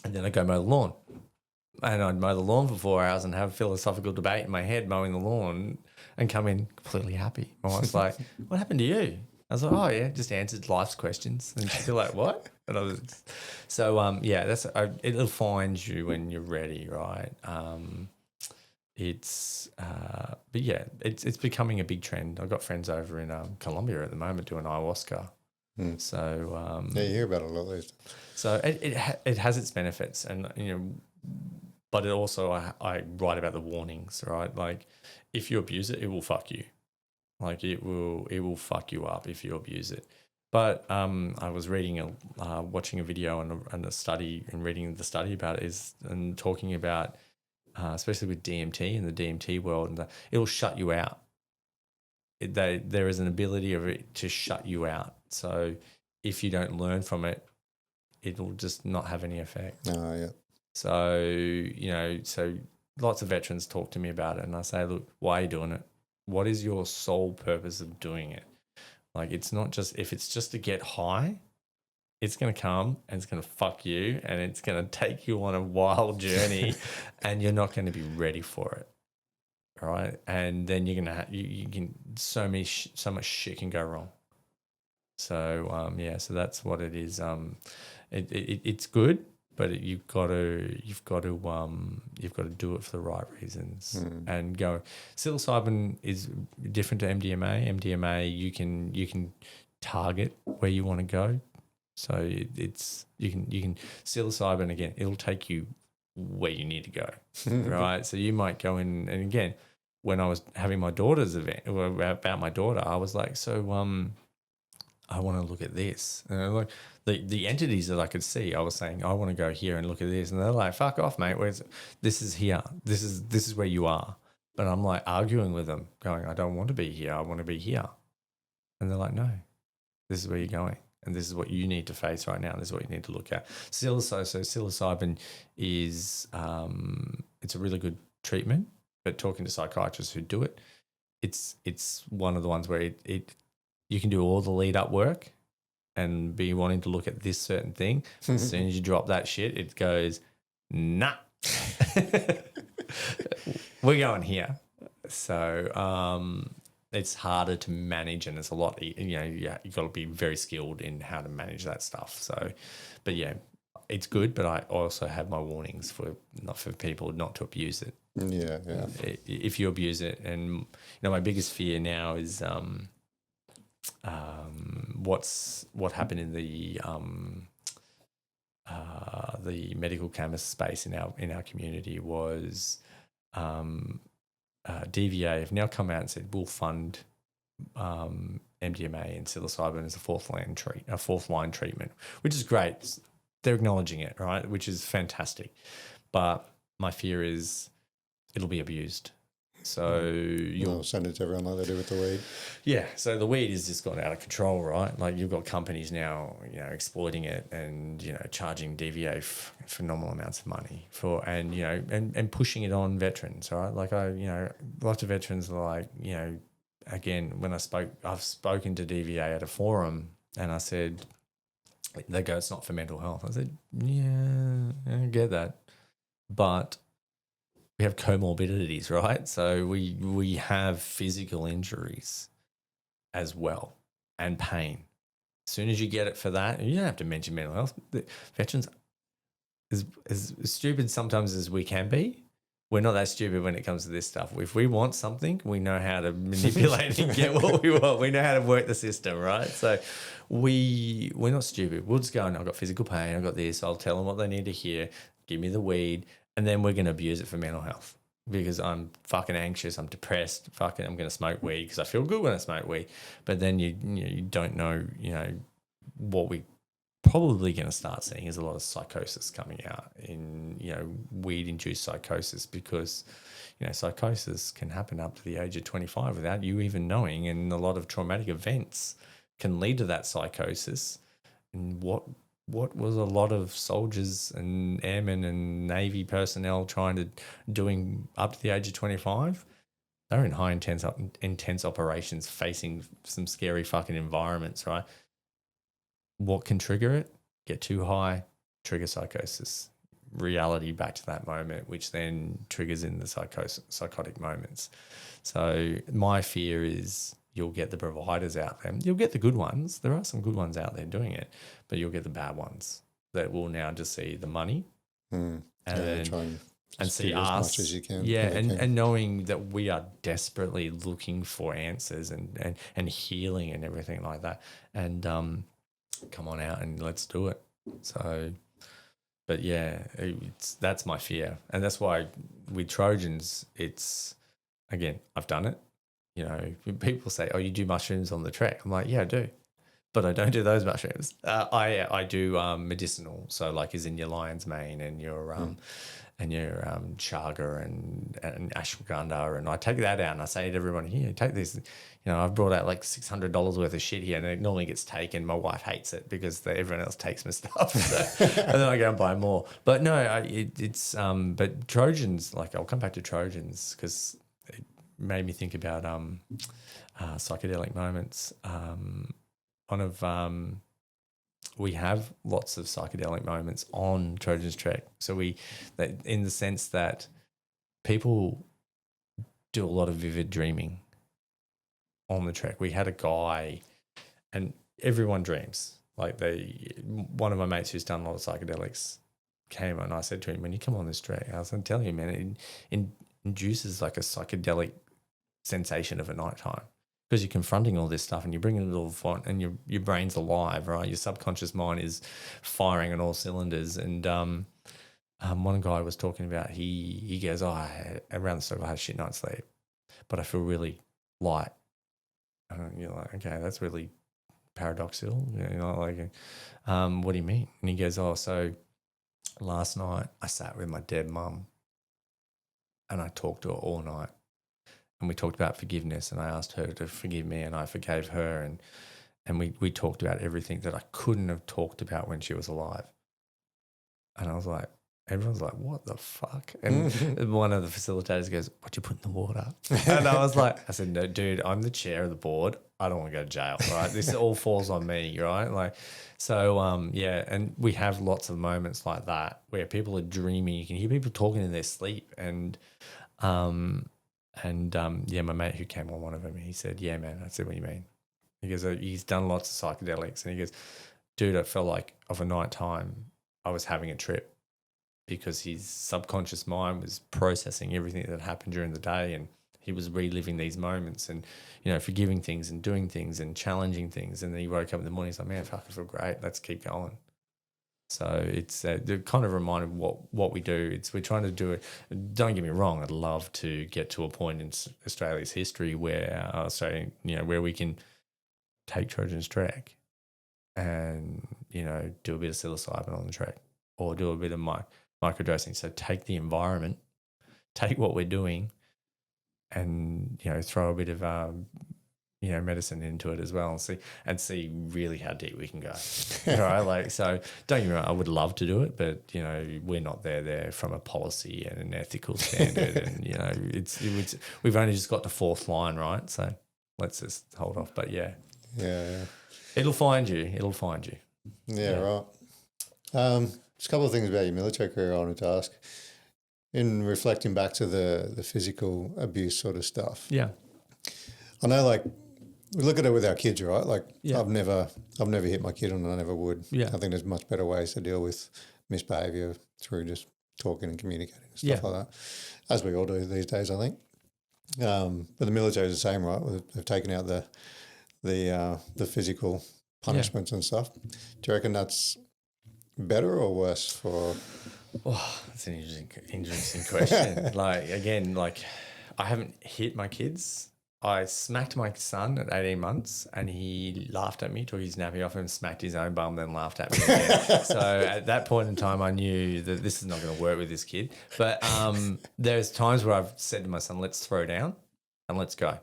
And then I'd go mow the lawn. And I'd mow the lawn for 4 hours and have a philosophical debate in my head mowing the lawn and come in completely happy. My wife's like, what happened to you? I was like, oh, yeah, just answered life's questions. And she's like, what? And I was, so, it'll find you when you're ready, right? But yeah, it's becoming a big trend. I've got friends over in Colombia at the moment doing ayahuasca. So yeah, you hear about it a lot these days. So it has its benefits, and but it also I write about the warnings, right? Like if you abuse it, it will fuck you. Like it will fuck you up if you abuse it. But I was watching a video and a study and reading the study about it and talking about especially with DMT in the DMT world, and it'll shut you out. There is an ability of it to shut you out. So if you don't learn from it, it'll just not have any effect. Oh, yeah. So, so lots of veterans talk to me about it and I say, look, why are you doing it? What is your sole purpose of doing it? Like, it's not just, if it's just to get high, it's going to come and it's going to fuck you and it's going to take you on a wild journey and you're not going to be ready for it. Right. And then you're going to you can, so much shit can go wrong. So, so that's what it is. It's good, but you've got to do it for the right reasons and go. Psilocybin is different to MDMA. MDMA, you can target where you want to go. So you can psilocybin again. It'll take you where you need to go, right? So you might go in, and again, when I was having my daughter's event about my daughter, I was like, so I want to look at this, and like the entities that I could see, I was saying I want to go here and look at this, and they're like, fuck off, mate. This is here. This is where you are. But I'm like arguing with them, going, I don't want to be here. I want to be here, and they're like, no, this is where you're going. And this is what you need to face right now. This is what you need to look at. Psilocybin is it's a really good treatment. But talking to psychiatrists who do it, it's one of the ones where you can do all the lead up work and be wanting to look at this certain thing. As soon as you drop that shit, it goes, nah, we're going here. So it's harder to manage, and it's a lot, you've got to be very skilled in how to manage that stuff. So, but yeah, it's good, but I also have my warnings for people not to abuse it. Yeah. If you abuse it, and my biggest fear now is what happened in the medical cannabis space in our community was DVA have now come out and said we'll fund MDMA and psilocybin as a fourth line treatment, which is great. They're acknowledging it, right, which is fantastic. But my fear is it'll be abused. So you'll send it to everyone like they do with the weed. Yeah. So the weed has just gone out of control, right? Like you've got companies now, exploiting it and, charging DVA phenomenal amounts of money and pushing it on veterans, right? Like lots of veterans are like, again, when I've spoken to DVA at a forum and I said, they go, it's not for mental health. I said, yeah, I get that. But we have comorbidities, right? So we have physical injuries as well and pain. As soon as you get it for that, you don't have to mention mental health. The veterans, as stupid sometimes as we can be, we're not that stupid when it comes to this stuff. If we want something, we know how to manipulate and get what we want. We know how to work the system, right? So we're not stupid. We'll just go, I've got physical pain, I've got this, I'll tell them what they need to hear, give me the weed, and then we're going to abuse it for mental health because I'm fucking anxious, I'm depressed, I'm going to smoke weed because I feel good when I smoke weed. But then you don't know, what we probably going to start seeing is a lot of psychosis coming out in, weed-induced psychosis because, psychosis can happen up to the age of 25 without you even knowing, and a lot of traumatic events can lead to that psychosis. And what was a lot of soldiers and airmen and Navy personnel doing up to the age of 25? They're in high intense operations facing some scary fucking environments, right? What can trigger it? Get too high, trigger psychosis. Reality back to that moment, which then triggers in the psychotic moments. So my fear is you'll get the providers out there. You'll get the good ones. There are some good ones out there doing it, but you'll get the bad ones that will now just see the money and see us as much as you can. Yeah, and knowing that we are desperately looking for answers and healing and everything like that. And come on out and let's do it. So, but yeah, that's my fear. And that's why with Trojans, it's, again, I've done it. People say, oh, you do mushrooms on the trek. I'm like, yeah, I do. But I don't do those mushrooms. I do medicinal. So like is in your lion's mane and your chaga and ashwagandha, and I take that out and I say to everyone, here, take this. I've brought out like $600 worth of shit here, and it normally gets taken. My wife hates it because everyone else takes my stuff, so, and then I go and buy more. But no, but Trojans, like I'll come back to Trojans because it made me think about psychedelic moments. One of we have lots of psychedelic moments on Trojans Trek. So in the sense that people do a lot of vivid dreaming on the trek. We had a guy, and everyone dreams. Like one of my mates who's done a lot of psychedelics came and I said to him, when you come on this trek, I was telling you, man, it induces like a psychedelic sensation of a nighttime because you're confronting all this stuff and you're bringing it all to the front and your brain's alive, right? Your subconscious mind is firing on all cylinders. And one guy was talking about, he goes, around the circle I had a shit night's sleep, but I feel really light. And you're like, okay, that's really paradoxical. What do you mean? And he goes, so last night I sat with my dead mum and I talked to her all night. And we talked about forgiveness, and I asked her to forgive me, and I forgave her, and we talked about everything that I couldn't have talked about when she was alive. And I was like, everyone's like, what the fuck? And one of the facilitators goes, what you put in the water? And I said, no, dude, I'm the chair of the board. I don't want to go to jail, right? This all falls on me, right? And we have lots of moments like that where people are dreaming. You can hear people talking in their sleep, my mate who came on one of them, he said, yeah, man. I said, what do you mean? He goes, he's done lots of psychedelics. And he goes, dude, I felt like of a night time I was having a trip because his subconscious mind was processing everything that happened during the day, and he was reliving these moments and, forgiving things and doing things and challenging things. And then he woke up in the morning, he's like, man, fuck, I feel great. Let's keep going. So it's the kind of reminder of what we do. We're trying to do it. Don't get me wrong. I'd love to get to a point in Australia's history where where we can take Trojans Trek and, do a bit of psilocybin on the trek or do a bit of microdosing. So take the environment, take what we're doing and, throw a bit of, medicine into it as well and see really how deep we can go. Right? So don't get me wrong, I would love to do it, but, we're not there from a policy and an ethical standard. And, it's we've only just got the fourth line, right? So let's just hold off. But yeah. It'll find you. Yeah. Right. Just a couple of things about your military career I wanted to ask. In reflecting back to the physical abuse sort of stuff. Yeah. I know, we look at it with our kids, right? I've never hit my kid and I never would. Yeah. I think there's much better ways to deal with misbehaviour through just talking and communicating and stuff like that, as we all do these days, I think. But the military is the same, right? They've taken out the physical punishments and stuff. Do you reckon that's better or worse for? Oh, that's an interesting question. I haven't hit my kids. I smacked my son at 18 months and he laughed at me, took his nappy off and smacked his own bum, then laughed at me again. So at that point in time, I knew that this is not going to work with this kid. But there's times where I've said to my son, let's throw down and let's go.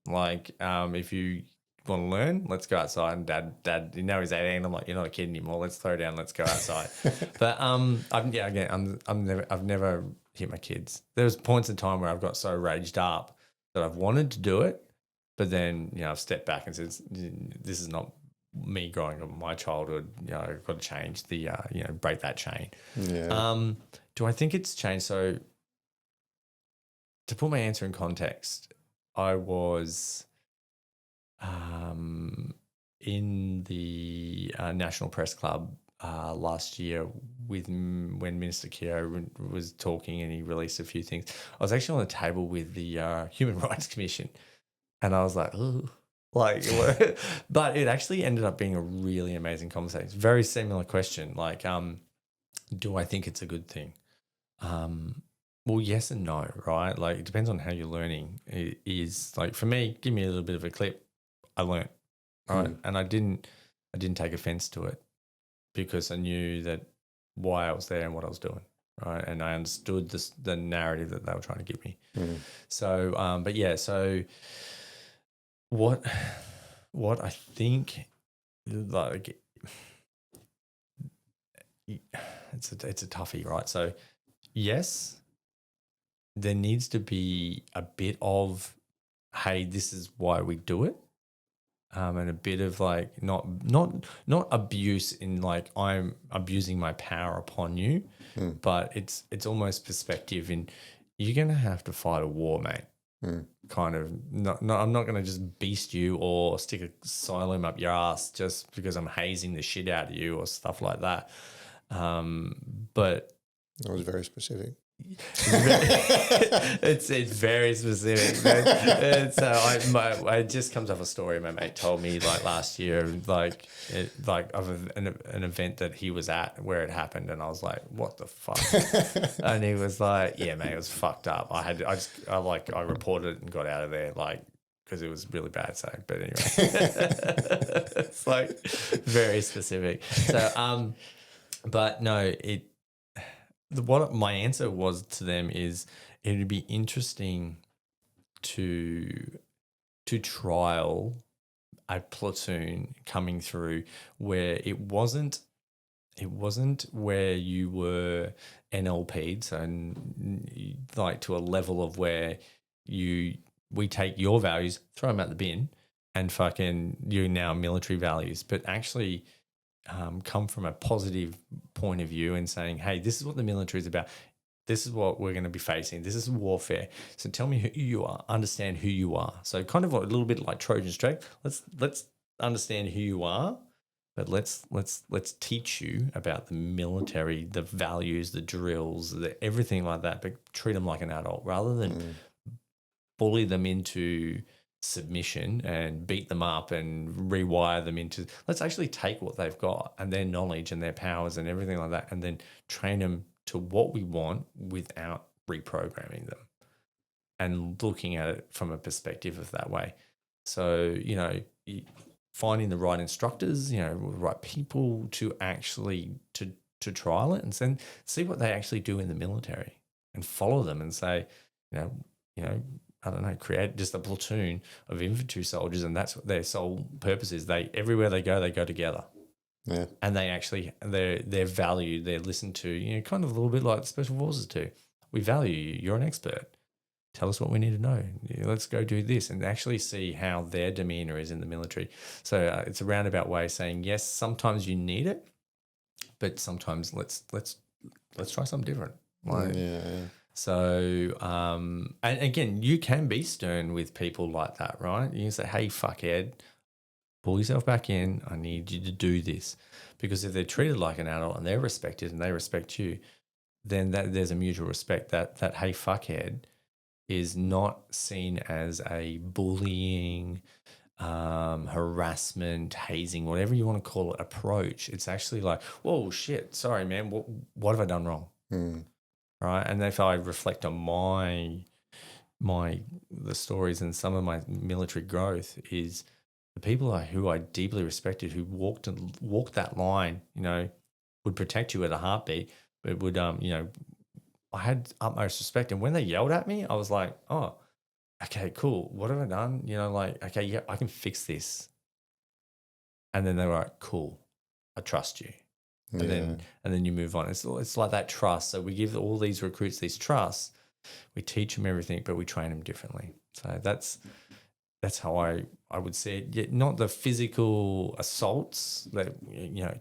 If you want to learn, let's go outside. And dad, he's 18. I'm like, you're not a kid anymore. Let's throw down. Let's go outside. But I've never hit my kids. There was points in time where I've got so raged up that I've wanted to do it, but then, I've stepped back and said, this is not me growing up in my childhood. I've got to change break that chain. Yeah. Do I think it's changed? So to put my answer in context, I was in the National Press Club last year when Minister Keogh was talking and he released a few things. I was actually on the table with the Human Rights Commission and I was like, oh, but it actually ended up being a really amazing conversation. Very similar question. Do I think it's a good thing? Well, yes and no, right? It depends on how you're learning. It is for me, give me a little bit of a clip. I learned, right? And I didn't take offense to it because I knew that why I was there and what I was doing, right? And I understood the narrative that they were trying to give me. So, so what I think, it's a toughie, right? So, yes, there needs to be a bit of, hey, this is why we do it. and a bit of like not abuse in like I'm abusing my power upon you, but it's almost perspective in you're gonna have to fight a war, mate. Kind of I'm not gonna just beast you or stick a xylem up your ass just because I'm hazing the shit out of you or stuff like that. But that was very specific. it's very specific. It just comes off a story my mate told me like last year, like of an event that he was at where it happened, and I was like, "What the fuck?" And he was like, "Yeah, mate, it was fucked up. I reported it and got out of there, like." Because it was really bad, but anyway, it's like very specific. So, but no, what my answer was to them is it would be interesting to trial a platoon coming through where it wasn't where you were NLP'd, so like to a level of where we take your values, throw them out the bin, and fucking you're now military values, but actually come from a positive point of view and saying, hey, this is what the military is about. This is what we're going to be facing. This is warfare. So tell me who you are. Understand who you are. So kind of a little bit like Trojans Trek. Let's understand who you are, but let's teach you about the military, the values, the drills, everything like that. But treat them like an adult rather than bully them into submission and beat them up and rewire them into. Let's actually take what they've got and their knowledge and their powers and everything like that, and then train them to what we want without reprogramming them and looking at it from a perspective of that way. So, finding the right instructors, the right people to actually to trial it and then see what they actually do in the military and follow them and say, I don't know, create just a platoon of infantry soldiers, and that's what their sole purpose is. Everywhere they go together. Yeah. And they actually, they're valued, they're listened to, kind of a little bit like the Special Forces do. We value you. You're an expert. Tell us what we need to know. Let's go do this and actually see how their demeanor is in the military. So it's a roundabout way of saying, yes, sometimes you need it, but sometimes let's try something different. Yeah. So, and again, you can be stern with people like that, right? You can say, hey, fuckhead, pull yourself back in. I need you to do this. Because if they're treated like an adult and they're respected and they respect you, then there's a mutual respect that hey, fuckhead is not seen as a bullying, harassment, hazing, whatever you want to call it, approach. It's actually like, whoa, shit, sorry, man, what have I done wrong? Right. And if I reflect on the stories and some of my military growth is the people who I deeply respected, who walked that line, would protect you at a heartbeat, but would, I had utmost respect. And when they yelled at me, I was like, oh, okay, cool. What have I done? Okay, yeah, I can fix this. And then they were like, cool, I trust you. And then you move on. It's like that trust. So we give all these recruits these trusts. We teach them everything, but we train them differently. So that's how I would see it. Yet not the physical assaults that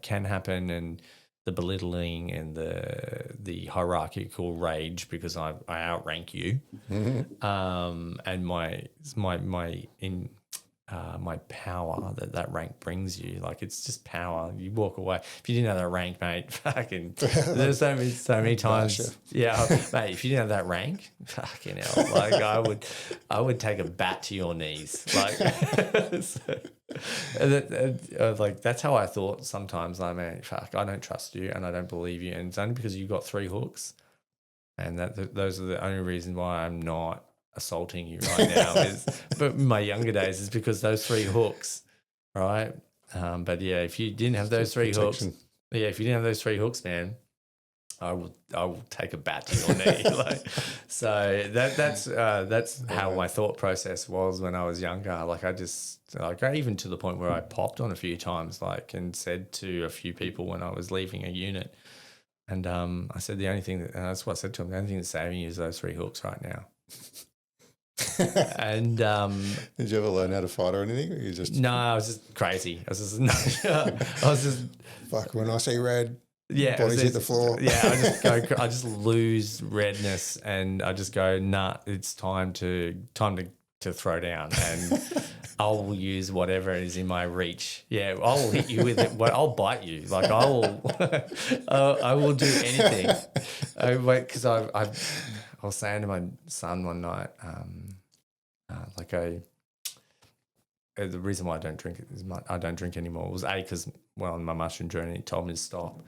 can happen, and the belittling and the hierarchical rage because I outrank you, and my power that rank brings you. Like, it's just power. You walk away. If you didn't have that rank, mate, fucking there's so many times. Yeah, mate, if you didn't have that rank, fucking hell. Like, I would take a bat to your knees. Like, like that's how I thought sometimes. Like, man, fuck, I don't trust you and I don't believe you, and it's only because you've got 3 hooks, and those are the only reason why I'm not assaulting you right now. But in my younger days is because those 3 hooks, right? But yeah, if you didn't have those 3 hooks, man, I will take a bat to your knee. Like, so that's how my thought process was when I was younger. Like, I even to the point where I popped on a few times, like, and said to a few people when I was leaving a unit, and I said the only thing and that's what I said to them, the only thing that's saving you is those 3 hooks right now. And did you ever learn how to fight or anything? Or you just no, I was just crazy. I was just, I was just fuck when I see red, yeah, bodies hit the floor. Yeah, I just lose redness, and I just go, nah, it's time to throw down, and I'll use whatever is in my reach. Yeah, I'll hit you with it. Well, I'll bite you. Like I will, I will do anything. Because I was saying to my son one night, the reason why I don't drink I don't drink anymore was because on my mushroom journey he told me to stop,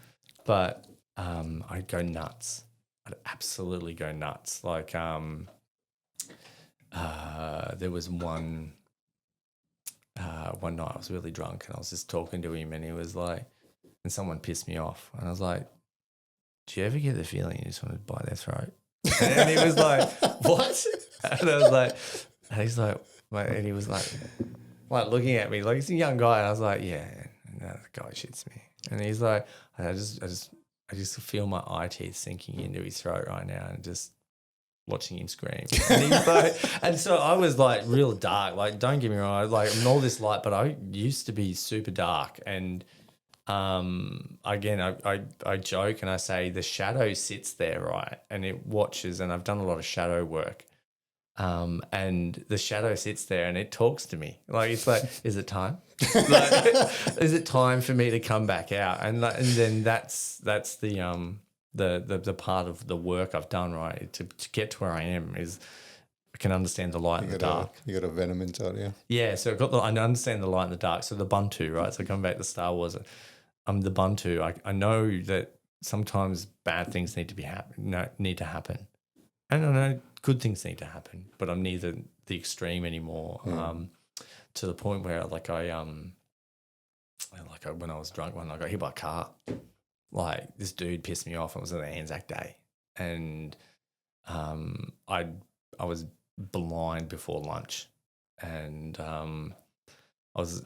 but I'd go nuts. I'd absolutely go nuts. Like there was one night I was really drunk and I was just talking to him and he was like, and someone pissed me off and I was like, do you ever get the feeling you just want to bite their throat? And he was like, what? And I was like, and he's like, and he was like looking at me like he's a young guy, and I was like, yeah, no, the guy shits me. And he's like, I just feel my eye teeth sinking into his throat right now, and just watching him scream. And he's like, and so I was like real dark. Like, don't get me wrong, I'm all this light, but I used to be super dark. And again, I joke and I say the shadow sits there, right, and it watches. And I've done a lot of shadow work. And the shadow sits there and it talks to me. Like, it's like, is it time? Like, is it time for me to come back out? And then that's the part of the work I've done, right, to get to where I am is I can understand the light and the dark. You got a venom inside you. Yeah, so I understand the light and the dark. So the Buntu, right? So coming back to Star Wars, I'm the Buntu. I know that sometimes bad things need to happen. And I know good things need to happen, but I'm neither the extreme anymore. To the point where when I was drunk one night, I got hit by a car. Like, this dude pissed me off. It was an Anzac Day, and I was blind before lunch, and I was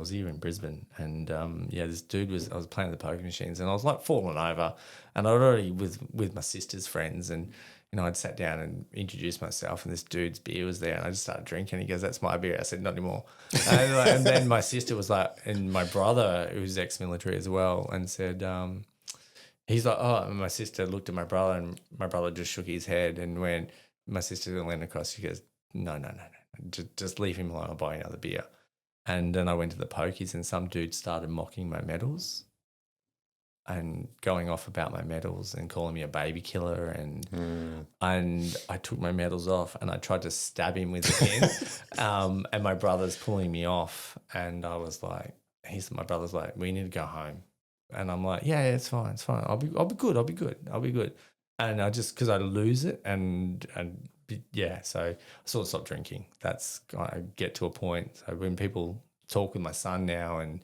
here in Brisbane, and this dude I was playing the poker machines, and I was like falling over, and I'd already with my sister's friends, and I'd sat down and introduced myself, and this dude's beer was there, and I just started drinking. He goes, "That's my beer." I said, "Not anymore." And then my sister was like, and my brother, who's ex-military as well, and said, he's like, "Oh," and my sister looked at my brother, and my brother just shook his head, and when my sister leaned across, she goes, No, just leave him alone, I'll buy another beer. And then I went to the pokies and some dude started mocking my medals and going off about my medals and calling me a baby killer, and I took my medals off and I tried to stab him with a pin, and my brother's pulling me off, and I was like, my brother's like, "We need to go home," and I'm like, "Yeah, it's fine, I'll be good," and I just, because I lose it and so I sort of stopped drinking. I get to a point. So when people talk with my son now and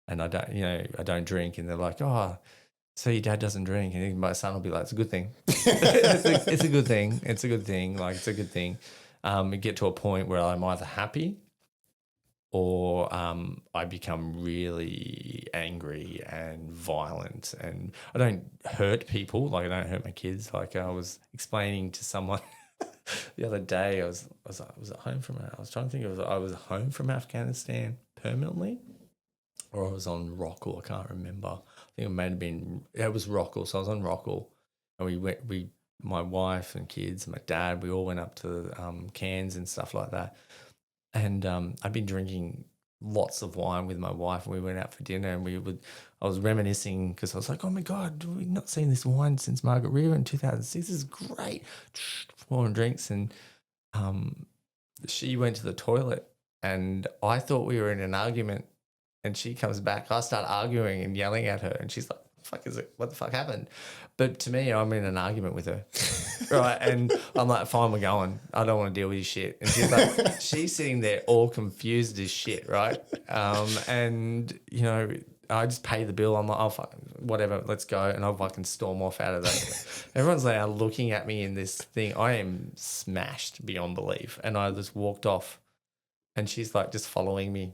I don't drink, and they're like, "Oh, so your dad doesn't drink," and my son will be like, "It's a good thing." it's a good thing. It's a good thing. Like, it's a good thing. We get to a point where I'm either happy or I become really angry and violent, and I don't hurt people. Like, I don't hurt my kids. Like, I was explaining to someone the other day, I was at home from, I was trying to think of, I was home from Afghanistan permanently, or I was on Rockall. I can't remember. I think it may have been, it was Rockall. So I was on Rockall, and my wife and kids and my dad, we all went up to Cairns and stuff like that. And I'd been drinking lots of wine with my wife, and we went out for dinner, and I was reminiscing because I was like, "Oh my God, we've not seen this wine since Margaret in 2006. This is great." Pouring drinks, and she went to the toilet, and I thought we were in an argument, and she comes back. I start arguing and yelling at her, and she's like, "What the fuck happened?" But to me, I'm in an argument with her, right? And I'm like, "Fine, we're going. I don't want to deal with this shit." And she's like, she's sitting there all confused as shit, right? And I just pay the bill. I'm like, "Oh fuck, whatever, let's go." And I fucking storm off out of that. Everyone's now looking at me in this thing. I am smashed beyond belief, and I just walked off, and she's like just following me.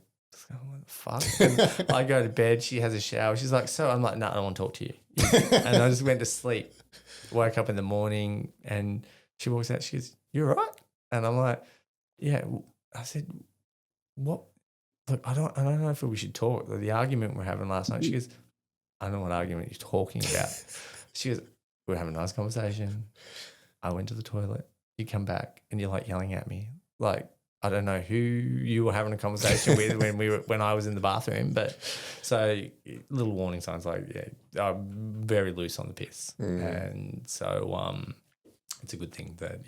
What the fuck? And I go to bed. She has a shower. She's like, "So?" I'm like, "No, I don't want to talk to you." And I just went to sleep. Woke up in the morning, and she walks out. She goes, "You all right?" And I'm like, yeah. I said, what? Look, I don't know if we should talk. The argument we're having last night. She goes, I don't know what argument you're talking about. She goes, we were having a nice conversation. I went to the toilet. You come back and you're like yelling at me. Like, I don't know who you were having a conversation with when I was in the bathroom. But so little warning signs like, yeah, I'm very loose on the piss. And so it's a good thing that,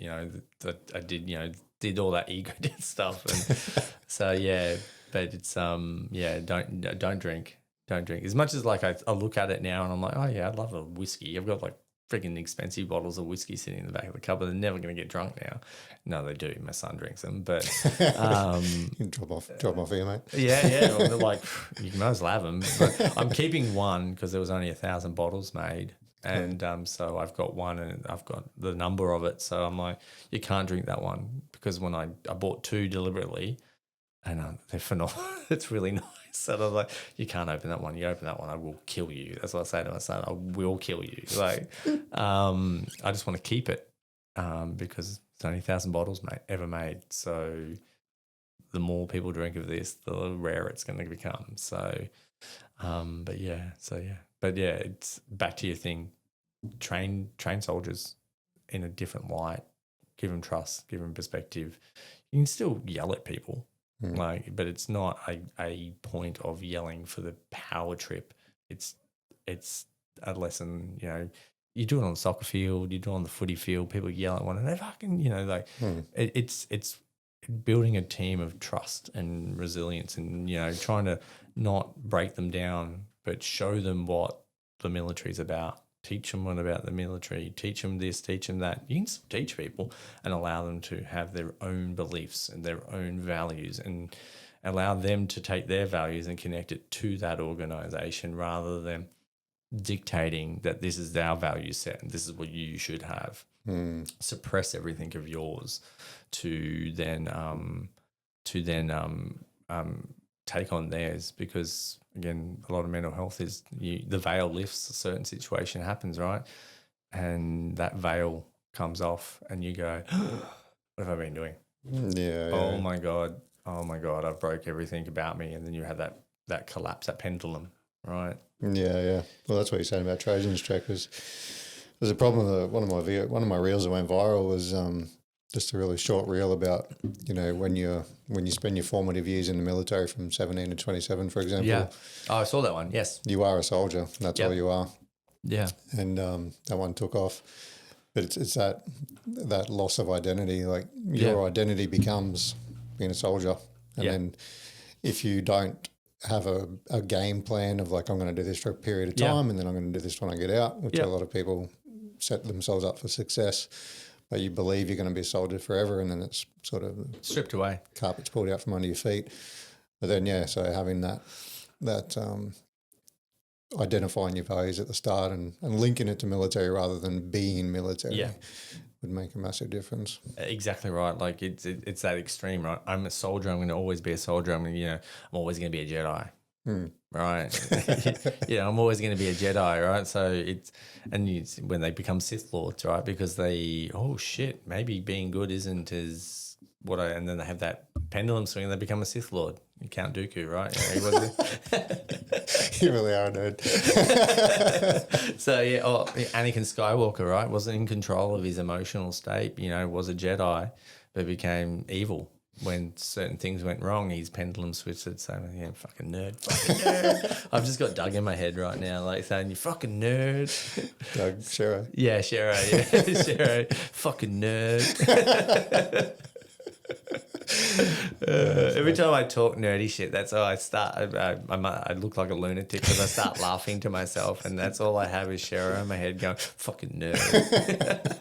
that I did all that ego death stuff. And so, yeah, but it's, don't drink. Don't drink. As much as like I look at it now and I'm like, oh yeah, I'd love a whiskey. I've got like freaking expensive bottles of whiskey sitting in the back of the cupboard. They're never going to get drunk now. No, they do. My son drinks them, but you can drop off here, mate. Yeah. Well, they're like, you might as well have them. But I'm keeping one because there was only 1,000 bottles made. And so I've got one and I've got the number of it. So I'm like, you can't drink that one because when I bought two deliberately and they're phenomenal. It's really nice. So I'm like, you can't open that one. You open that one, I will kill you. That's what I say to my son. I will kill you. Like, I just want to keep it because it's only 1,000 bottles ever made. So the more people drink of this, the rarer it's going to become. So, but yeah. It's back to your thing. Train soldiers in a different light. Give them trust. Give them perspective. You can still yell at people. But it's not a point of yelling for the power trip. It's a lesson, you do it on the soccer field, you do it on the footy field, people yell at one and they fucking, it's building a team of trust and resilience and, trying to not break them down, but show them what the military's about. Teach them what about the military, teach them this, teach them that. You can teach people and allow them to have their own beliefs and their own values and allow them to take their values and connect it to that organisation rather than dictating that this is our value set and this is what you should have. Suppress everything of yours to then take on theirs because, again, a lot of mental health is the veil lifts, a certain situation happens, right? And that veil comes off and you go, what have I been doing? Yeah. Oh, my God, I've broke everything about me. And then you have that collapse, that pendulum, right? Yeah. Well, that's what you're saying about Trojans Trek was there's a problem that one of my reels that went viral was just a really short reel about, when you spend your formative years in the military from 17 to 27, for example. Yeah. Oh, I saw that one. Yes. You are a soldier. That's all you are. Yeah. And that one took off. But it's that loss of identity. Like your identity becomes being a soldier. And then if you don't have a game plan of like, I'm going to do this for a period of time and then I'm going to do this when I get out, which a lot of people set themselves up for success. But you believe you're going to be a soldier forever and then it's sort of stripped away. Carpet's pulled out from under your feet. But then, so having that identifying your values at the start and linking it to military rather than being military would make a massive difference. Exactly right. Like it's that extreme, right? I'm a soldier. I'm going to always be a soldier. I'm always going to be a Jedi. Right. I'm always going to be a Jedi, right? So when they become Sith Lords, right? Because maybe being good isn't as and then they have that pendulum swing and they become a Sith Lord. Count Dooku, right? He wasn't. You really are a nerd. So Anakin Skywalker, right? Wasn't in control of his emotional state, was a Jedi, but became evil. When certain things went wrong, his pendulum switched it, saying, fucking nerd. I've just got Doug in my head right now, like saying, you fucking nerd. Doug, Shero. Yeah, Shero, Shero. Fucking nerd. Every time I talk nerdy shit, that's how I start. I look like a lunatic because I start laughing to myself, and that's all I have is Shero in my head going, fucking nerd.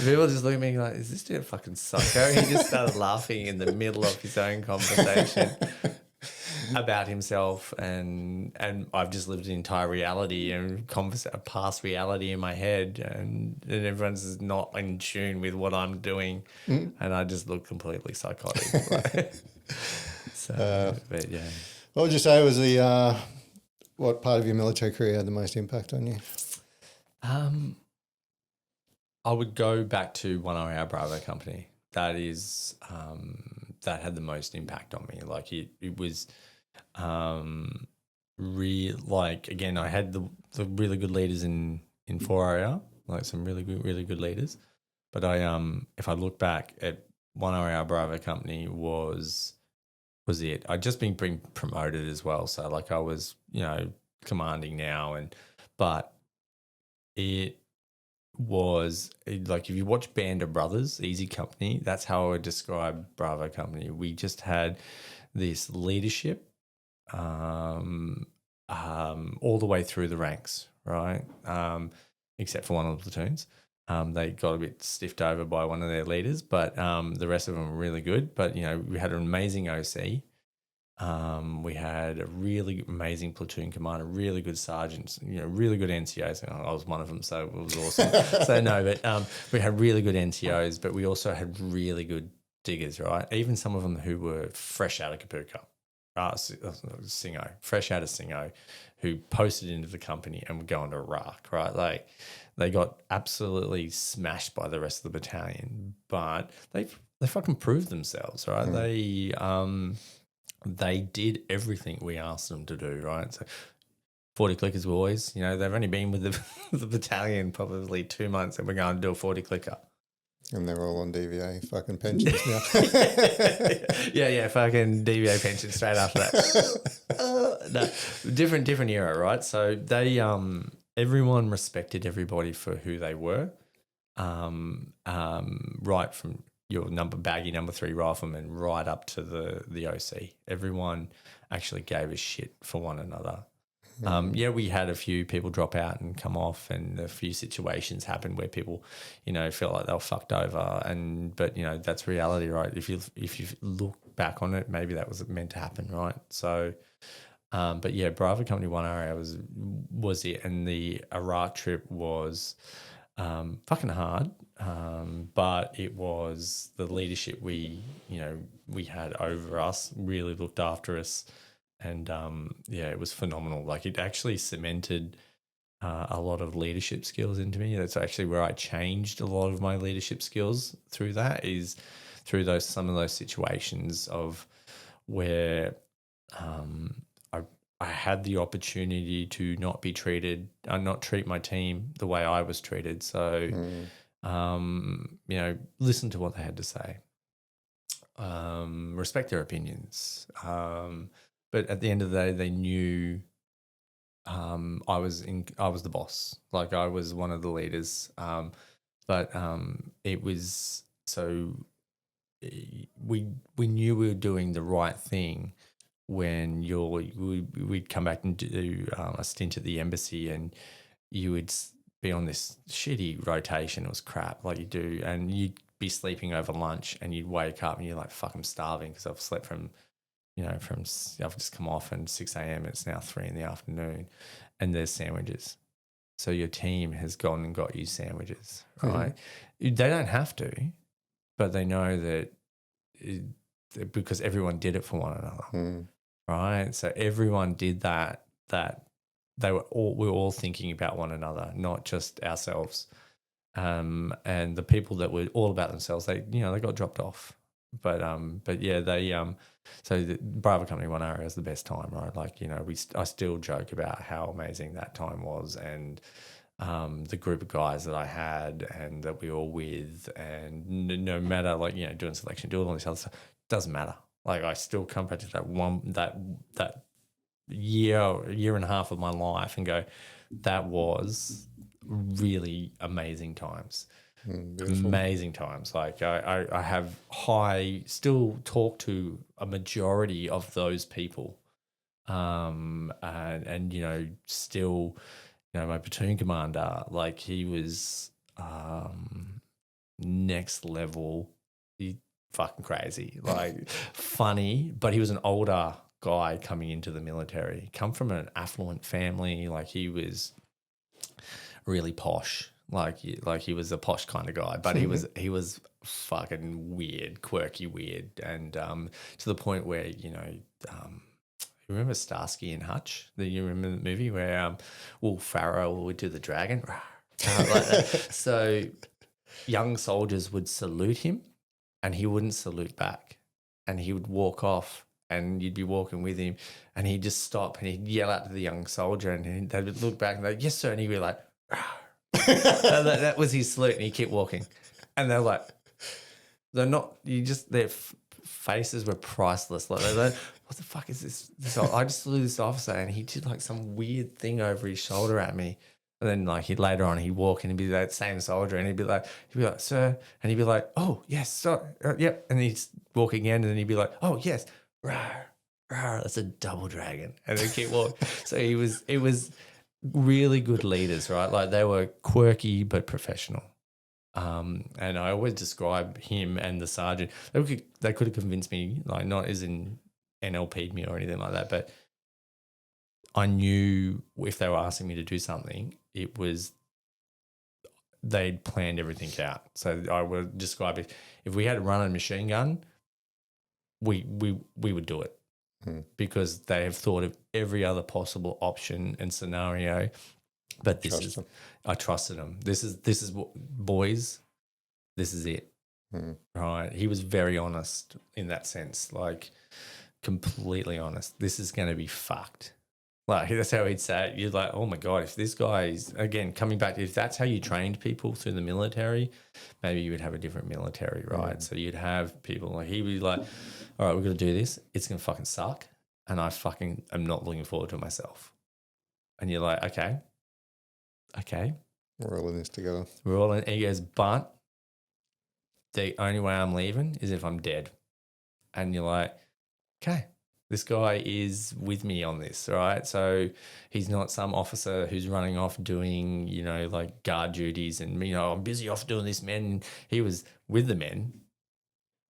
People just look at me like, is this dude a fucking psycho? He just started laughing in the middle of his own conversation about himself, and I've just lived an entire reality and a past reality in my head, and everyone's just not in tune with what I'm doing, and I just look completely psychotic. But yeah. What would you say was the what part of your military career had the most impact on you? I would go back to 1 Hour Bravo Company. is that had the most impact on me. Like it was like, again, I had the really good leaders in 4RR, like some really good leaders. But if I look back at 1RR Bravo Company was it. I'd just been promoted as well. So like I was, commanding now, but it was like, if you watch Band of Brothers, Easy Company, that's how I would describe Bravo Company. We just had this leadership all the way through the ranks, right? Except for one of the platoons. They got a bit stiffed over by one of their leaders, but the rest of them were really good. But, we had an amazing OC. We had a really amazing platoon commander, really good sergeants, really good NCOs. I was one of them, so it was awesome. So no, but we had really good NCOs, but we also had really good diggers, right? Even some of them who were fresh out of Kapuka, Singo, fresh out of Singo, who posted into the company and were going to Iraq, right? Like they got absolutely smashed by the rest of the battalion, but they fucking proved themselves, right? They did everything we asked them to do, right? So 40 clickers boys, they've only been with the battalion probably 2 months and we're going to do a 40 clicker. And they're all on DVA fucking pensions now. yeah, fucking DVA pension straight after that. No, different era, right? So they everyone respected everybody for who they were, right from your baggy number 3 rifleman right up to the OC. Everyone actually gave a shit for one another. Yeah, we had a few people drop out and come off, and a few situations happened where people, felt like they were fucked over. But that's reality, right? If you look back on it, maybe that was meant to happen, right? So, but yeah, Bravo Company 1RA was it, and the Iraq trip was fucking hard. But it was the leadership we had over us really looked after us. And, it was phenomenal. Like it actually cemented a lot of leadership skills into me. That's actually where I changed a lot of my leadership skills through that, is through some of those situations of where I had the opportunity to not be treated, not treat my team the way I was treated. So, listen to what they had to say, respect their opinions. But at the end of the day, they knew I was the boss. Like I was one of the leaders. But it was so we knew we were doing the right thing when we'd come back and do a stint at the embassy, and you would be on this shitty rotation. It was crap, like you do, and you'd be sleeping over lunch, and you'd wake up and you're like, "Fuck, I'm starving," because I've slept from. I've just come off and 6 a.m. It's now 3 in the afternoon, and there's sandwiches. So your team has gone and got you sandwiches, right? They don't have to, but they know that because everyone did it for one another, right? So everyone did that. We were all thinking about one another, not just ourselves. And the people that were all about themselves, they got dropped off. But yeah, so the Bravo Company 1RA is the best time, right? Like, I still joke about how amazing that time was, and the group of guys that I had and that we were with, and no matter, like, doing selection, doing all this other stuff, doesn't matter. Like, I still come back to that year and a half of my life and go, that was really amazing times. Amazing times. Like I have still talk to a majority of those people, and still, my platoon commander, like he was next level. He fucking crazy, like funny, but he was an older guy coming into the military. Come from an affluent family, like he was really posh. Like he was a posh kind of guy, but he was fucking weird, quirky weird, and to the point where you remember Starsky and Hutch? You remember the movie where Will Ferrell would do the dragon, like that. So young soldiers would salute him and he wouldn't salute back, and he would walk off, and you'd be walking with him, and he'd just stop and he'd yell out to the young soldier, and they would look back and they'd, yes, sir, and he'd be like, and that was his salute, and he kept walking, and they're like, they're not, their faces were priceless. Like, they're like, what the fuck is this? I just saluted this officer, and he did like some weird thing over his shoulder at me. And then like later on he'd walk and he'd be that same soldier, and he'd be like, sir, and he'd be like, oh yes, sir, yep. And he'd walk again, and then he'd be like, oh yes, rawr, rawr, that's a double dragon, and then keep walking. So it was really good leaders, right? Like they were quirky but professional. And I always describe him and the sergeant. They could have convinced me, like not as in NLP'd me or anything like that, but I knew if they were asking me to do something, it was they'd planned everything out. So I would describe it. If we had to run a machine gun, we would do it because they have thought of every other possible option and scenario. But I trusted them. This is what, boys, this is it. Right. He was very honest in that sense, like completely honest. This is going to be fucked. Like that's how he'd say it. You're like, oh my God, if this guy is, again, coming back, if that's how you trained people through the military, maybe you would have a different military, right? So you'd have people like, he'd be like, all right, we're going to do this. It's going to fucking suck. And I fucking am not looking forward to it myself. And you're like, okay. We're all in this together. We're all in. And he goes, but the only way I'm leaving is if I'm dead. And you're like, okay. This guy is with me on this, right? So he's not some officer who's running off doing, like guard duties and, I'm busy off doing this, man. He was with the men,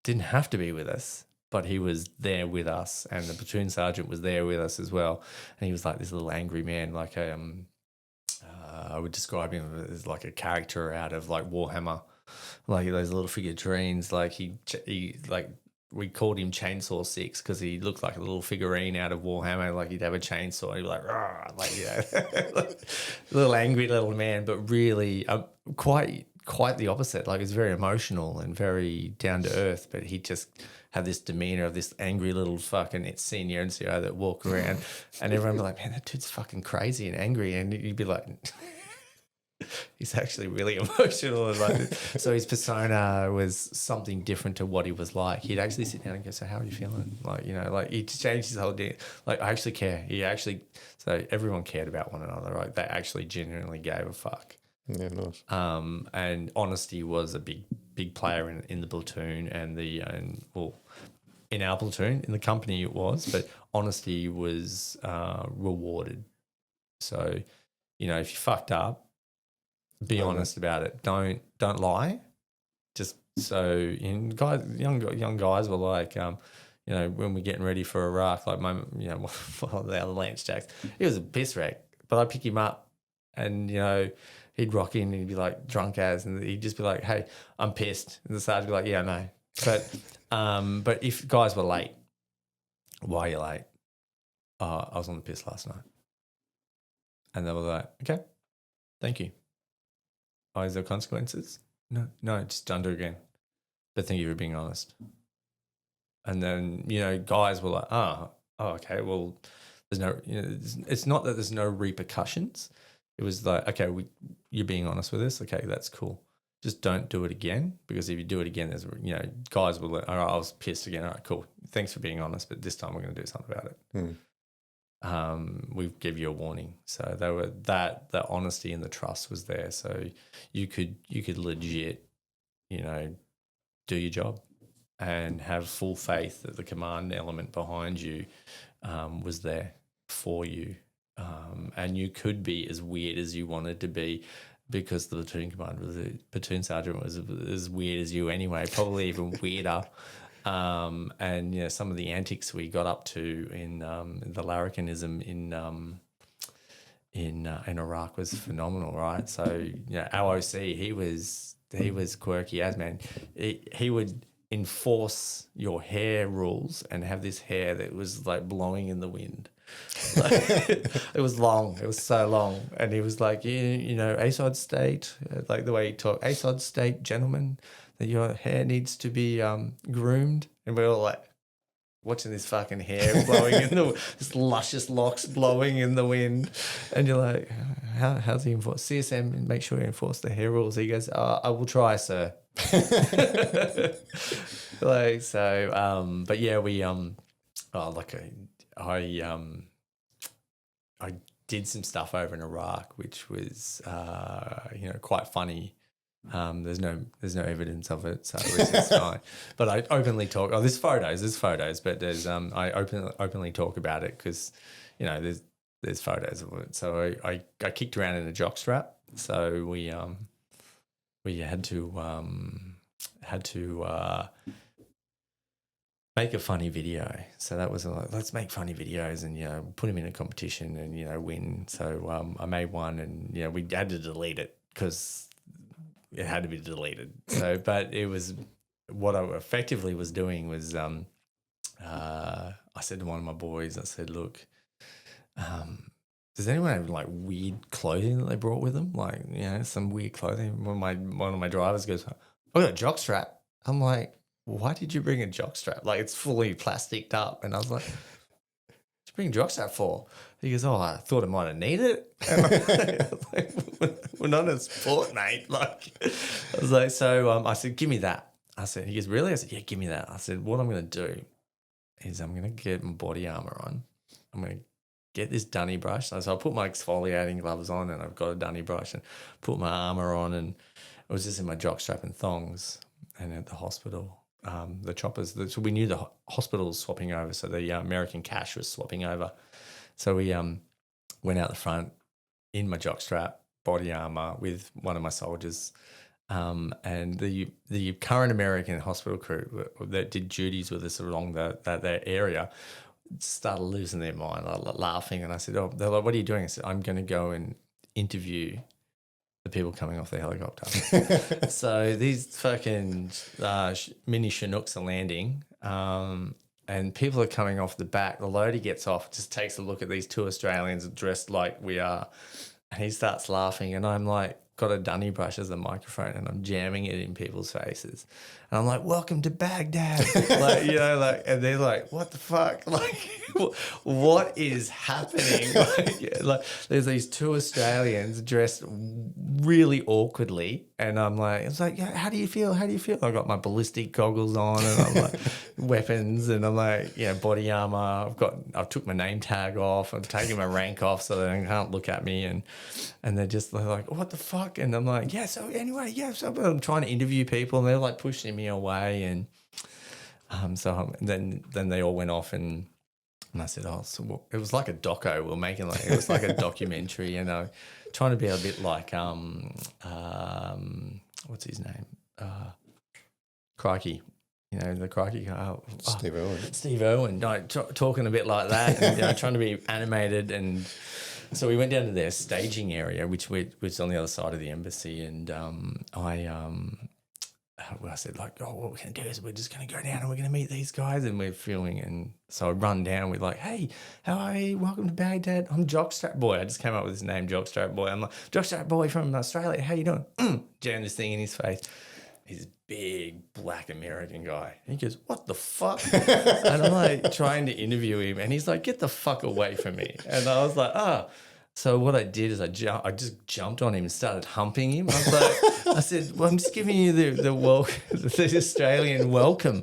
didn't have to be with us, but he was there with us, and the platoon sergeant was there with us as well. And he was like this little angry man, like I would describe him as like a character out of like Warhammer, like those little figurines. Like he like, we called him Chainsaw 6 because he looked like a little figurine out of Warhammer. Like he'd have a chainsaw, he'd be like, rah, like, like, little angry little man, but really quite the opposite. Like it's very emotional and very down to earth, but he just had this demeanor of this angry little fucking senior NCO that walk around, and everyone would be like, man, that dude's fucking crazy and angry, and you'd be like, he's actually really emotional. And like, so his persona was something different to what he was like. He'd actually sit down and go, so how are you feeling? Like, like he changed his whole day. Like, I actually care. So everyone cared about one another. Right? They actually genuinely gave a fuck. Yeah, nice. And honesty was a big player in the platoon and in our platoon, in the company it was, but honesty was rewarded. So, if you fucked up, be honest about it. Don't lie. Just so young guys were like, when we're getting ready for Iraq, like my, the other Lance Jacks, he was a piss wreck, but I'd pick him up, and he'd rock in and he'd be like drunk as, and he'd just be like, hey, I'm pissed, and the sergeant would be like, yeah, I know, but if guys were late, why are you late? I was on the piss last night, and they were like, okay, thank you. Oh, is there consequences? No, just don't do it again. But thank you for being honest. And then, guys were like, oh, okay, well, there's no, it's not that there's no repercussions. It was like, okay, you're being honest with us. Okay, that's cool. Just don't do it again, because if you do it again, there's, guys will like, all right, I was pissed again. All right, cool. Thanks for being honest, but this time we're going to do something about it. We give you a warning. So they were the honesty and the trust was there. So you could legit, do your job and have full faith that the command element behind you was there for you. And you could be as weird as you wanted to be, because the platoon sergeant was as weird as you anyway, probably even weirder. And some of the antics we got up to in the larrikinism in Iraq was phenomenal, right? So our OC, he was quirky as man. He would enforce your hair rules and have this hair that was like blowing in the wind. It was long. It was so long, and he was like, ASOD state, like the way he talked, ASOD state, gentlemen. your hair needs to be groomed. And we're all like watching this fucking hair blowing in this luscious locks blowing in the wind. And you're like, how's he enforce? CSM, make sure you enforce the hair rules. He goes, I will try, sir. But yeah, we, I did some stuff over in Iraq, which was, quite funny. There's no evidence of it, so it's fine. But I openly talk. Oh, there's photos, but there's I openly talk about it because, there's photos of it. So I kicked around in a jockstrap. So we had to make a funny video. So that was like, let's make funny videos and put them in a competition and win. So I made one and we had to delete it because it had to be deleted. So, but it was what I effectively was doing was I said to one of my boys, I said, look, does anyone have like weird clothing that they brought with them? Like, some weird clothing. One of my drivers goes, I got a jockstrap. I'm like, why did you bring a jockstrap? Like, it's fully plasticed up. And I was like, what you bring a jockstrap for? He goes, oh, I thought I might have needed it. And I was like, we're not in a sport, mate. Like, I was like, so I said, give me that. He goes, really? I said, yeah, give me that. I said, what I'm going to do is I'm going to get my body armor on. I'm going to get this dunny brush. So I put my exfoliating gloves on and I've got a dunny brush and put my armor on, and it was just in my jockstrap and thongs. And at the hospital, the choppers, so we knew the hospital was swapping over. So the American cash was swapping over. So we went out the front in my jockstrap, body armor with one of my soldiers. And the current American hospital crew that did duties with us along that area started losing their mind, laughing. And I said, they're like, what are you doing? I said, I'm going to go and interview the people coming off the helicopter. So these fucking mini Chinooks are landing, and people are coming off the back. The loadie gets off, just takes a look at these two Australians dressed like we are, and he starts laughing. And I'm like, got a dunny brush as a microphone, and I'm jamming it in people's faces. And I'm like, welcome to Baghdad. And they're like, what the fuck? Like, what is happening? Like, there's these two Australians dressed really awkwardly. And I'm like, it's like, yeah, how do you feel? How do you feel? I got my ballistic goggles on and I'm like, weapons, and I'm like, body armor. I've took my name tag off. I'm taking my rank off so they can't look at me. And they're like, what the fuck? And I'm like, yeah, so anyway, yeah. So I'm trying to interview people and they're like pushing me away. And then they all went off and I said, so it was like a doco. We're making it was like a documentary, trying to be a bit like, what's his name? Crikey. The Crikey guy. Steve Irwin. Talking a bit like that and, trying to be animated. And so we went down to their staging area, which was on the other side of the embassy. And I said, like, what we're going to do is we're just going to go down and we're going to meet these guys, and we're filming. And so I run down, we're like, hey, how are you? Welcome to Baghdad. I'm Jockstrap Boy. I just came up with his name, Jockstrap Boy. I'm like, Jockstrap Boy from Australia. How you doing? Jam this thing in his face. He's a big black American guy. And he goes, what the fuck? And I'm like trying to interview him, and he's like, get the fuck away from me. And I was like, So what I did is I just jumped on him and started humping him. I was like, I said, well, I'm just giving you the Australian welcome.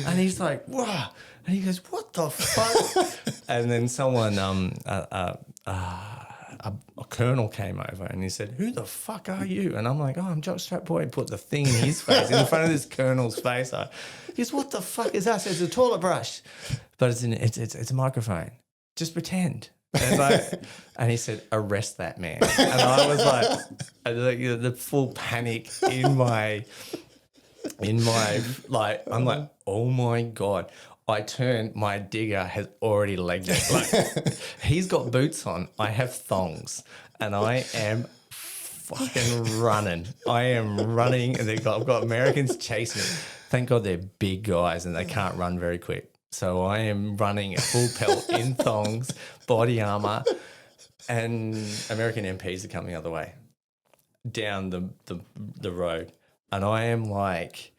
And he's like, wow. And he goes, what the fuck? And then someone, a colonel came over and he said, who the fuck are you? And I'm like, I'm Jockstrap Boy. Put the thing in his face, in front of this colonel's face. He goes, what the fuck is that? I said, it's a toilet brush. But it's a microphone. Just pretend. And he said, arrest that man. And I was like, the full panic in my, I'm like, oh my God. I turn, my digger has already legged it. Like, he's got boots on. I have thongs, and I am fucking running. I am running, and I've got Americans chasing me. Thank God they're big guys and they can't run very quick. So I am running at full pelt in thongs, body armor, and American MPs are coming the other way down the road. and I am like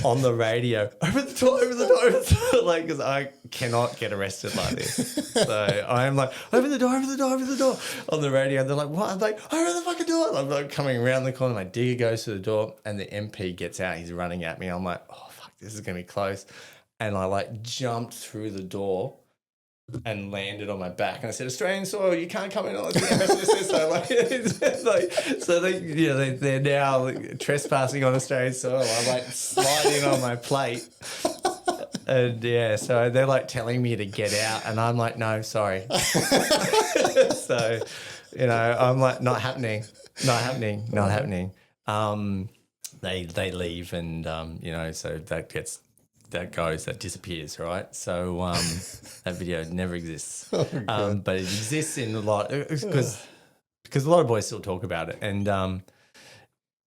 on the radio, open the door, open the door, open the door, like, because I cannot get arrested like this. So I am like, open the door, open the door, open the door on the radio. And they're like, what? I'm like, open the fucking door. And I'm like coming around the corner. My digger goes to the door and the MP gets out. He's running at me. I'm like, oh, fuck, this is going to be close. And I like jumped through the door and landed on my back, and I said, "Australian soil, you can't come in unless the ambassador says so." So they're now like, trespassing on Australian soil. I'm like sliding on my plate, and so they're like telling me to get out, and I'm like, "No, sorry." So, I'm like, "Not happening, not happening, not happening." They leave, and so that disappears, right? So that video never exists, but it exists in a lot because a lot of boys still talk about it, and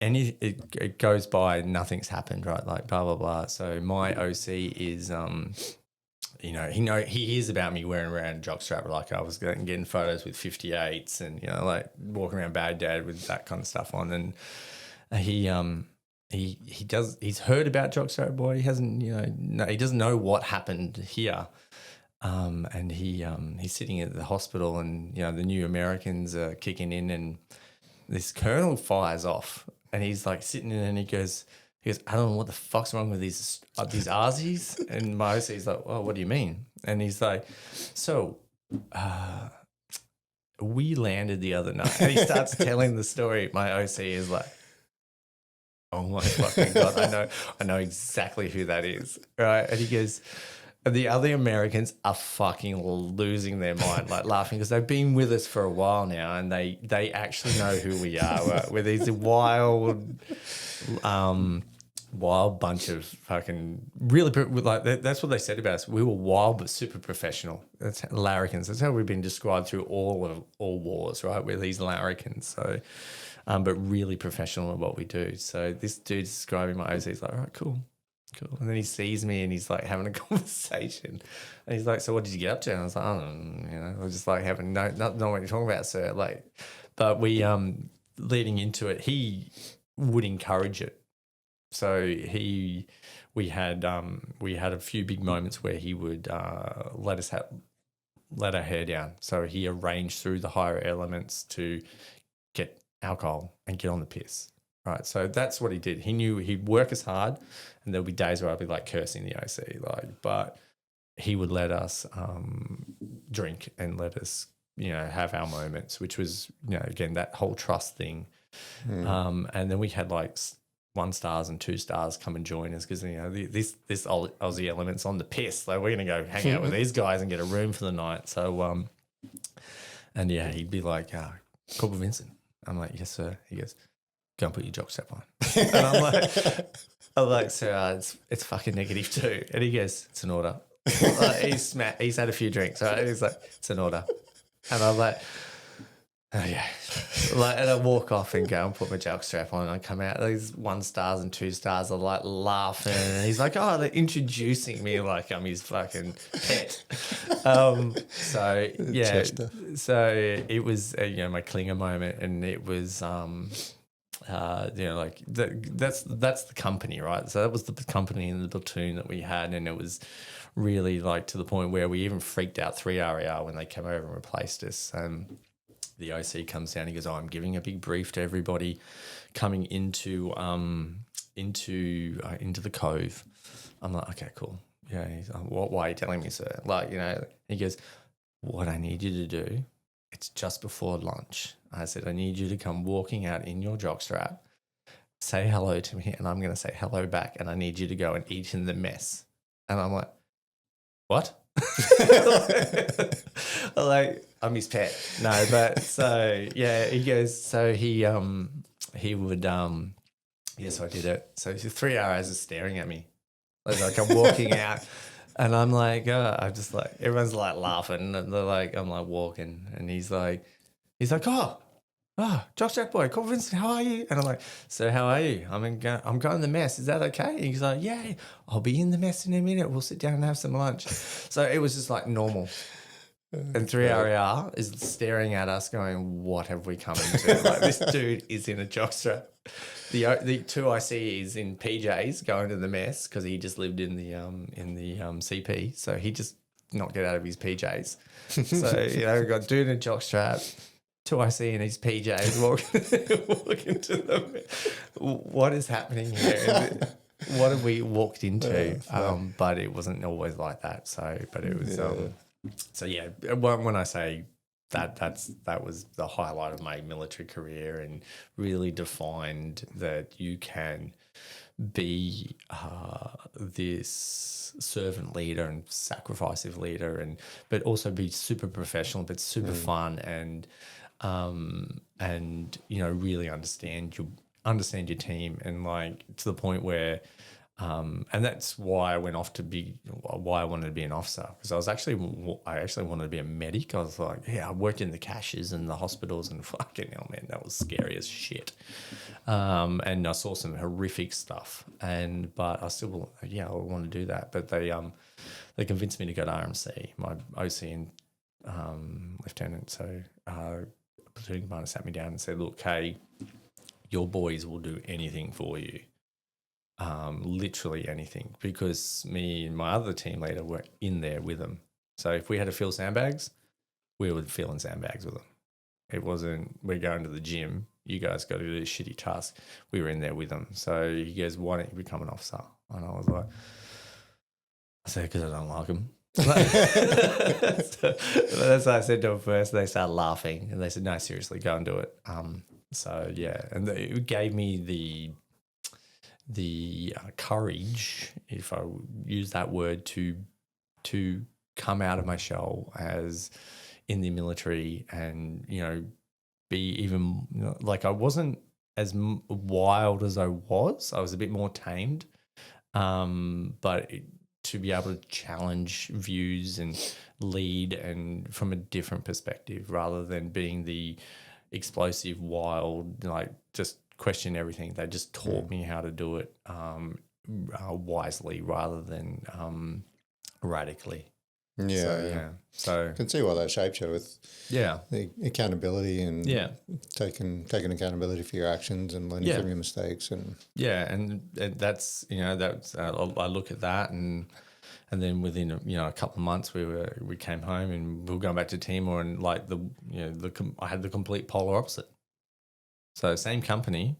it goes by, nothing's happened, right? Like blah blah blah. So my OC is he hears about me wearing around a jockstrap, like I was getting photos with 58s and like walking around Baghdad with that kind of stuff on, and he's heard about Jockstrap Boy. He hasn't, he doesn't know what happened here. And he's sitting at the hospital, and the new Americans are kicking in, and this colonel fires off, and he's like sitting in, and he goes, I don't know what the fuck's wrong with these Aussies. And my OC's like, oh, what do you mean? And he's like, so we landed the other night. And he starts telling the story. My OC is like, oh my fucking God, I know exactly who that is, right? And he goes, the other Americans are fucking losing their mind, like laughing, because they've been with us for a while now, and they actually know who we are. Right? We're these wild bunch of fucking really, like that's what they said about us. We were wild but super professional. That's larrikins. That's how we've been described through all wars, right? We're these larrikins. So. But really professional at what we do. So this dude's describing my OC. He's like, all right, cool. And then he sees me, and he's like having a conversation. And he's like, so what did you get up to? And I was like, I don't know, I was just like having not what you're talking about, sir. Like, but we leading into it, he would encourage it. So we had a few big moments where he would let our hair down. So he arranged through the higher elements to get alcohol and get on the piss, right? So that's what he did. He knew he'd work as hard, and there'll be days where I'd be like cursing the OC, but he would let us drink and let us, have our moments, which was, again, that whole trust thing. And then we had like 1 stars and 2 stars come and join us because this Aussie element's on the piss. Like, we're gonna go hang out with these guys and get a room for the night. So he'd be like, Corporal Vincent. I'm like, yes, sir. He goes, go and put your jockstrap on. And I'm like, sir, it's fucking -2. And he goes, it's an order. He's had a few drinks, right? He's like, it's an order. And I'm like, oh yeah. And I walk off and go and put my jockstrap on, and I come out. These 1 stars and 2 stars are like laughing. And he's like, oh, they're introducing me like I'm his fucking pet. So yeah, Chester. So it was my clinger moment, and it was like that's the company, right? So that was the company in the platoon that we had, and it was really like to the point where we even freaked out 3 RAR when they came over and replaced us. The OC comes down. He goes, "Oh, I'm giving a big brief to everybody coming into the cove." I'm like, "Okay, cool." Yeah. He's like, why are you telling me, sir? Like, he goes, "What I need you to do, it's just before lunch." I said, "I need you to come walking out in your jockstrap, say hello to me, and I'm going to say hello back, and I need you to go and eat in the mess." And I'm like, "What?" Like, I'm his pet. No, but so yeah, he goes. So he would so I did it. So 3 hours is staring at me, like I'm walking out, and I'm like, I'm just like, everyone's like laughing, and they're like, I'm like walking, and he's like, Jockstrap Boy, Corporal Vincent, how are you? And I'm like, so how are you? I'm going to the mess. Is that okay? And he's like, yeah, I'll be in the mess in a minute. We'll sit down and have some lunch. So it was just like normal. And 3RR is staring at us going, what have we come into? Like, this dude is in a jockstrap. The 2IC is in PJs going to the mess because he just lived in the CP. So he just not get out of his PJs. So, we've got dude in a jockstrap, 2IC in his PJs walking to the mess. What is happening here? What have we walked into? But it wasn't always like that. So, but it was... So yeah, when I say that was the highlight of my military career and really defined that you can be this servant leader and sacrificial leader, but also be super professional but super fun and really understand your team, and like to the point where. And that's why I wanted to be an officer, because I actually wanted to be a medic. I was like, I worked in the caches and the hospitals, and fucking hell, man, that was scary as shit. And I saw some horrific stuff, but I still, I want to do that. But they convinced me to go to RMC. My OC and lieutenant, so platoon commander sat me down and said, look, hey, your boys will do anything for you. Literally anything, because me and my other team leader were in there with them. So if we had to fill sandbags, we would fill in sandbags with them. It wasn't, we're going to the gym, you guys got to do this shitty task. We were in there with them. So he goes, why don't you become an officer? And I said, because I don't like them. That's what I said to them first. They started laughing and they said, no, seriously, go and do it. And it gave me the courage, if I use that word, to come out of my shell as in the military and, be even like I wasn't as wild as I was. I was a bit more tamed, but to be able to challenge views and lead and from a different perspective rather than being the explosive, wild, like just question everything. They just taught me how to do it wisely rather than radically. So I can see why that shaped you with the accountability and taking accountability for your actions and learning from your mistakes and that's I look at that and then within a couple of months we came home and we were going back to Timor, and like I had the complete polar opposite. So same company,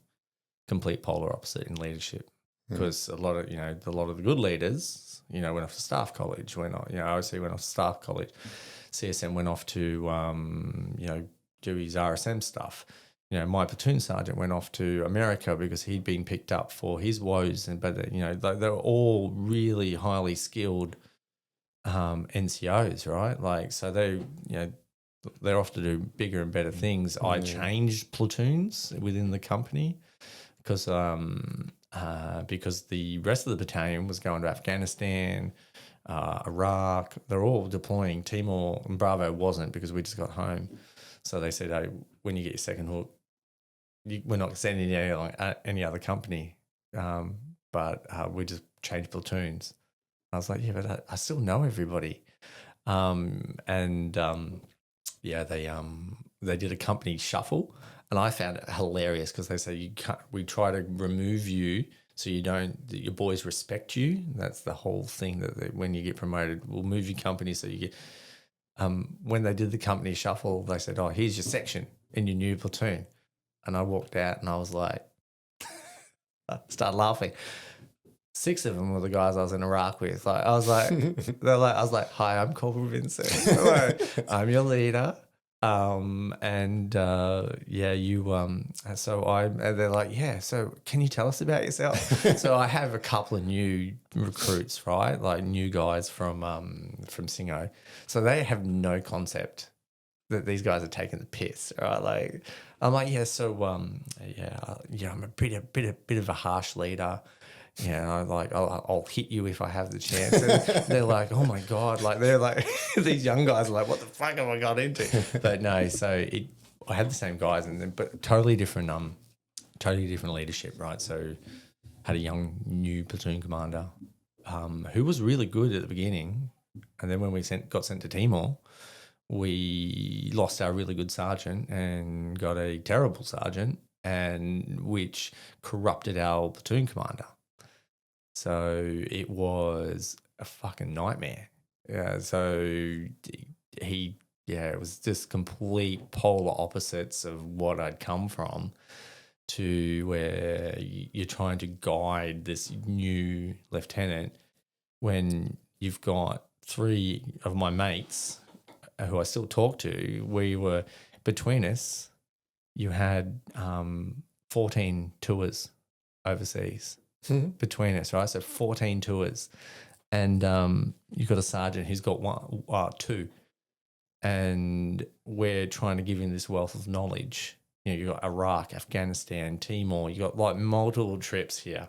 complete polar opposite in leadership, because a lot of the good leaders, went off to staff college, OC went off to staff college, CSM went off to do his RSM stuff. My platoon sergeant went off to America because he'd been picked up for his woes, but they were all really highly skilled NCOs, right? Like so they're off to do bigger and better things. I changed platoons within the company because the rest of the battalion was going to Afghanistan, Iraq. They're all deploying. Timor and Bravo wasn't, because we just got home. So they said, hey, when you get your second hook, we're not sending you any other company, but we just changed platoons. I was like, but I still know everybody. They did a company shuffle, and I found it hilarious because they say we try to remove you so your boys respect you. That's the whole thing, that when you get promoted, we'll move your company so you get. When they did the company shuffle, they said, "Oh, here's your section in your new platoon," and I walked out and I was like, I started laughing. 6 of them were the guys I was in Iraq with. I was like, "Hi, I'm Corporal Vincent. Hello, I'm your leader." And they're like, "Yeah, so can you tell us about yourself?" So I have a couple of new recruits, right? Like new guys from Singo. So they have no concept that these guys are taking the piss, right? Like, I'm like, I'm a bit of a harsh leader. I'll hit you if I have the chance. And they're like, oh my God, like they're like these young guys are like, what the fuck have I got into? But no, I had the same guys, but totally different leadership, right? So had a young new platoon commander who was really good at the beginning, and then when we got sent to Timor, we lost our really good sergeant and got a terrible sergeant, and which corrupted our platoon commander. So it was a fucking nightmare. Yeah. So it was just complete polar opposites of what I'd come from, to where you're trying to guide this new lieutenant when you've got 3 of my mates who I still talk to. We were, between us, you had 14 tours overseas between us, right? So 14 tours. And you've got a sergeant who's got 2. And we're trying to give him this wealth of knowledge. You know, you've got Iraq, Afghanistan, Timor, you've got like multiple trips here.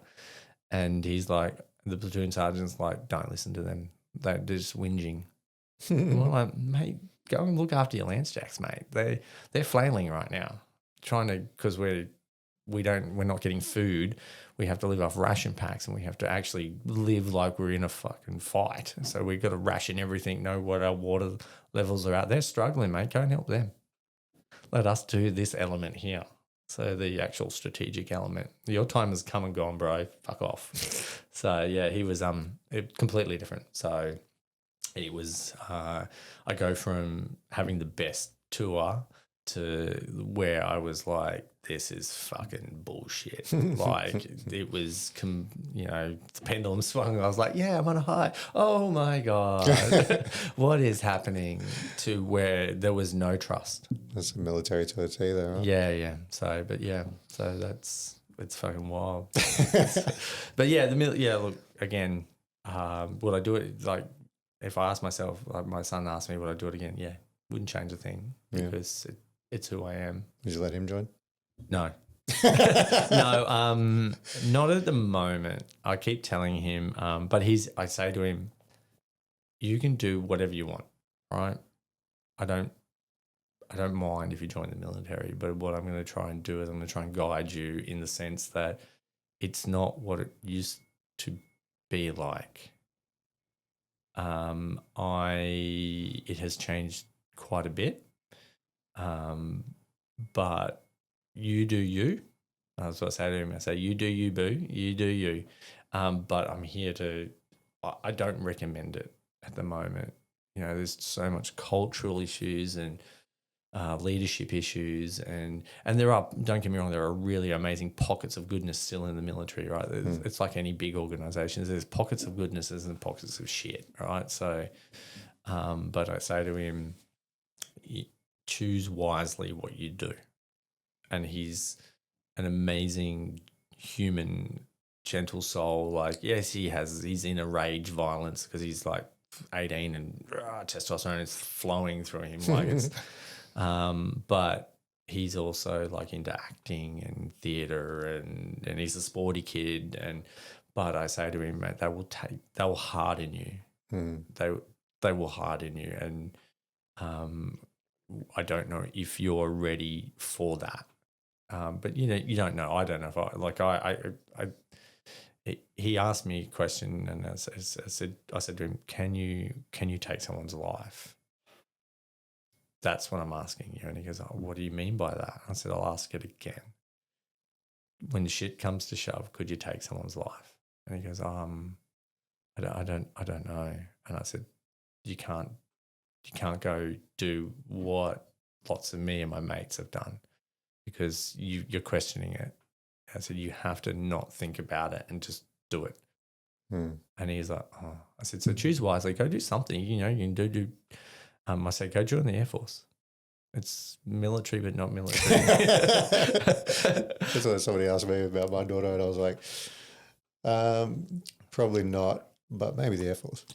And he's like, the platoon sergeant's like, don't listen to them. They're just whinging. And we're like, mate, go and look after your Lance Jacks, mate. They're flailing right now, trying to, because we're not getting food. We have to live off ration packs, and we have to actually live like we're in a fucking fight. So we've got to ration everything, know what our water levels are at. They're struggling, mate. Go and help them. Let us do this element here. So the actual strategic element. Your time has come and gone, bro. Fuck off. So yeah, he was completely different. So it was I go from having the best tour to where I was like, this is fucking bullshit. Like it was, the pendulum swung. I was like, yeah, I'm on a high. Oh my God. What is happening? To where there was no trust. That's a military to a T there, right? Yeah. So it's fucking wild. But yeah, look, again, would I do it? Like if I ask myself, like my son asked me, would I do it again? Yeah, wouldn't change a thing because it's who I am. Did you let him join? No. No, not at the moment. I keep telling him, but I say to him, you can do whatever you want, right? I don't mind if you join the military, but what I'm going to try and do is I'm going to try and guide you in the sense that it's not what it used to be like. It has changed quite a bit, but you do you. That's what I say to him. I say, you do you, boo. You do you. But I'm here I don't recommend it at the moment. You know, there's so much cultural issues and leadership issues, and there are, don't get me wrong, there are really amazing pockets of goodness still in the military, right? It's like any big organizations. There's pockets of goodnesses and pockets of shit, right? So, but I say to him, choose wisely what you do. And he's an amazing human, gentle soul. Like, yes, he's in a rage violence because he's like 18 and testosterone is flowing through him. Like it's, but he's also like into acting and theatre and he's a sporty kid. But I say to him, mate, they will harden you. They will harden you. And I don't know if you're ready for that. But you don't know. I don't know if he asked me a question, and I said to him, can you take someone's life? That's what I'm asking you. And he goes, oh, what do you mean by that? I said, I'll ask it again. When shit comes to shove, could you take someone's life? And he goes, I don't know. And I said, you can't go do what lots of me and my mates have done, because you're questioning it. I said, you have to not think about it and just do it. And he's like, oh. I said, so choose wisely. Go do something. You can do. I said, go join the Air Force. It's military, but not military. That's what somebody asked me about my daughter, and I was like, probably not, but maybe the Air Force.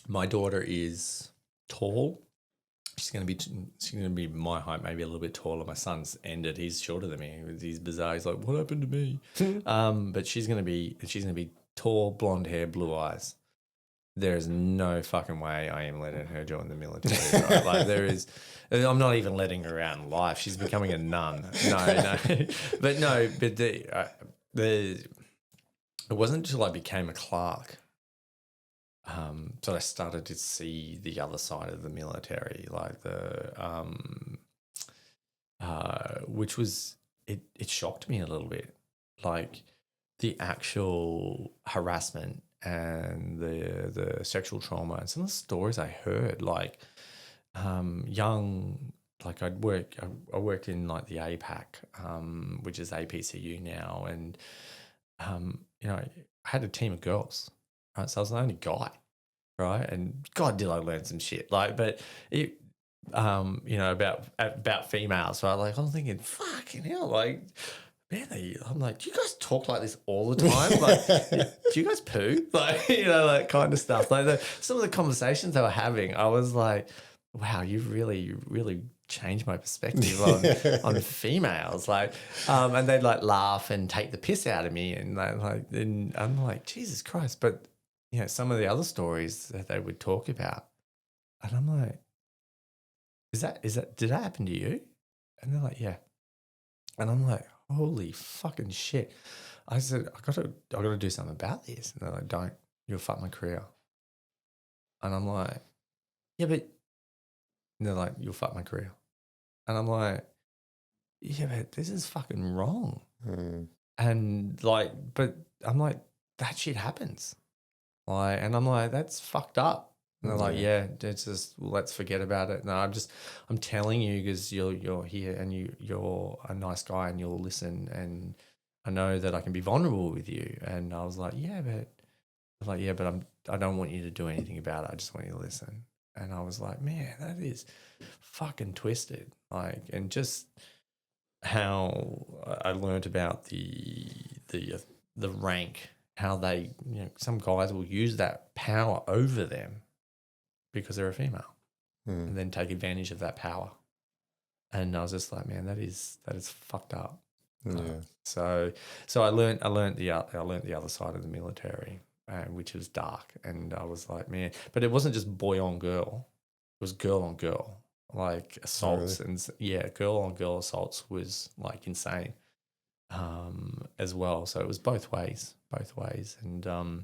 My daughter is tall. She's going to be my height, maybe a little bit taller. My son's ended. He's shorter than me. He's bizarre. He's like, what happened to me? But she's going to be tall, blonde hair, blue eyes. There is no fucking way I am letting her join the military. Right? Like I'm not even letting her out in life. She's becoming a nun. No. But it wasn't until I became a clerk so I started to see the other side of the military, like which was, it shocked me a little bit, like the actual harassment and the sexual trauma and some of the stories I heard, like young, like I work in like the APAC, which is APCU now, and I had a team of girls, right? So I was the only guy, right? And God, did I learn some shit, like, but it, about females, right? Like I'm thinking, fucking hell, like. Man, I'm like, do you guys talk like this all the time? Like, do you guys poo? Like, that kind of stuff. Like some of the conversations they were having, I was like, wow, you've really, really changed my perspective on females. Like, and they'd like laugh and take the piss out of me, and and I'm like, Jesus Christ. But some of the other stories that they would talk about, and I'm like, did that happen to you? And they're like, yeah. And I'm like, holy fucking shit. I said, I gotta do something about this. And they're like, don't, you'll fuck my career. And I'm like, yeah, but, and they're like, you'll fuck my career. And I'm like, yeah, but this is fucking wrong. And like, but I'm like, that shit happens. Like, and I'm like, that's fucked up. And they're like, yeah, it's just, let's forget about it. No, I'm telling you because you're here and you're a nice guy and you'll listen, and I know that I can be vulnerable with you. And I was like, I don't want you to do anything about it. I just want you to listen. And I was like, man, that is fucking twisted. Like, and just how I learned about the rank, how they, some guys will use that power over them because they're a female, and then take advantage of that power. And I was just like, man, that is fucked up. Yeah. So I learned the other side of the military, which was dark. And I was like, man, but it wasn't just boy on girl; it was girl on girl, like assaults. Really? And girl on girl assaults was like insane, as well. So it was both ways. And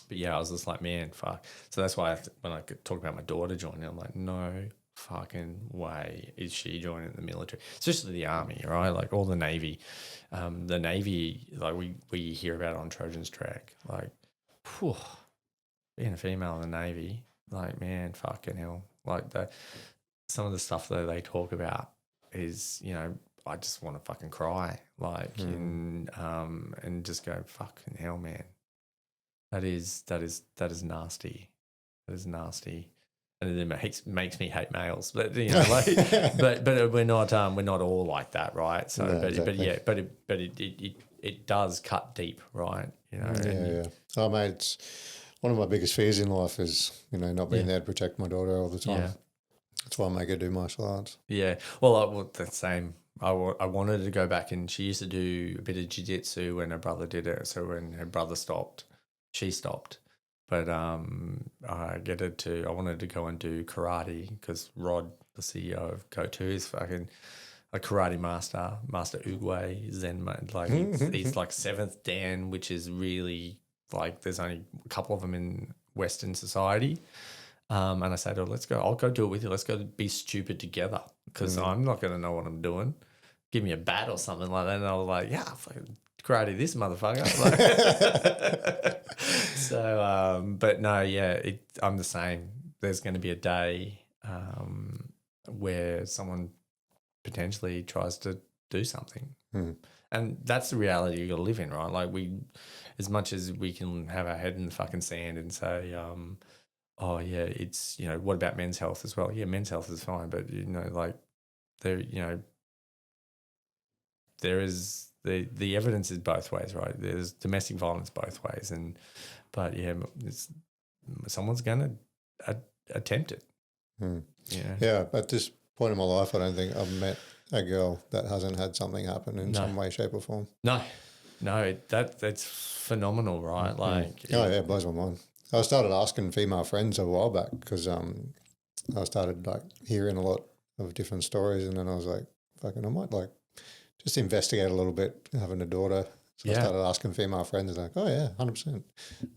but yeah, I was just like, man, fuck. So that's why when I could talk about my daughter joining, I'm like, no fucking way is she joining the military, especially the army, right? Like all the Navy, like we hear about it on Trojans Trek, like, whew, being a female in the Navy, like, man, fucking hell, like some of the stuff that they talk about is, I just want to fucking cry, like, and just go, fucking hell, man. That is nasty. That is nasty, and it makes me hate males. But but we're not all like that, right? So, No, exactly. but it does cut deep, right? Yeah. Oh, mate, it's one of my biggest fears in life is not being there to protect my daughter all the time. Yeah. That's why I make her do martial arts. Yeah. Well, the same. I wanted to go back, and she used to do a bit of jiu-jitsu when her brother did it. So when her brother stopped, she stopped. But I wanted to go and do karate because Rod, the CEO of Go2, is fucking a karate master Oogway, Zen, like he's like 7th Dan, which is really like there's only a couple of them in Western society. And I said, let's go. I'll go do it with you. Let's go be stupid together because I'm not going to know what I'm doing. Give me a bat or something like that. And I was like, yeah, fucking karate this motherfucker. So, but no, yeah, I'm the same. There's going to be a day where someone potentially tries to do something. And that's the reality you got to live in, right? Like as much as we can have our head in the fucking sand and say, oh yeah, it's, what about men's health as well? Yeah, men's health is fine, but like there is the evidence is both ways, right? There's domestic violence both ways, but yeah, someone's going to attempt it. Yeah, at this point in my life, I don't think I've met a girl that hasn't had something happen in some way, shape, or form. No, that's phenomenal, right? Like, it blows my mind. I started asking female friends a while back because I started like hearing a lot of different stories, and then I was like, fucking, I might like just investigate a little bit, having a daughter. So I started asking female friends, like, oh yeah, 100%.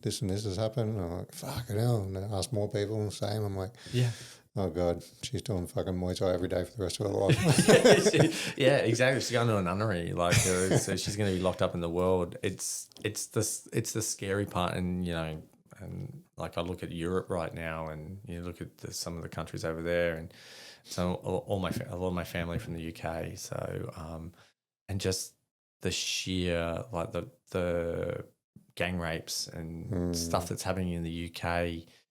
This and this has happened. And I'm like, fucking hell. And I asked more people, same. I'm like, Yeah. oh God, she's doing fucking Muay Thai every day for the rest of her life. Yeah, exactly. She's going to a nunnery, like, so she's going to be locked up in the world. It's the scary part, and and like I look at Europe right now, and you look at some of the countries over there, and so a lot of my family from the UK. So and just the sheer like the gang rapes and stuff that's happening in the UK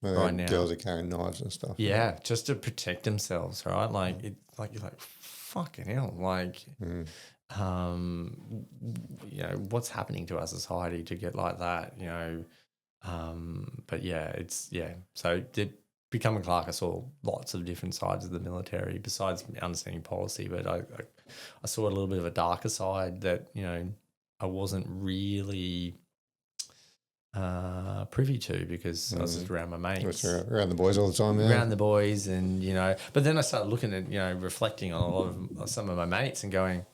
right now. Girls are carrying knives and stuff. Yeah, just to protect themselves, right? Like you're like, fucking hell, like what's happening to our society to get like that, but yeah, so becoming clerk, I saw lots of different sides of the military besides understanding policy, but I saw a little bit of a darker side that I wasn't really privy to because I was just around my mates, around the boys all the time. Around the boys, and but then I started looking at reflecting on a lot of some of my mates and going,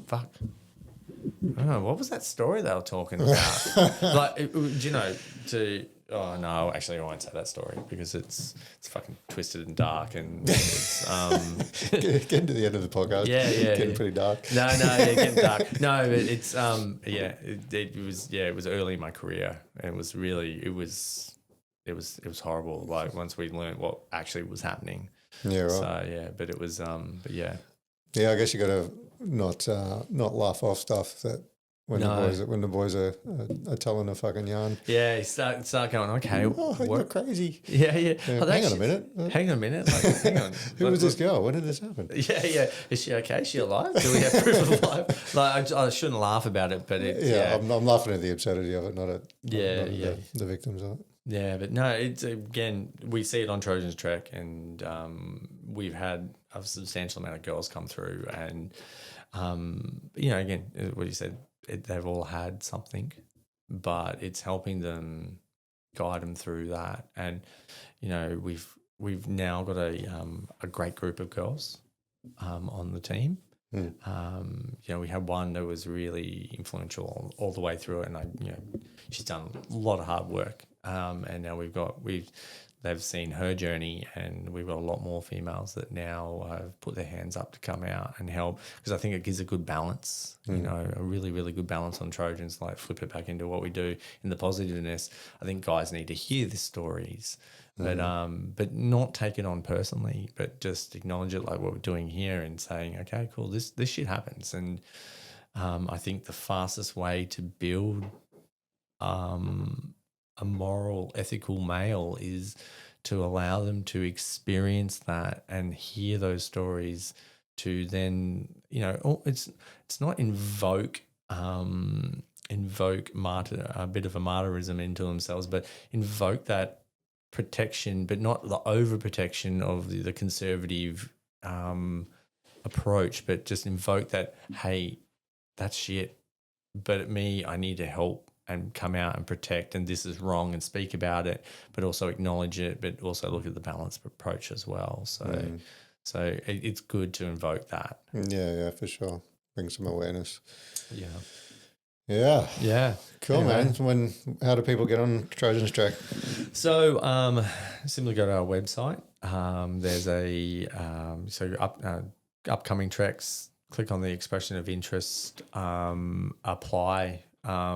fuck, oh, what was that story they were talking about? Like, oh no, actually I won't say that story because it's fucking twisted and dark, and it's getting to the end of the podcast. Yeah, getting pretty dark. No, yeah, getting dark. No, but it's it was early in my career, and it was horrible. Like once we learned what actually was happening. Yeah, right. So yeah, but it was Yeah, I guess you got to not laugh off stuff that. When the boys are telling a fucking yarn. Yeah, you start going, okay. You're crazy. Yeah. Oh, hang on a minute. Like, hang on. Who was this girl? When did this happen? Yeah. Is she okay? Is she alive? Do we have proof of life? Like, I shouldn't laugh about it, but it's... Yeah, I'm laughing at the absurdity of it, not at the victims of it. Yeah, but no, it's, again, we see it on Trojans Trek, and we've had a substantial amount of girls come through, and, again, what you said, they've all had something, but it's helping them, guide them through that. And we've now got a great group of girls on the team. We had one that was really influential all the way through it, and she's done a lot of hard work. And now they've seen her journey, and we've got a lot more females that now have put their hands up to come out and help, because I think it gives a good balance, a really, really good balance on Trojans, like flip it back into what we do in the positiveness. I think guys need to hear the stories, but not take it on personally, but just acknowledge it like what we're doing here and saying, okay, cool, this shit happens. And I think the fastest way to build a moral, ethical male is to allow them to experience that and hear those stories, to then, it's not invoke a bit of a martyrism into themselves, but invoke that protection, but not the overprotection of the conservative approach, but just invoke that, hey, that's shit, but I need to help and come out and protect, and this is wrong, and speak about it, but also acknowledge it, but also look at the balanced approach as well. So it's good to invoke that. Yeah, for sure. Bring some awareness. Yeah. Cool, anyway. Man. How do people get on Trojans Trek? So simply go to our website. There's upcoming treks. Click on the expression of interest. Apply. I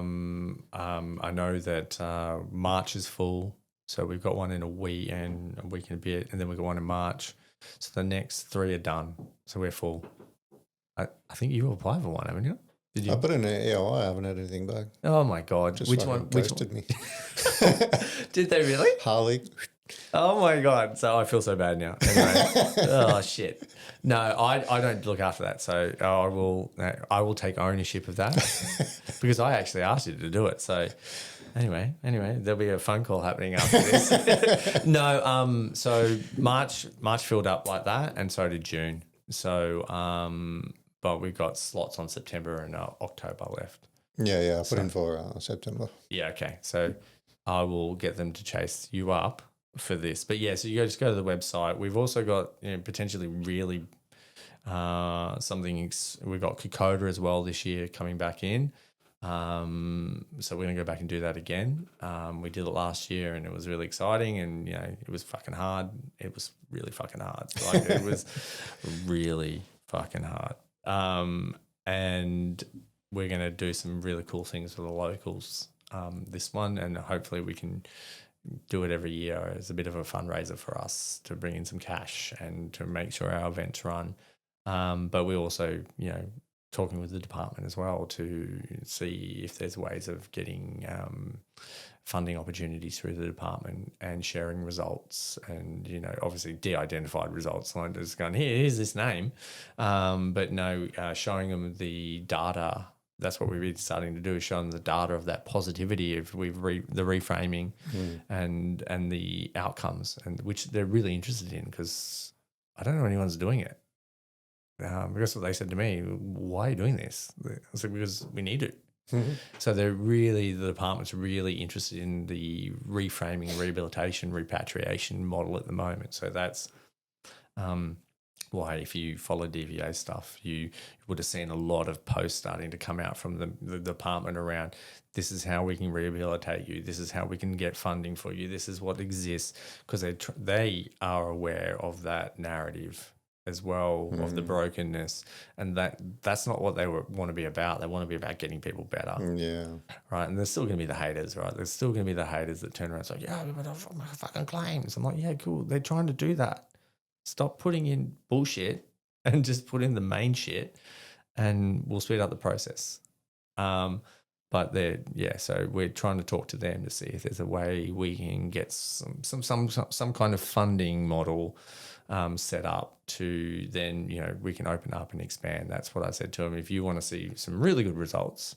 know that March is full, so we've got one in a week and a bit, and then we've got one in March. So the next 3 are done, so we're full. I think you applied for one, haven't you? Did you? I put in an EOI. I haven't had anything back. Oh my God! Which one ghosted me? Did they really? Harley. Oh my God! So I feel so bad now. Anyway, oh shit! No, I don't look after that. So I will take ownership of that because I actually asked you to do it. So anyway, there'll be a phone call happening after this. No, so March filled up like that, and so did June. So but we've got slots on September and October left. Yeah, I put in for September. Yeah, okay. So I will get them to chase you up for this. But yeah, so you just go to the website. We've also got potentially really something. We've got Kokoda as well this year coming back in. So we're going to go back and do that again. We did it last year and it was really exciting, and, it was fucking hard. It was really fucking hard. Like, it was really fucking hard. And we're going to do some really cool things for the locals this one, and hopefully we can do it every year as a bit of a fundraiser for us to bring in some cash and to make sure our events run. But we also, talking with the department as well to see if there's ways of getting funding opportunities through the department and sharing results, and obviously de-identified results, like just going, here's this name, but no, showing them the data. That's what we're really starting to do, is show them the data of that positivity of the reframing and the outcomes, and which they're really interested in, because I don't know anyone's doing it. Because they said to me, why are you doing this? I said, because we need it. So the department's really interested in the reframing, rehabilitation, repatriation model at the moment. So that's why, if you follow DVA stuff, you would have seen a lot of posts starting to come out from the department around, this is how we can rehabilitate you, this is how we can get funding for you, this is what exists, because they are aware of that narrative as well, of the brokenness, and that's not what they want to be about. They want to be about getting people better. Yeah. Right. And there's still going to be the haters, right? There's still going to be the haters that turn around and say, yeah, but I've got my fucking claims. I'm like, yeah, cool. They're trying to do that. Stop putting in bullshit and just put in the main shit, and we'll speed up the process. But so we're trying to talk to them to see if there's a way we can get some kind of funding model set up to then, we can open up and expand. That's what I said to them. If you want to see some really good results,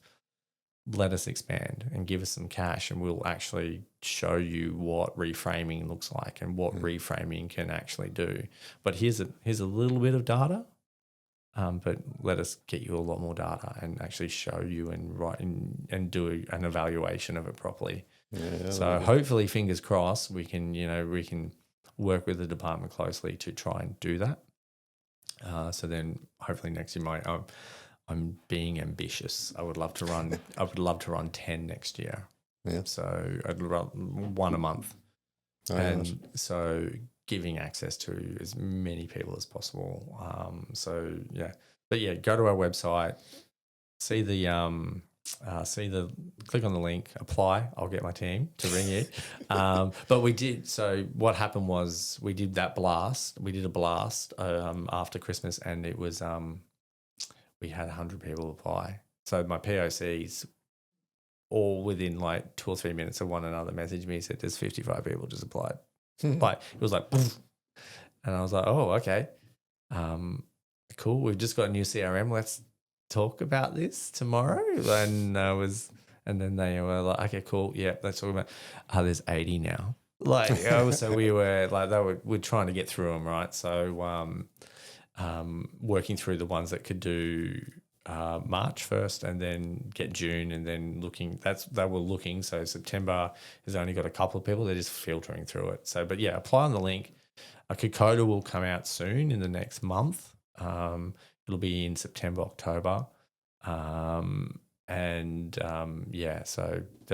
let us expand and give us some cash, and we'll actually show you what reframing looks like and what reframing can actually do. But here's a little bit of data, but let us get you a lot more data and actually show you and do an evaluation of it properly. Yeah, so hopefully, fingers crossed, we can work with the department closely to try and do that. So then hopefully next year, I'm being ambitious. I would love to run 10 next year. Yeah. So I'd run one a month. So giving access to as many people as possible. Go to our website, click on the link, apply. I'll get my team to ring you. But we did. So what happened was we did that blast. We did a blast after Christmas, and it was we had 100 people apply. So my POCs, all within like 2 or 3 minutes of one another, messaged me, said there's 55 people just applied. Like, it was like, poof. And I was like, oh, okay, cool. We've just got a new CRM. Let's talk about this tomorrow. And then they were like, okay, cool. Yeah, let's talk about. There's 80 now. Like, so we were like, we're trying to get through them, right? So, working through the ones that could do March first, and then get June, and then they were looking. So September has only got a couple of people. They're just filtering through it. So, but yeah, apply on the link. A Kokoda will come out soon in the next month. It'll be in September, October. So there'll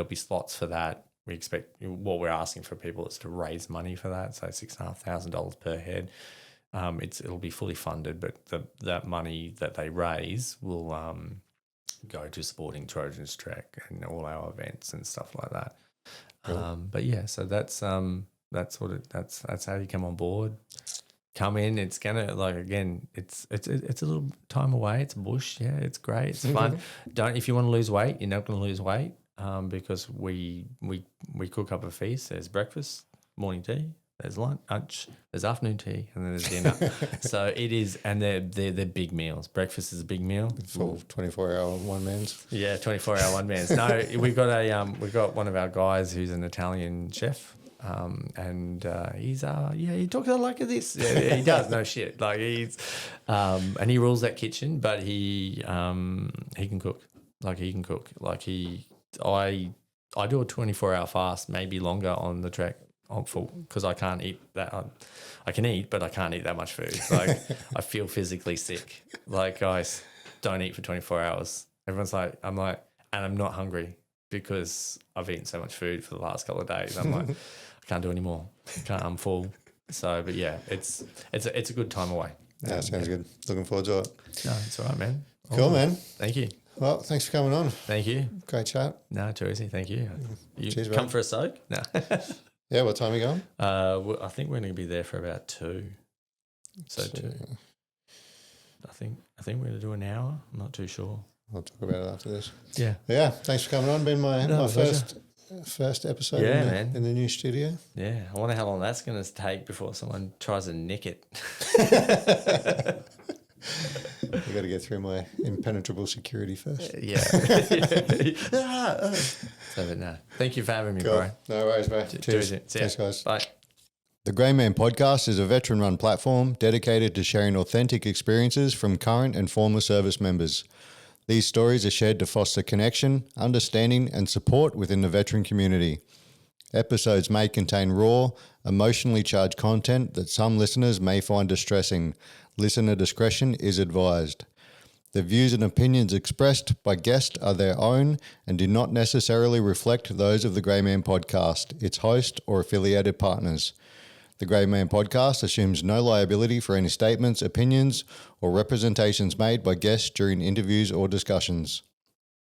be slots for that. We expect, what we're asking for people is to raise money for that. So $6,500 per head. It'll be fully funded, but that money that they raise will go to supporting Trojans Trek and all our events and stuff like that. Cool. So that's how you come on board. Come in. It's gonna, like, again, it's a little time away. It's bush. Yeah, it's great. It's fun. If you want to lose weight, you're not going to lose weight because we cook up a feast. There's breakfast, morning tea. There's lunch, there's afternoon tea, and then there's dinner. So it is, and they're big meals. Breakfast is a big meal. Full 24-hour one-mans. Yeah, 24-hour one-mans. No, we've got one of our guys who's an Italian chef, and he's he talks like this. Yeah, he does no shit. Like he's and he rules that kitchen, but he can cook. Like he can cook. Like I do a 24-hour fast, maybe longer on the trek. Because I can't eat that. I can eat, but I can't eat that much food. Like I feel physically sick. Like, guys, don't eat for 24 hours. Everyone's like, I'm like, and I'm not hungry because I've eaten so much food for the last couple of days. I'm like, I can't do any more. I'm full. So, but yeah, it's a good time away. Yeah, sounds good. Looking forward to it. No, it's all right, man. Cool, man. Thank you. Well, thanks for coming on. Thank you. Great chat. No, too easy. Thank you. You Cheers, come bro. for a soak? No. Yeah, what time are you going? I think we're going to be there for about 2. So 2. I think we're going to do an hour. I'm not too sure. I'll talk about it after this. Yeah. Yeah, thanks for coming on. Been my first episode man. in the new studio. Yeah. I wonder how long that's going to take before someone tries to nick it. I got to get through my impenetrable security first. Yeah. So, but no. Thank you for having me, Cool. bro. No worries, bro. Cheers. See ya. Thanks, guys. Bye. The Grey Man Podcast is a veteran-run platform dedicated to sharing authentic experiences from current and former service members. These stories are shared to foster connection, understanding, and support within the veteran community. Episodes may contain raw, emotionally charged content that some listeners may find distressing. Listener discretion is advised. The views and opinions expressed by guests are their own and do not necessarily reflect those of the Grey Man Podcast, its host, or affiliated partners. The Grey Man Podcast assumes no liability for any statements, opinions, or representations made by guests during interviews or discussions.